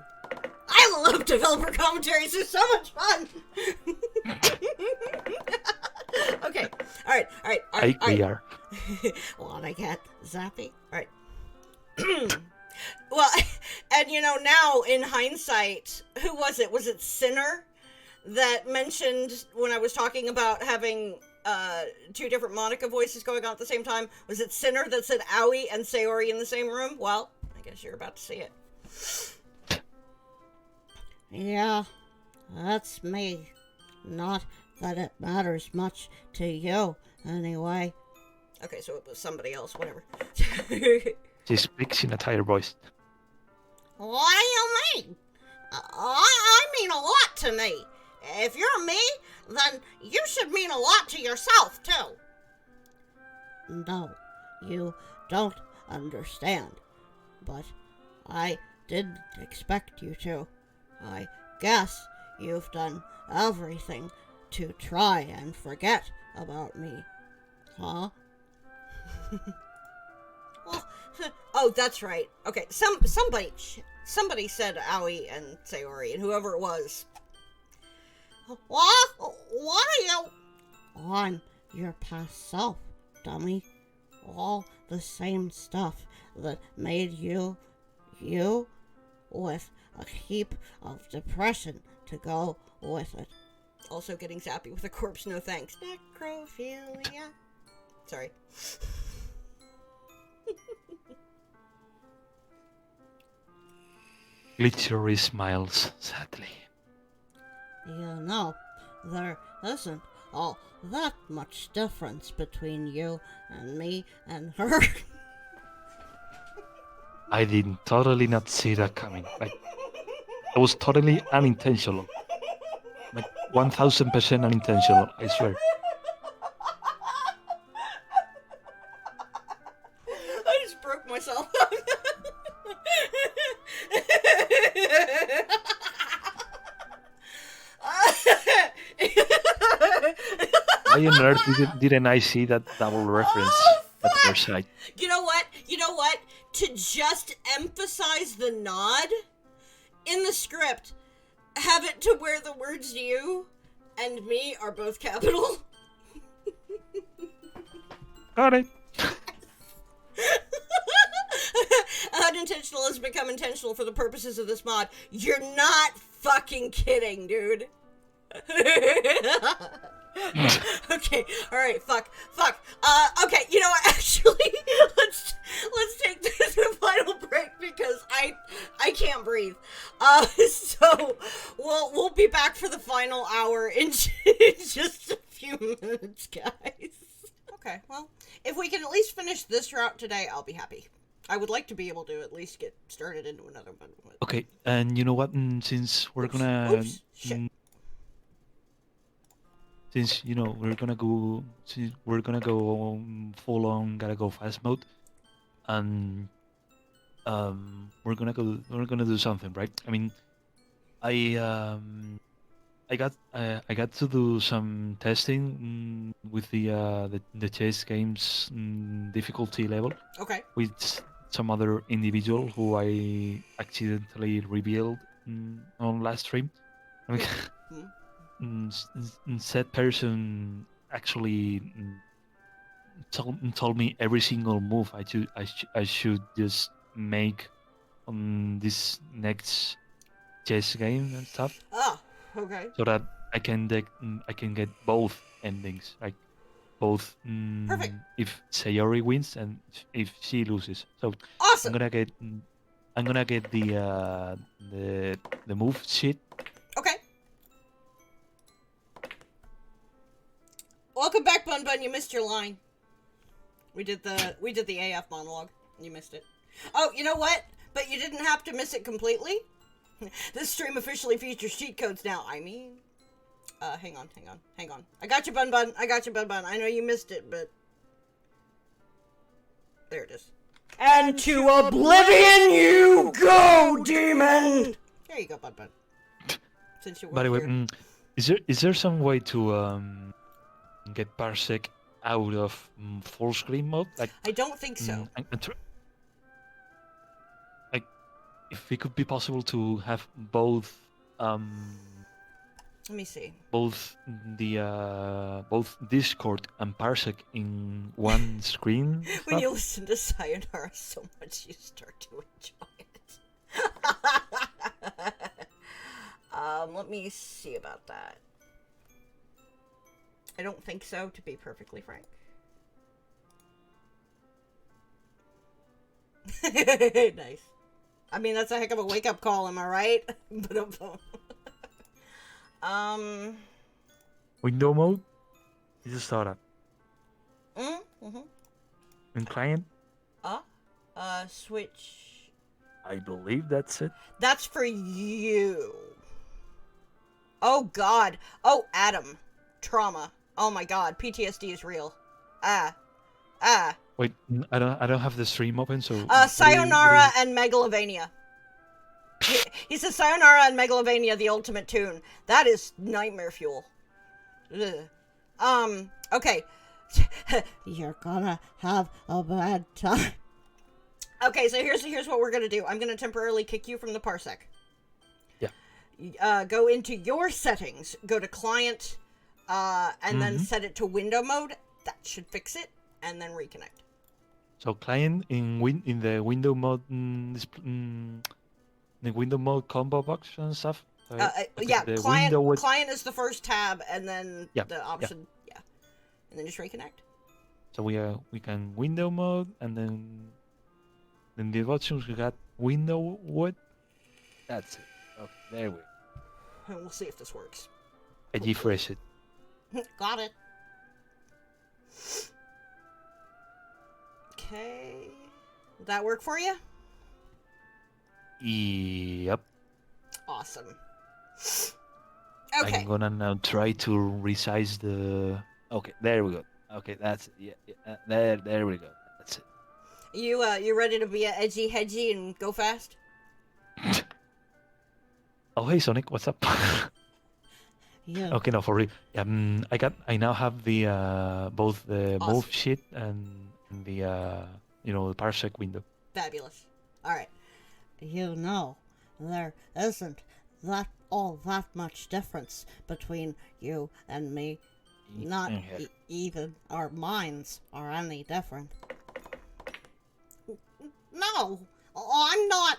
I love developer commentaries. They're so much fun. Okay. All right. we are. What I get, Zappy. All right. Well, and now in hindsight, who was it? Was it Sinner that mentioned when I was talking about having two different Monica voices going on at the same time? Was it Sinner that said Aoi and Sayori in the same room? Well, I guess you're about to see it. Yeah, that's me. Not that it matters much to you, anyway. Okay, so it was somebody else, whatever. She speaks in a tired voice. What do you mean? I mean a lot to me. If you're me, then you should mean a lot to yourself, too. No, you don't understand. But I didn't expect you to. I guess you've done everything to try and forget about me, huh? Oh, that's right. Okay, somebody said Aoi and Sayori, and whoever it was. What? What are you? I'm your past self, dummy. All the same stuff that made you, with a heap of depression to go with it. Also getting zappy with a corpse, no thanks. Necrophilia. Sorry. Glitchery smiles sadly. You know, there isn't all that much difference between you and me and her. I did totally not see that coming. Like, it was totally unintentional. Like, 1000% unintentional, I swear. I just broke myself. Why on earth didn't I see that double reference at first sight? You know what? To just emphasize the nod in the script, have it to where the words you and me are both capital. Got it. Unintentional has become intentional for the purposes of this mod. You're not fucking kidding, dude. Okay, alright, fuck. Okay, you know what, actually, let's take this a final break because I can't breathe. So, we'll be back for the final hour in just a few minutes, guys. Okay, well, if we can at least finish this route today, I'll be happy. I would like to be able to at least get started into another one. Okay, and you know what? Since we're gonna... Oops, shit. Since we're gonna go full on gotta go fast mode, and we're gonna do something, right? I mean, I got to do some testing with the chess games difficulty level Okay. with some other individual who I accidentally revealed on last stream. I mean, said person actually told me every single move I should just make on this next chess game and stuff. Ah, okay. So that I can get both endings, like both Perfect. if Sayori wins and if she loses. So Awesome. I'm gonna get the move sheet. Okay. Welcome back, Bun Bun. You missed your line. We did the AF monologue. You missed it. Oh, you know what? But you didn't have to miss it completely. This stream officially features cheat codes now. I mean, hang on. I got you, Bun Bun. I know you missed it, but there it is. And to oblivion you go, demon! There you go, Bun Bun. Since you were By the way, here. is there some way to get Parsec out of full screen mode? Like, I don't think so. Like, if it could be possible to have both Let me see. both Discord and Parsec in one screen. When you listen to Sayonara so much, you start to enjoy it. Let me see about that. I don't think so, to be perfectly frank. Nice. I mean, that's a heck of a wake-up call, am I right? Window mode. You just startup. Mm-hmm. In client. Switch. I believe that's it. That's for you. Oh, God. Oh, Adam. Trauma. Oh, my God. PTSD is real. Wait, I don't have the stream open, so. Sayonara and Megalovania. He says, Sayonara and Megalovania, the ultimate tune. That is nightmare fuel. Ugh. Okay. You're gonna have a bad time. Okay, so here's what we're gonna do. I'm gonna temporarily kick you from the parsec. Yeah. Go into your settings. Go to client, and then set it to window mode. That should fix it, and then reconnect. So client in the window mode, the window mode combo box and stuff. Yeah, the client is the first tab, and then Yeah, the option. Yeah, and then just reconnect. So we can window mode, and then the options we got window what? That's it. Okay, there we go. And we'll see if this works. I refresh it. Got it. Okay. Did that work for you? Yep. Awesome. Okay. I'm gonna now try to resize the. Okay, there we go. Okay, that's it. Yeah. There we go. That's it. You ready to be a edgy hedgy and go fast? Oh hey Sonic, what's up? Yeah. Okay, no, for real. I now have the both the Awesome. move sheet and the the parsec window. Fabulous. All right. You know, there isn't all that much difference between you and me. Not even our minds are any different. No, I'm not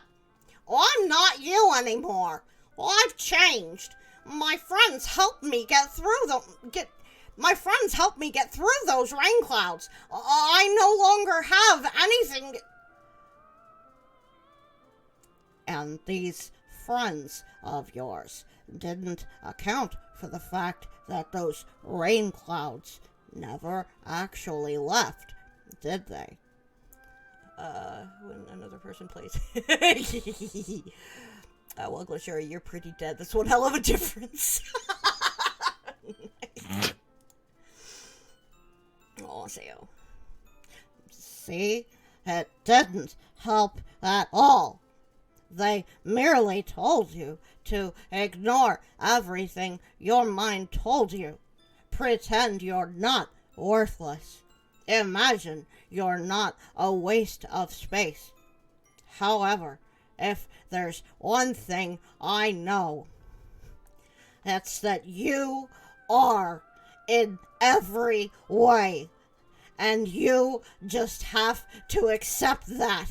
you anymore. I've changed. My friends helped me get through those rain clouds. I no longer have anything. And these friends of yours didn't account for the fact that those rain clouds never actually left, did they? When another person plays. Well, Glacier, you're pretty dead. That's one hell of a difference. Oh, Sao. See? It didn't help at all. They merely told you to ignore everything your mind told you. Pretend you're not worthless. Imagine you're not a waste of space. However, if there's one thing I know, it's that you are in every way. And you just have to accept that.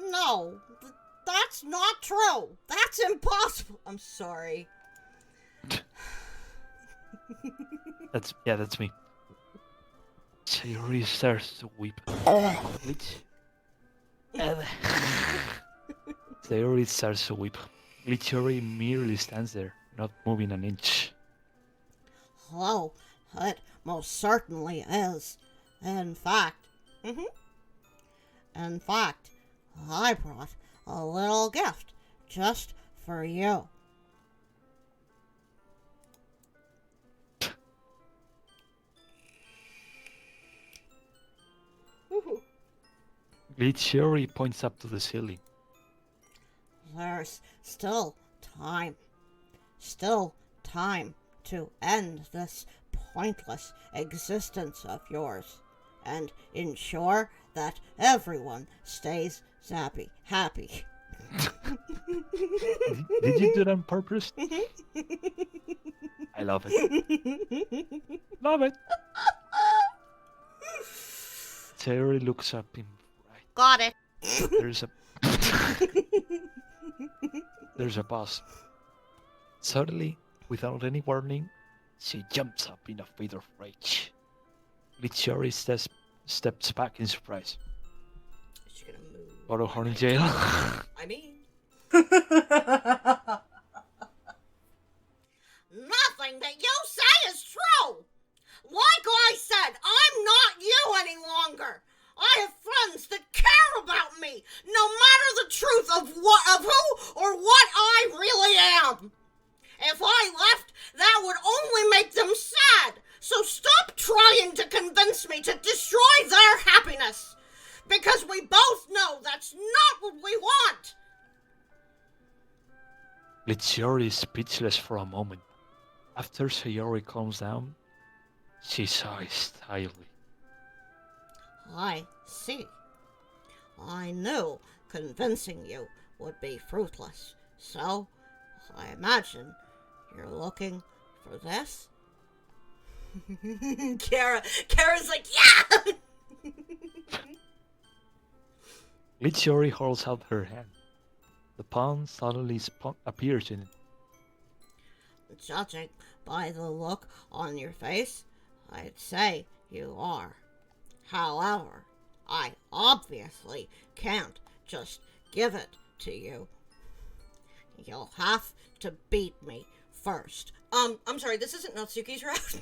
No, that's not true. That's impossible. I'm sorry. That's me. Sayori starts to weep. Glitch. Sayori starts to weep. Glitchori merely stands there, not moving an inch. Oh, it most certainly is. In fact, I brought a little gift just for you. Glitchori points up to the ceiling. There's still time. Still time to end this pointless existence of yours and ensure that everyone stays happy. Did you do that on purpose? I love it. Love it. Sayori looks up in fright. Got it. There's a pause. Suddenly, without any warning, she jumps up in a fit of rage. Glitchori steps back in surprise. Is she gonna move? Auto horn in jail. I mean. Nothing that you say is true. Like I said, I'm not you any longer. I have friends that care about me, no matter the truth of who or what I really am. If I left, that would only make them sad. So stop trying to convince me to destroy their happiness. Because we both know that's not what we want. Lichiori is speechless for a moment. After Sayori calms down, she sighs tightly. I see. I knew convincing you would be fruitless, so I imagine you're looking for this? Kara's like, yeah! Lichiori holds out her hand. The palm suddenly appears in it. Judging by the look on your face, I'd say you are. However, I obviously can't just give it to you. You'll have to beat me first. I'm sorry, this isn't Natsuki's route.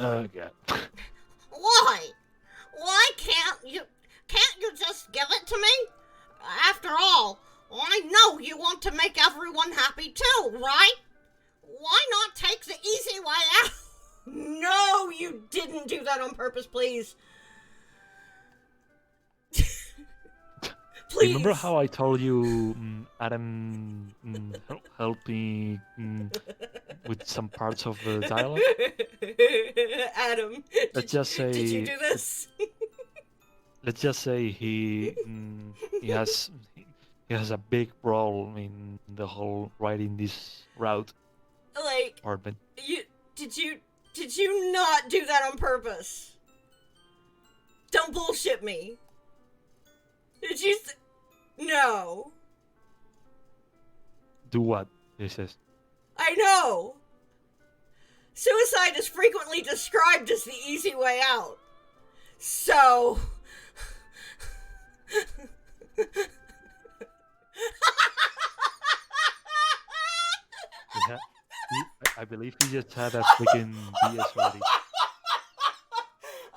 Oh god. Why? Why can't you just give it to me? After all, I know you want to make everyone happy too, right? Why not take the easy way out? No, you didn't do that on purpose, please. Please. Remember how I told you Adam helped me with some parts of the dialogue? Adam, Let's just say. did you do this? Let's just say he has a big role in the whole writing this route Like, department. did you not do that on purpose? Don't bullshit me. Did you? No. Do what? He says. I know. Suicide is frequently described as the easy way out. So. Yeah, I believe he just had a freaking BS already.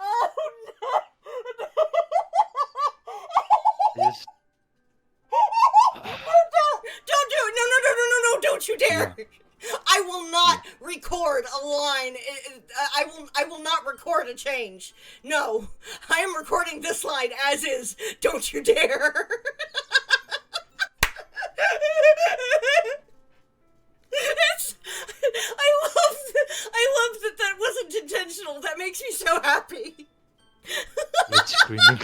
Oh no! Yes. Don't do it! No! Don't you dare! Yeah. I will not record a line. I will not record a change. No, I am recording this line as is. Don't you dare! I love that wasn't intentional. That makes me so happy. It's screaming.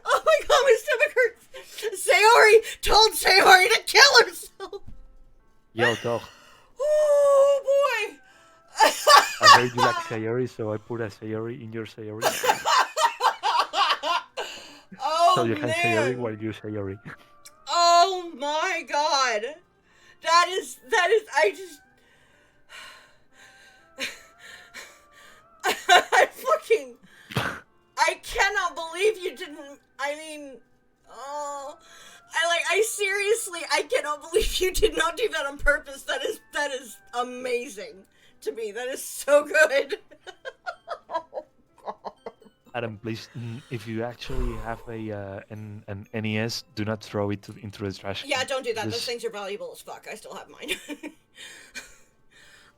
Oh my god, my stomach hurts. Sayori told Sayori to kill herself. Yo, dog. Oh boy. I heard you like Sayori, so I put a Sayori in your Sayori. Oh So you can Sayori man. while you Sayori. Oh my god. That is, I just. I cannot believe you didn't, I mean, oh, I seriously, I cannot believe you did not do that on purpose. That is amazing to me. That is so good. Oh, God. Adam, please, if you actually have an NES, do not throw it into the trash. Yeah, don't do that. Those things are valuable as fuck. I still have mine.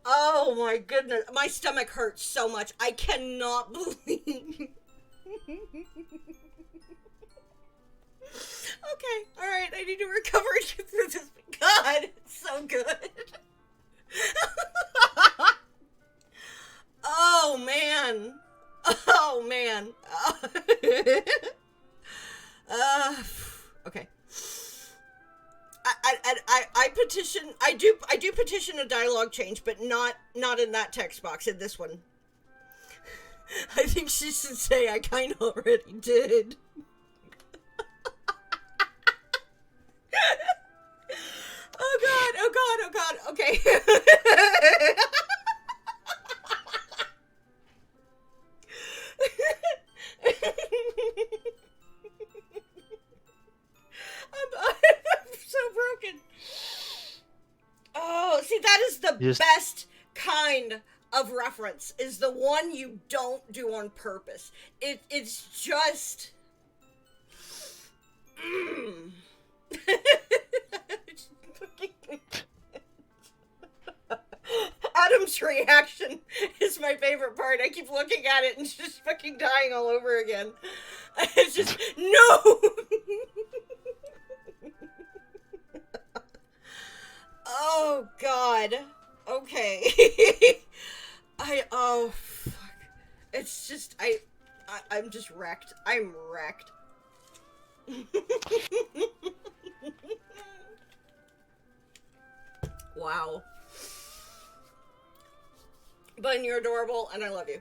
Oh my goodness. My stomach hurts so much. I cannot believe. Okay, alright. I need to recover and get through this. God, it's so good. Oh man. Oh man. Okay. I petition. I do petition a dialogue change, but not in that text box. In this one, I think she should say I kind of already did. Oh god! Oh god! Oh god! Okay. I'm so broken. Oh, see, that is the best kind of reference, is the one you don't do on purpose. It's just... Adam, Adam's reaction is my favorite part. I keep looking at it and just fucking dying all over again. It's just, no! Oh, God. Okay. Oh, fuck. It's just, I'm just wrecked. I'm wrecked. Wow. Bun, you're adorable, and I love you.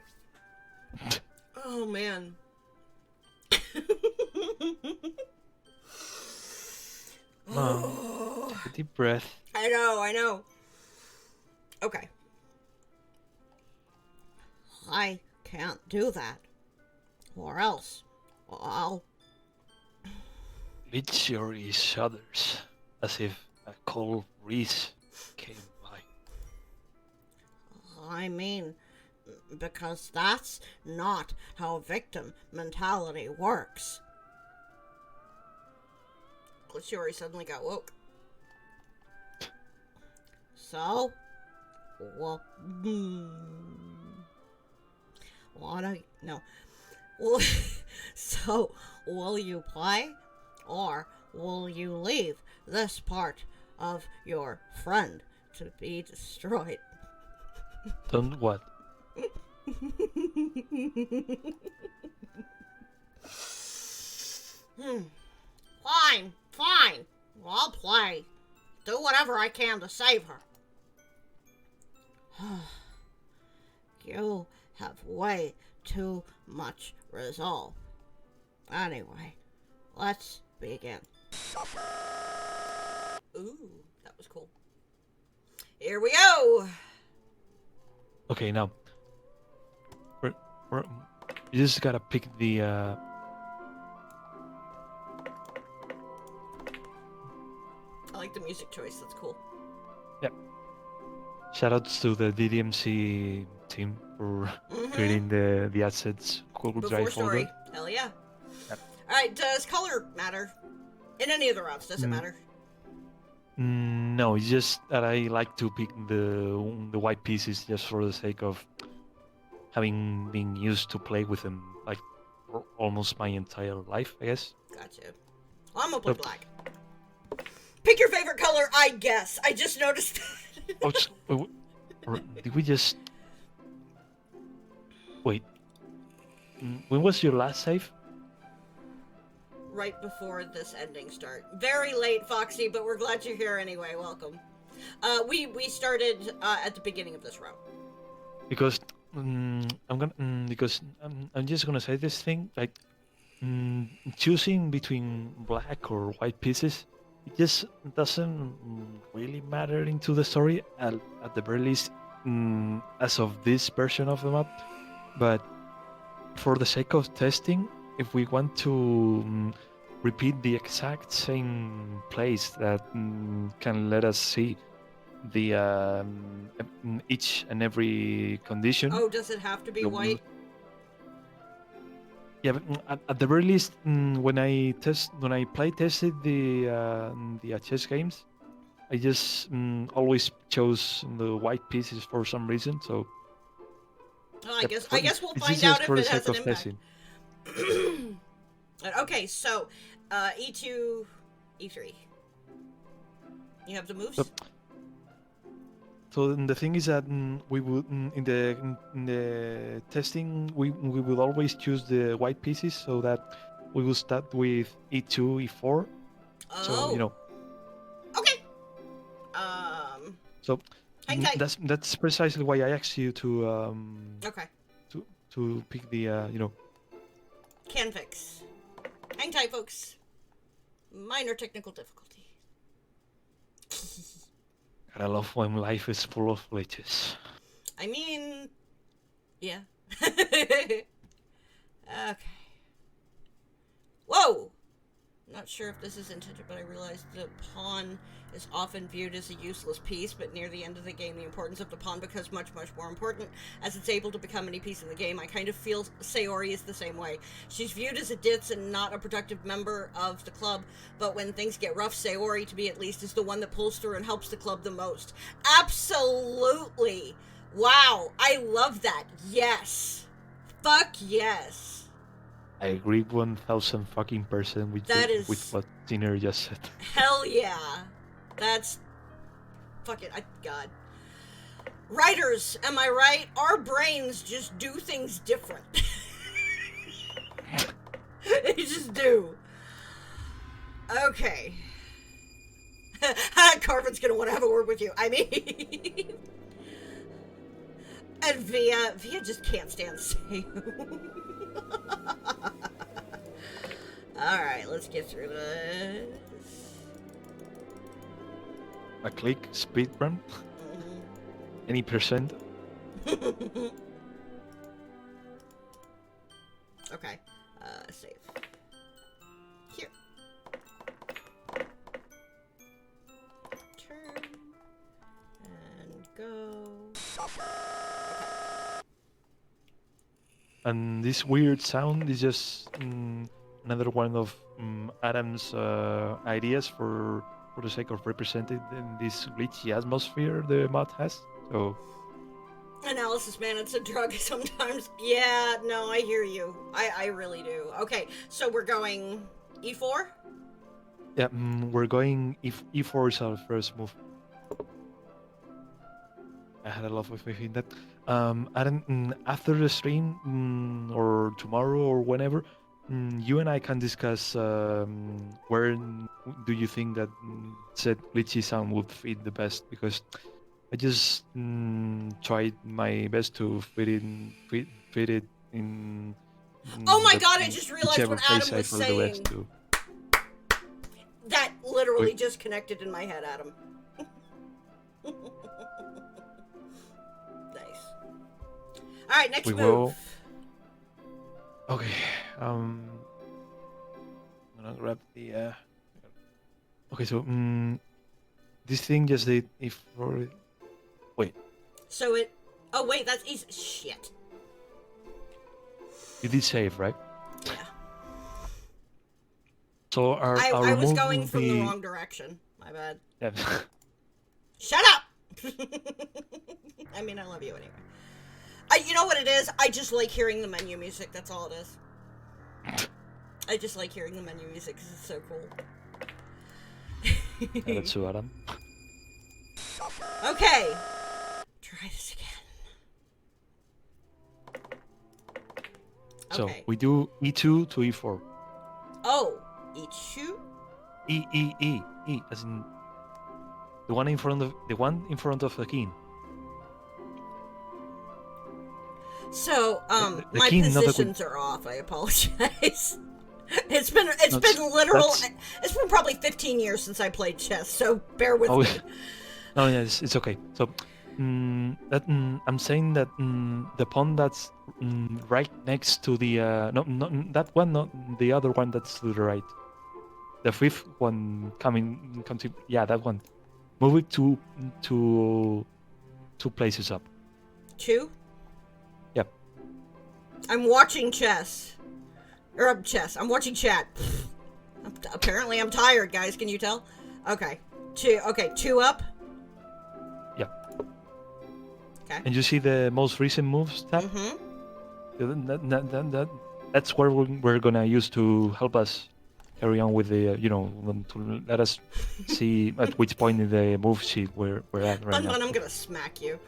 Oh, man. Take a deep breath. I know. Okay. I can't do that. Or else, I'll... Literally shudders, as if a cold breeze came by. I mean, because that's not how victim mentality works. Glitchiori suddenly got woke. So, well, what do you, no. Well, so, will you play? Or will you leave this part of your friend to be destroyed? Don't what? Fine. I'll play. Do whatever I can to save her. You have way too much resolve. Anyway, let's begin. Ooh, that was cool. Here we go. Okay, now we're you just gotta pick the. I like the music choice. That's cool. Shoutouts to the DDMC team for creating the assets Google Before Drive story. folder. Hell yeah. Yep. Alright, does color matter? In any of the routes, does it matter? No, it's just that I like to pick the white pieces just for the sake of having been used to play with them like almost my entire life, I guess. Gotcha. Well, I'm gonna play black. Pick your favorite color, I guess. I just noticed that. Or did we just wait? When was your last save? Right before this ending start. Very late, Foxy, but we're glad you're here anyway. Welcome. We started at the beginning of this round. Because I'm just gonna say this thing like choosing between black or white pieces. It just doesn't really matter into the story at the very least as of this version of the map. But for the sake of testing, if we want to repeat the exact same place that can let us see the each and every condition. Oh, does it have to be white? Yeah, but at the very least, when I tested the chess games, I just always chose the white pieces for some reason. So Oh, I guess we'll find just out if for the it has sake an of impact. testing. Okay, so E2, E3. You have the moves. So the thing is that we would in the testing we will always choose the white pieces so that we will start with E2, E4. Oh. So you know. Okay. So hang tight. that's precisely why I asked you to Okay. to pick the you know. Can fix. Hang tight, folks. Minor technical difficulty. I love when life is full of glitches. I mean, yeah. Okay. Whoa! Not sure if this is intended, but I realized the pawn is often viewed as a useless piece, but near the end of the game, the importance of the pawn becomes much, much more important, as it's able to become any piece in the game. I kind of feel Sayori is the same way. She's viewed as a ditz and not a productive member of the club, but when things get rough, Sayori, to me at least, is the one that pulls through and helps the club the most. Absolutely! Wow, I love that. Yes. Fuck yes. I agree 1000 fucking percent with That with is what Sinner just said. hell yeah. That's fucking God. Writers, am I right? Our brains just do things different. They just do. Okay. Carvin's gonna want to have a word with you. I mean, and Via just can't stand Sam. All right, let's get through this. A click speed run. Any percent? Okay, save. Here. Turn. And go. And this weird sound is just another one of Adam's ideas for the sake of representing this glitchy atmosphere the mod has. So Analysis, man, it's a drug sometimes. Yeah, no, I hear you. I really do. Okay, so we're going E4? yeah, we're going E4 is our first move. I had a lot of faith in that. Adam, after the stream or tomorrow or whenever, you and I can discuss where do you think that said glitchy sound would fit the best, because I just tried my best to fit it in. Oh my god, I just realized whichever what place Adam I was felt the best saying. to. That literally Wait. just connected in my head, Adam. Nice. Alright, next We move. will. Okay. I'm gonna grab the. Okay, so this thing just did if. Wait, So it... Oh wait, that's easy. Shit. you did save, right? Yeah. So our I was move going will from be... the wrong direction. My bad. Yeah. Shut up! I mean, I love you anyway. You know what it is? I just like hearing the menu music. That's all it is. I just like hearing the menu music because it's so cool. Yeah, that's so Adam. Okay. Try this again. So Okay. we do E2 to E4. Oh, E2? E, as in the one in front of the king. So, The my king, not the queen. positions are off. I apologize. It's been probably 15 years since I played chess, so bear with me. No, yes, it's okay. So I'm saying that the pawn that's right next to the no, not that one, not the other one that's to the right. The fifth one yeah, that one. Move it two places up. 2? Yep. I'm watching chess. Chess. I'm watching chat. Apparently I'm tired, guys. Can you tell? Okay. 2. Okay, 2 up. Yeah. Okay. And you see the most recent moves tab? Mm-hmm. That's where we're gonna use to help us carry on with the, to let us see at which point in the move sheet we're at right now. I'm gonna smack you.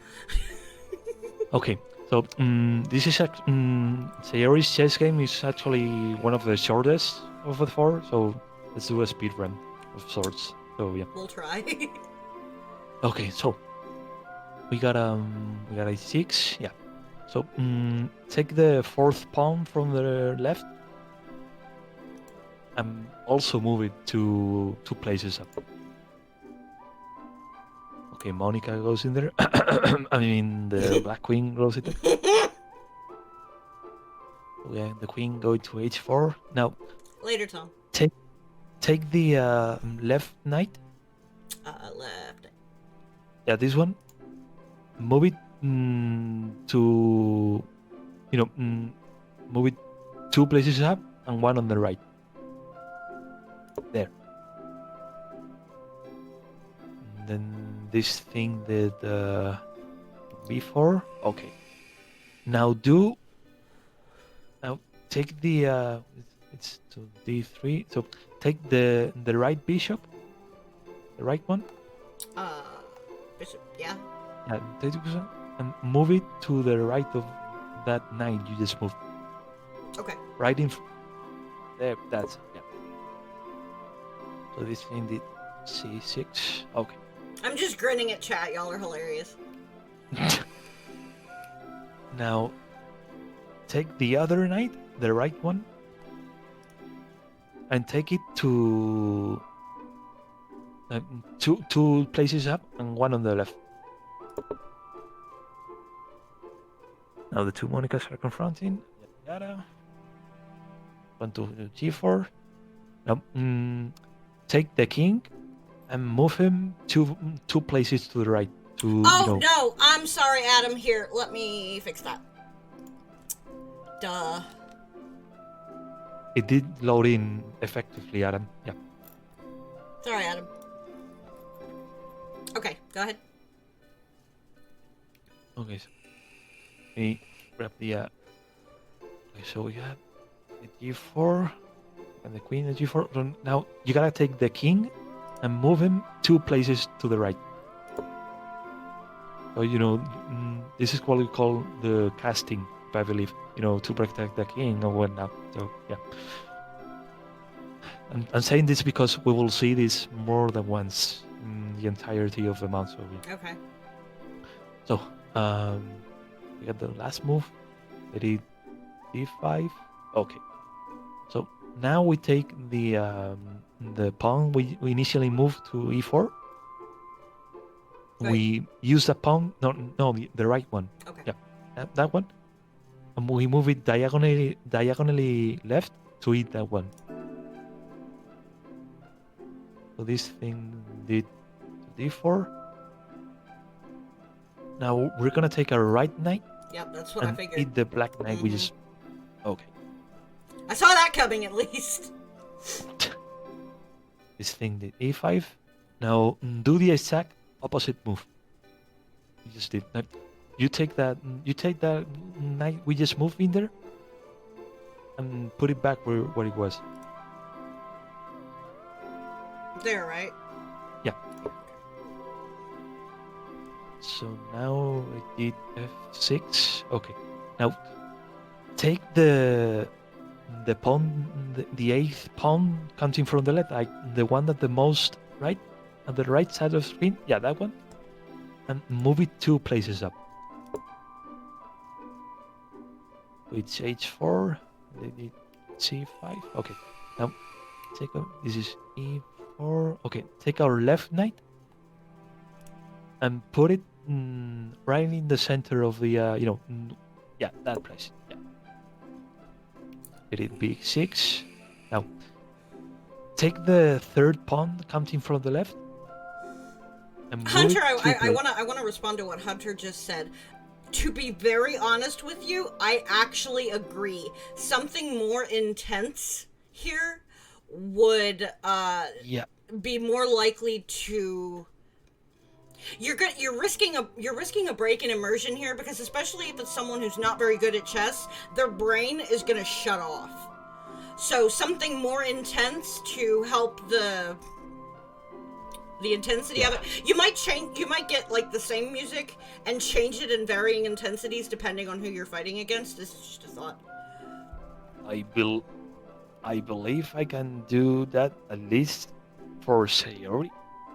Okay, so this is Sayori's chess game is actually one of the shortest of the 4, so let's do a speed run of sorts. So yeah. We'll try. Okay, so we got a6, yeah. So take the 4th pawn from the left and also move it to 2 places up. Okay, Monica goes in there. I mean, the black queen goes in there. Yeah, the queen go to h4. Now, Later, Tom. take the left knight. Left. Yeah, this one. Move it to, move it 2 places up and 1 on the right. There. And then this thing that B4. Okay. Now do. Now take the. It's to D3. So take the right bishop. The right one. Bishop, yeah. Yeah, take it and move it to the right of that knight you just moved. Okay. Right in. There. That's yeah. So this thing did C6. Okay. I'm just grinning at chat. Y'all are hilarious. Now, take the other knight, the right one, and take it to two places up and one on the left. Now the two Monicas are confronting. Yada. One to G4. Now, take the king and move him two places to the right. No, I'm sorry, Adam. Here, let me fix that. Duh. It did load in effectively, Adam. Yeah. Sorry, Adam. Okay, go ahead. Okay, so we grab the. Okay, so we have the G4 and the queen at G4. So now you gotta take the king and move him two places to the right. So this is what we call the casting, I believe. To protect the king or whatnot. So yeah. I'm saying this because we will see this more than once in the entirety of the month. So yeah. Okay. So we got the last move. It D5. Okay. So now we take the pawn we initially moved to E4. Right. We use the pawn. No, the right one. Okay. Yeah, that one. And we move it diagonally left to eat that one. So this thing did D4. Now we're gonna take our right knight. Yep, that's what I and figured. eat the black knight. We just okay. I saw that coming at least. This thing did E5. Now do the exact opposite move. You just did. Now, you take that knight we just moved in there and put it back where it was. There, right? Yeah. So now I did F6. Okay. Now take the pawn, the eighth pawn counting from the left, like the one at the most right, at the right side of the screen. Yeah, that one. And move it two places up. It's H4. They did C5. Okay. Now take this is E4. Okay. Take our left knight and put it right in the center of the yeah, that place. Yeah. It is B6. Now take the third pawn counting from the left. And Hunter, I wanna respond to what Hunter just said. To be very honest with you, I actually agree. Something more intense here would be more likely to. You're risking a break in immersion here, because especially if it's someone who's not very good at chess, their brain is gonna shut off. So something more intense to help the intensity of it. You might get like the same music and change it in varying intensities depending on who you're fighting against. This is just a thought. I believe I can do that at least for Sayori.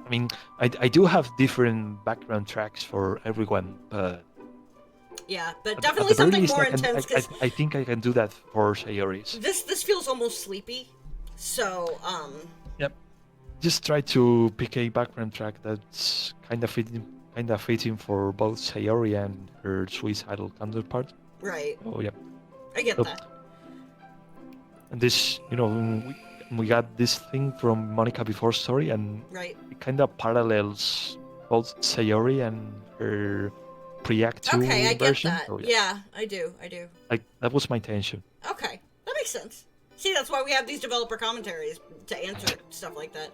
I mean, I do have different background tracks for everyone, but yeah, but definitely something more intense. I think I can do that for Sayori's. This feels almost sleepy, so Yep. Just try to pick a background track that's kind of fitting for both Sayori and her suicidal counterpart. Right. Oh yeah. I get that. And this, we got this thing from Monica Before Story, and right. It kind of parallels both Sayori and her pre-Act 2 version. Okay, I get that. So, yeah, I do. Like, that was my intention. Okay, that makes sense. See, that's why we have these developer commentaries to answer stuff like that.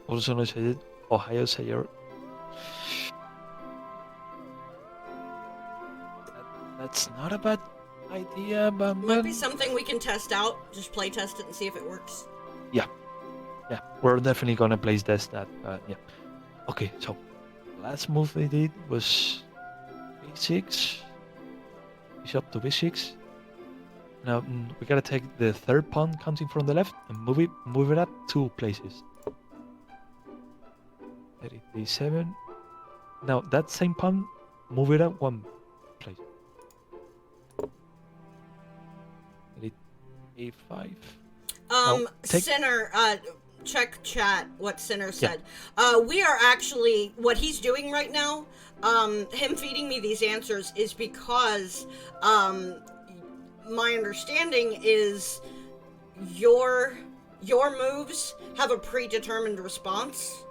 Also, I said Ohio Sayori. that's not a bad idea, but Might be something we can test out. Just play test it and see if it works. yeah, we're definitely gonna place test that. Yeah. Okay, so last move they did was b6, bishop to b6. Now we gotta take the third pawn counting from the left and move it up 2 places. d7. Now that same pawn, move it up 1 place. a5. Sinner, check chat what Sinner said. We are actually, what he's doing right now, him feeding me these answers is because, my understanding is your moves have a predetermined response.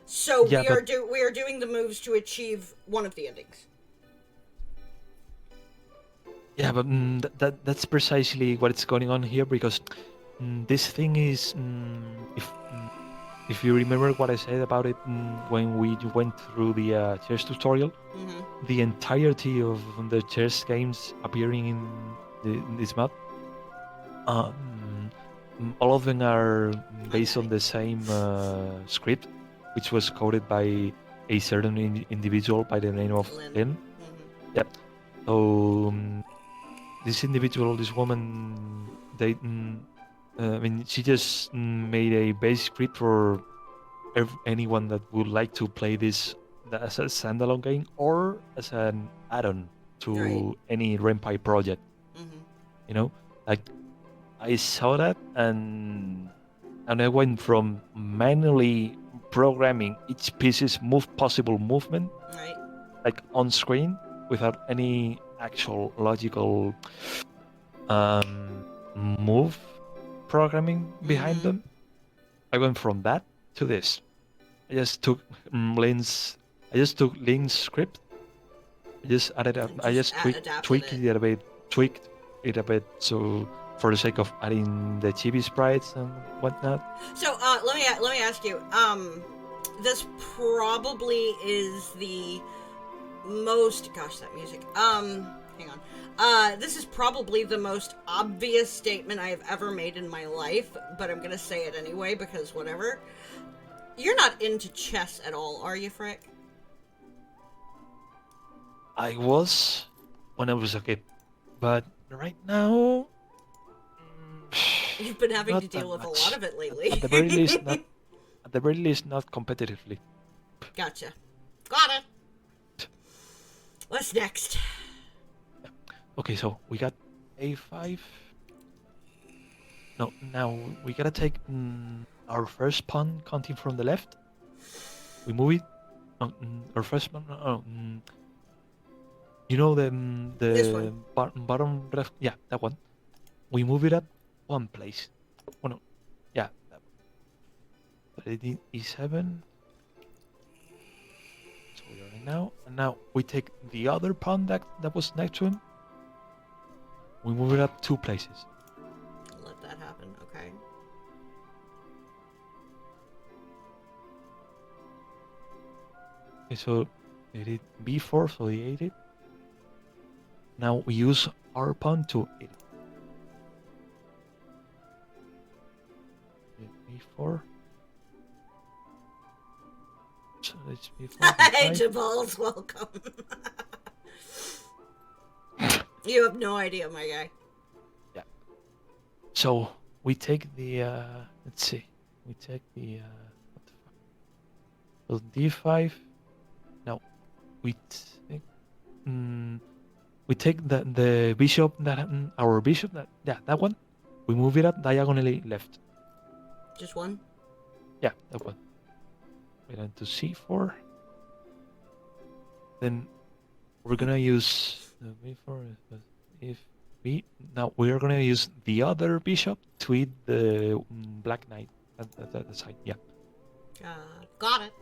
So we are doing the moves to achieve one of the endings. Yeah, but that's precisely what's going on here, because this thing is, if you remember what I said about it when we went through the chess tutorial, the entirety of the chess games appearing in this map, all of them are based on the same script, which was coded by a certain individual by the name of Lin. Yeah. So this individual, this woman, she just made a base script for anyone that would like to play this as a standalone game or as an add-on to any Renpai project. You know, like I saw that and I went from manually programming each piece's possible movement, like on screen without any actual logical move programming behind them. I went from that to this. I just took Lynn's script. I just added up. I just tweaked it a bit. So for the sake of adding the chibi sprites and whatnot. So let me ask you. This probably is the most. Gosh, that music. Hang on. This is probably the most obvious statement I have ever made in my life, but I'm gonna say it anyway because whatever. You're not into chess at all, are you, Frick? I was when I was a kid, but right now you've been having to deal with a lot of it lately. At the very least, not competitively. Gotcha. Got it. What's next? Okay, so we got a5. No, now we gotta take our first pawn counting from the left. We move it. Our first pawn. You know the bottom left. Yeah, that one. We move it up 1 place. Oh no, yeah, that one. But it did e7. So we are now, and now we take the other pawn that was next to him. We move it up 2 places. Let that happen, okay. Okay, so they did b4, so they ate it. Now we use our pawn to eat it. b4. So that's b4. Hey, Jabal's welcome. You have no idea, my guy. Yeah. So we take the let's see. We take the what the fuck? So d5. Now we take the bishop that our bishop that one. We move it up diagonally left. Just one? Yeah, that one. We went to c4. Then we're gonna use the b4. If we now we're gonna use the other bishop to eat the black knight at the side. Yeah. Got it.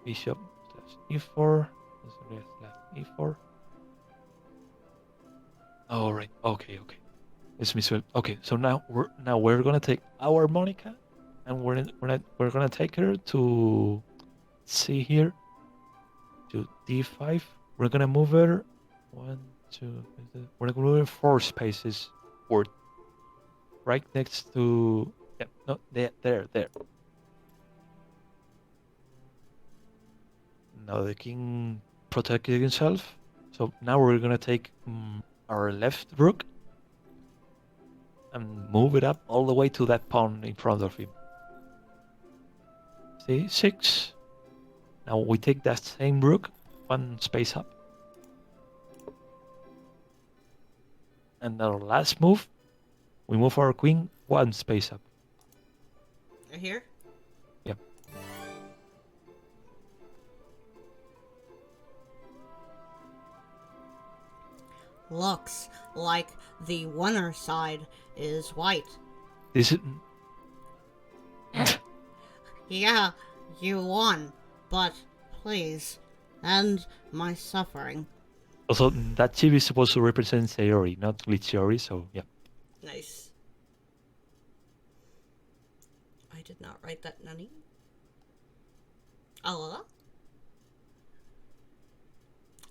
Bishop /e4. e4. All right. Okay. It's me. Okay. So now we're gonna take our Monica and we're gonna take her to see here to D5. We're gonna move her one, two. We're gonna move her 4 spaces forward, right next to. Yeah, no, there. Now the king protected himself. So now we're gonna take our left rook and move it up all the way to that pawn in front of him. See, 6. Now we take that same rook 1 space up. And our last move, we move our queen 1 space up. Here? Yep. Looks like the winner side is white. This is. Yeah, you won, but please end my suffering. Also, that chip is supposed to represent Sayori, not Glitchiori, so yeah. Nice. I did not write that, Nani. Allah.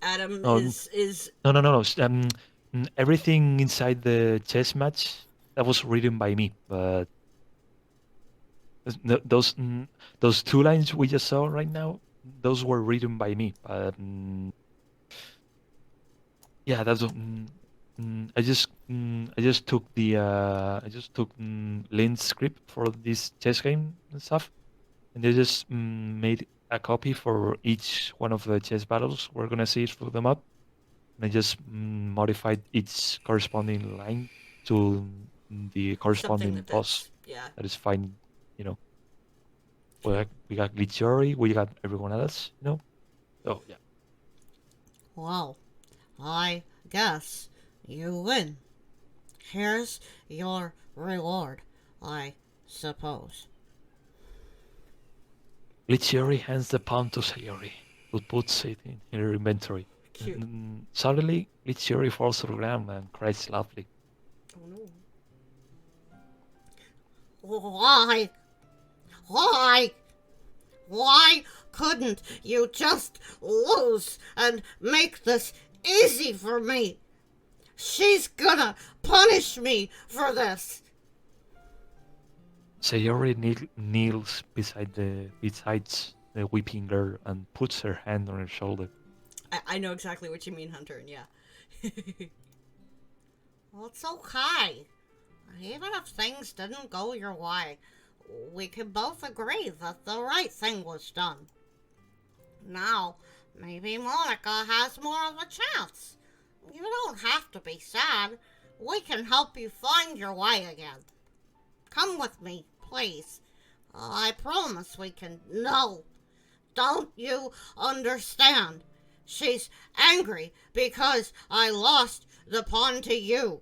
Adam Oh, is No. Everything inside the chess match that was written by me, but those 2 lines we just saw right now, those were written by me. But yeah, that's. I just took Lynn's script for this chess game and stuff, and they just made a copy for each one of the chess battles we're gonna see through them up. And I just modified each corresponding line to the corresponding something boss yeah. that is fine, you know. We got Glitchiori, we got everyone else, you know. So yeah. Well, I guess you win. Here's your reward, I suppose. Glitchiori hands the pawn to Sayori, who puts it in her inventory. Cute. And suddenly, Glitchiori falls to the ground and cries loudly. Oh no. Why? Why couldn't you just lose and make this easy for me? She's gonna punish me for this. Sayori kneels beside the weeping girl and puts her hand on her shoulder. I know exactly what you mean, Hunter, and yeah. Well, it's okay. Even if things didn't go your way, we can both agree that the right thing was done. Now, maybe Monica has more of a chance. You don't have to be sad. We can help you find your way again. Come with me, please. I promise we can. No, don't you understand? She's angry because I lost the pawn to you.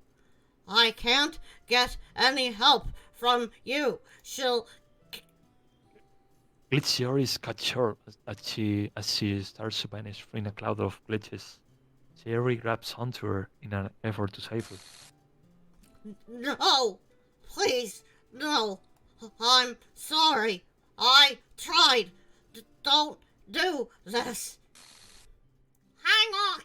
I can't get any help from you. She'll... Glitchiori is cut short as she starts to vanish in a cloud of glitches. Sayori grabs onto her in an effort to save her. No! Please, no! I'm sorry. I tried. Don't do this. Hang on!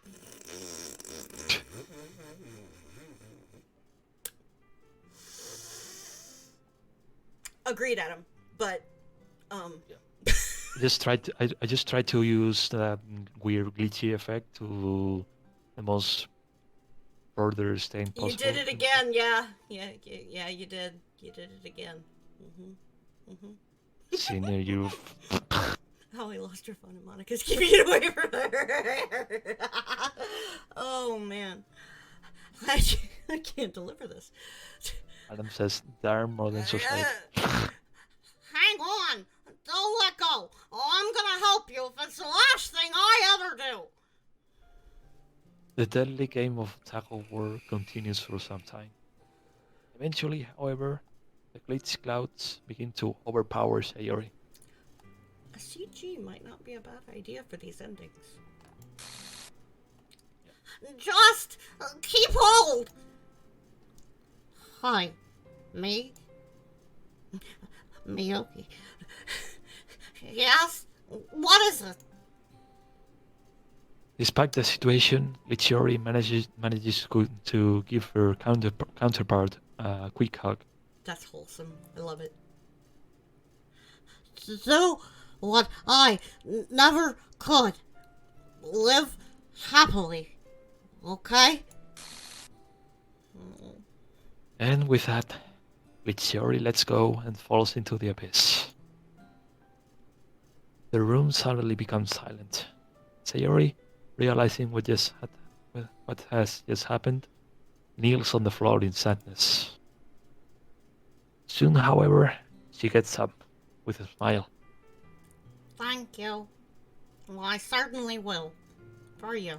Agreed, Adam. But, Yeah. I just tried to use that weird glitchy effect to the most further extent possible. you did it again, yeah. Yeah, you did. You did it again. Senior, you. Oh, I lost her phone and Monica's keeping it away from her. Oh, man. I can't deliver this. Adam says, "Darn modern society." Hang on! Don't let go! I'm gonna help you if it's the last thing I ever do! The deadly game of tug of war continues for some time. Eventually, however, the glitch clouds begin to overpower Sayori. A CG might not be a bad idea for these endings. Just keep hold! Hi, me? Miyuki. Yes? What is it? Despite the situation, Lichiori manages to give her counterpart a quick hug. That's wholesome. I love it. Do what I never could. Live happily. Okay? And with that, Lichiori lets go and falls into the abyss. The room suddenly becomes silent. Sayori, realizing what has just happened, kneels on the floor in sadness. Soon, however, she gets up with a smile. Thank you. Well, I certainly will. For you.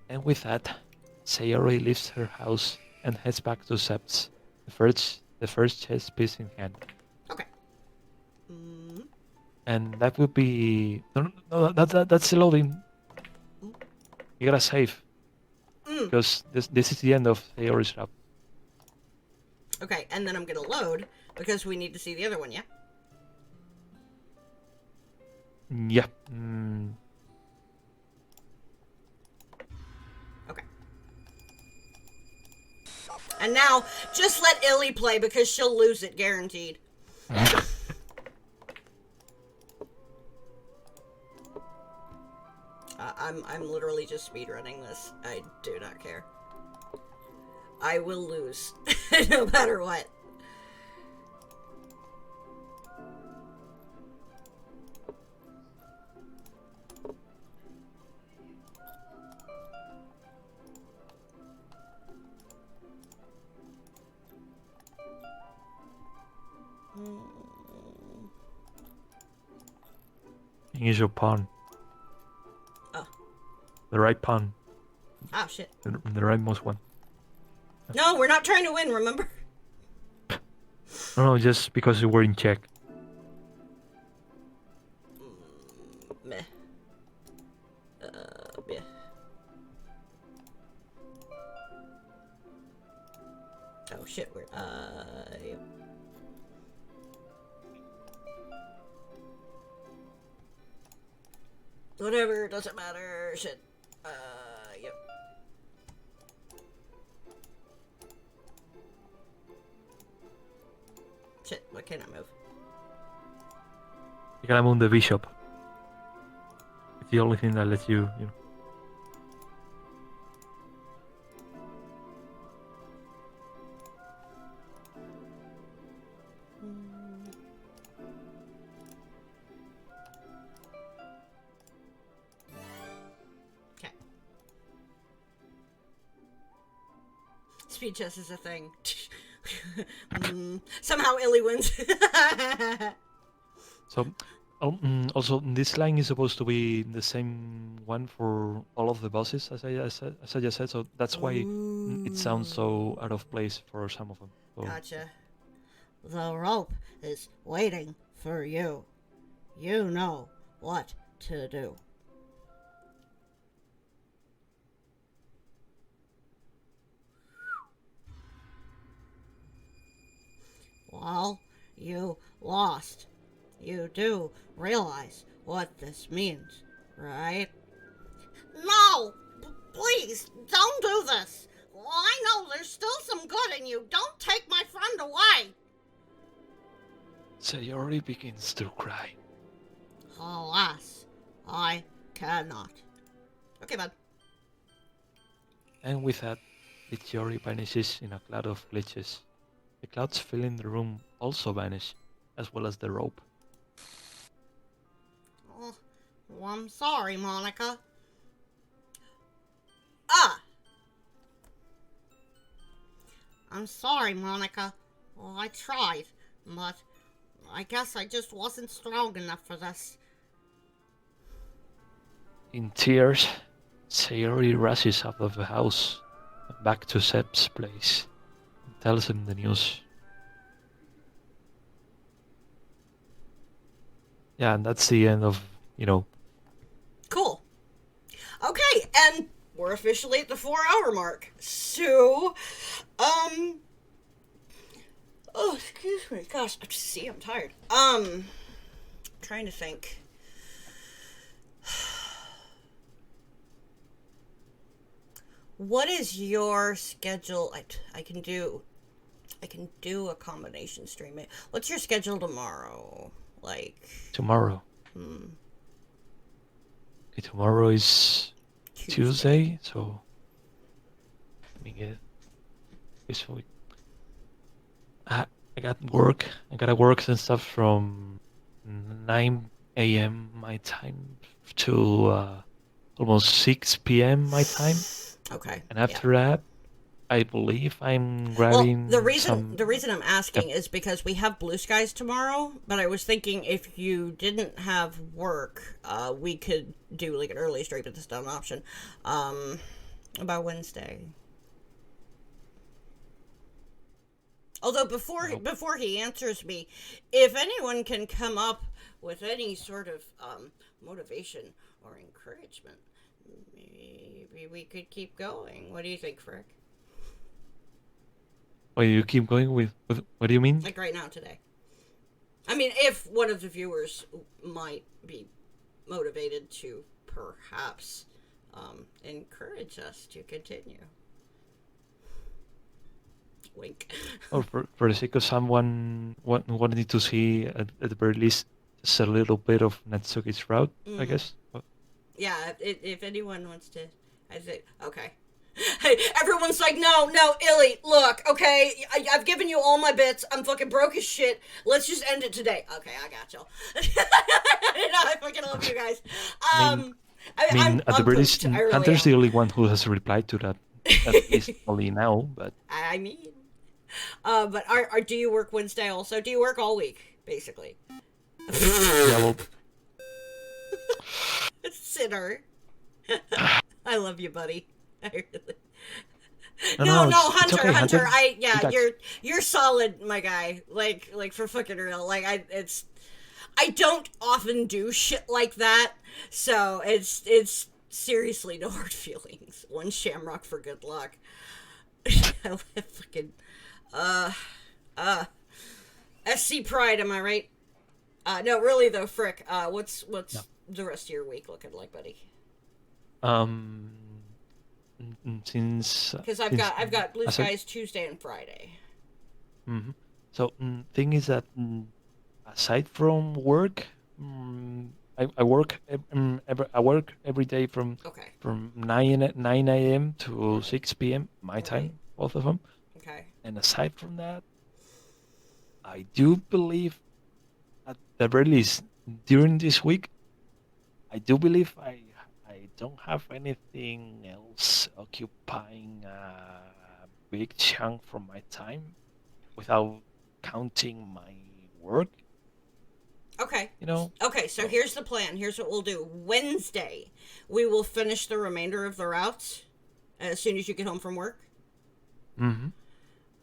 And with that, Sayori leaves her house and heads back to Sep's, the first chess piece in hand. Okay. And that would be that's the loading. You gotta save because this is the end of Sayori's rap. Okay, and then I'm gonna load because we need to see the other one, yeah? Yeah. Okay. And now, just let Illy play because she'll lose it, guaranteed. I'm literally just speedrunning this. I do not care. I will lose, no matter what. Use your pawn. Oh. The right pawn. Oh, shit. The rightmost one. No, we're not trying to win, remember? No, just because you were in check. Meh. Meh. Oh, shit, we're, yep. Whatever, doesn't matter, shit. Yep. Shit, what can I move? You gotta move the bishop. It's the only thing that lets you know. Okay. Speed chess is a thing. Somehow Illy wins. So, also this line is supposed to be the same one for all of the bosses, as I just said. So that's why it sounds so out of place for some of them. So, Gotcha. The rope is waiting for you. You know what to do. Well, you lost. You do realize what this means, right? No! Please, don't do this! I know there's still some good in you. Don't take my friend away! Sayori begins to cry. Alas, I cannot. Okay, bud. And with that, Lichiori vanishes in a cloud of glitches. The clouds filling the room also vanish, as well as the rope. Oh, I'm sorry, Monica. Ah! I'm sorry, Monica. Well, I tried, but I guess I just wasn't strong enough for this. In tears, Sayori rushes out of the house and back to Sep's place and tells him the news. Yeah, and that's the end of, Cool. Okay, and we're officially at the 4-hour mark. So, Oh, excuse me. Gosh, see, I'm tired. Trying to think. What is your schedule? I can do a combination stream. What's your schedule tomorrow? Like Tomorrow. Okay, tomorrow is Tuesday, so let me get this week. I got work. I gotta work and stuff from 9 a.m. my time to almost 6 p.m. my time. okay. And after that, I believe I'm grabbing the reason some. I'm asking is because we have blue skies tomorrow, but I was thinking if you didn't have work, we could do like an early stream, but that's not an option. About Wednesday. Although before he answers me, if anyone can come up with any sort of motivation or encouragement, maybe we could keep going. What do you think, Frick? Oh, you keep going with what do you mean? Like right now today. I mean, if one of the viewers might be motivated to perhaps encourage us to continue. Wink. Or for the sake of someone wanting to see at the very least just a little bit of Natsuki's route, I guess. Yeah, if anyone wants to, I think, okay. Hey, everyone's like, no, Illy, look, okay, I've given you all my bits, I'm fucking broke as shit, let's just end it today. Okay, I got y'all. I fucking love you guys. I mean, at the very least, Hunter's the only one who has replied to that, at least only now, but... I mean... but do you work Wednesday also? Do you work all week, basically? Yeah, well... Sinner. I love you, buddy. I really... No, Hunter, okay, Hunter. Hunter. You're solid, my guy. Like for fucking real. Like I don't often do shit like that, so it's seriously no hard feelings. One shamrock for good luck. I fucking SC Pride, am I right? No, really though, Frick. What's the rest of your week looking like, buddy? Since because I've got blue skies Tuesday and Friday. Mm-hmm. So thing is that aside from work, I work every day from 9 a.m. to 6 p.m. my time, both of them. Okay. And aside from that, I do believe at the very least during this week, I do believe I don't have anything else occupying a big chunk from my time without counting my work. Okay. You know? Okay, so here's the plan. Here's what we'll do. Wednesday, we will finish the remainder of the routes as soon as you get home from work. Mm-hmm.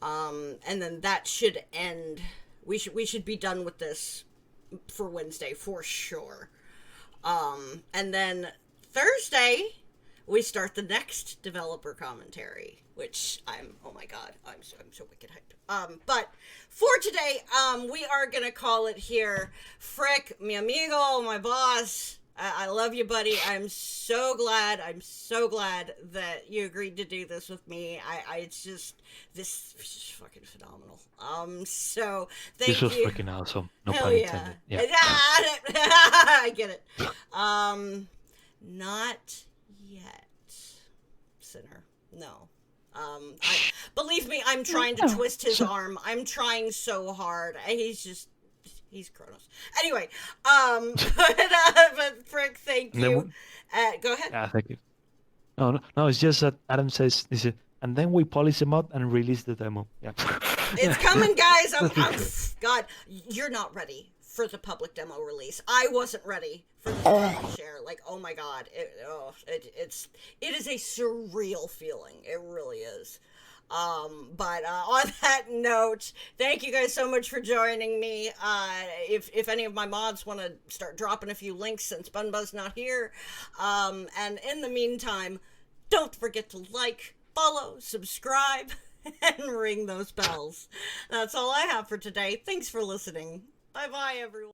And then that should end. We should be done with this for Wednesday for sure. And then Thursday, we start the next developer commentary, which oh my god, I'm so wicked hyped. But for today, we are gonna call it here. Frick, mi amigo, my boss, I love you, buddy. I'm so glad that you agreed to do this with me. This is just fucking phenomenal. So thank you. This was freaking awesome. No Hell pun yeah. intended. Yeah. I get it. Not yet, sinner. No. Believe me, I'm trying to twist his arm. I'm trying so hard. He's Kronos. Anyway, but Frick, thank you. Go ahead. Yeah, thank you. No, it's just that Adam says, and then we polish them out and release the demo. Yeah. It's coming, guys. God, you're not ready for the public demo release. I wasn't ready for the public share. Like, oh my god, it is a surreal feeling. It really is. But on that note, thank you guys so much for joining me. If any of my mods want to start dropping a few links since BunBuzz not here, and in the meantime, don't forget to like, follow, subscribe, and ring those bells. That's all I have for today. Thanks for listening. Bye-bye, everyone.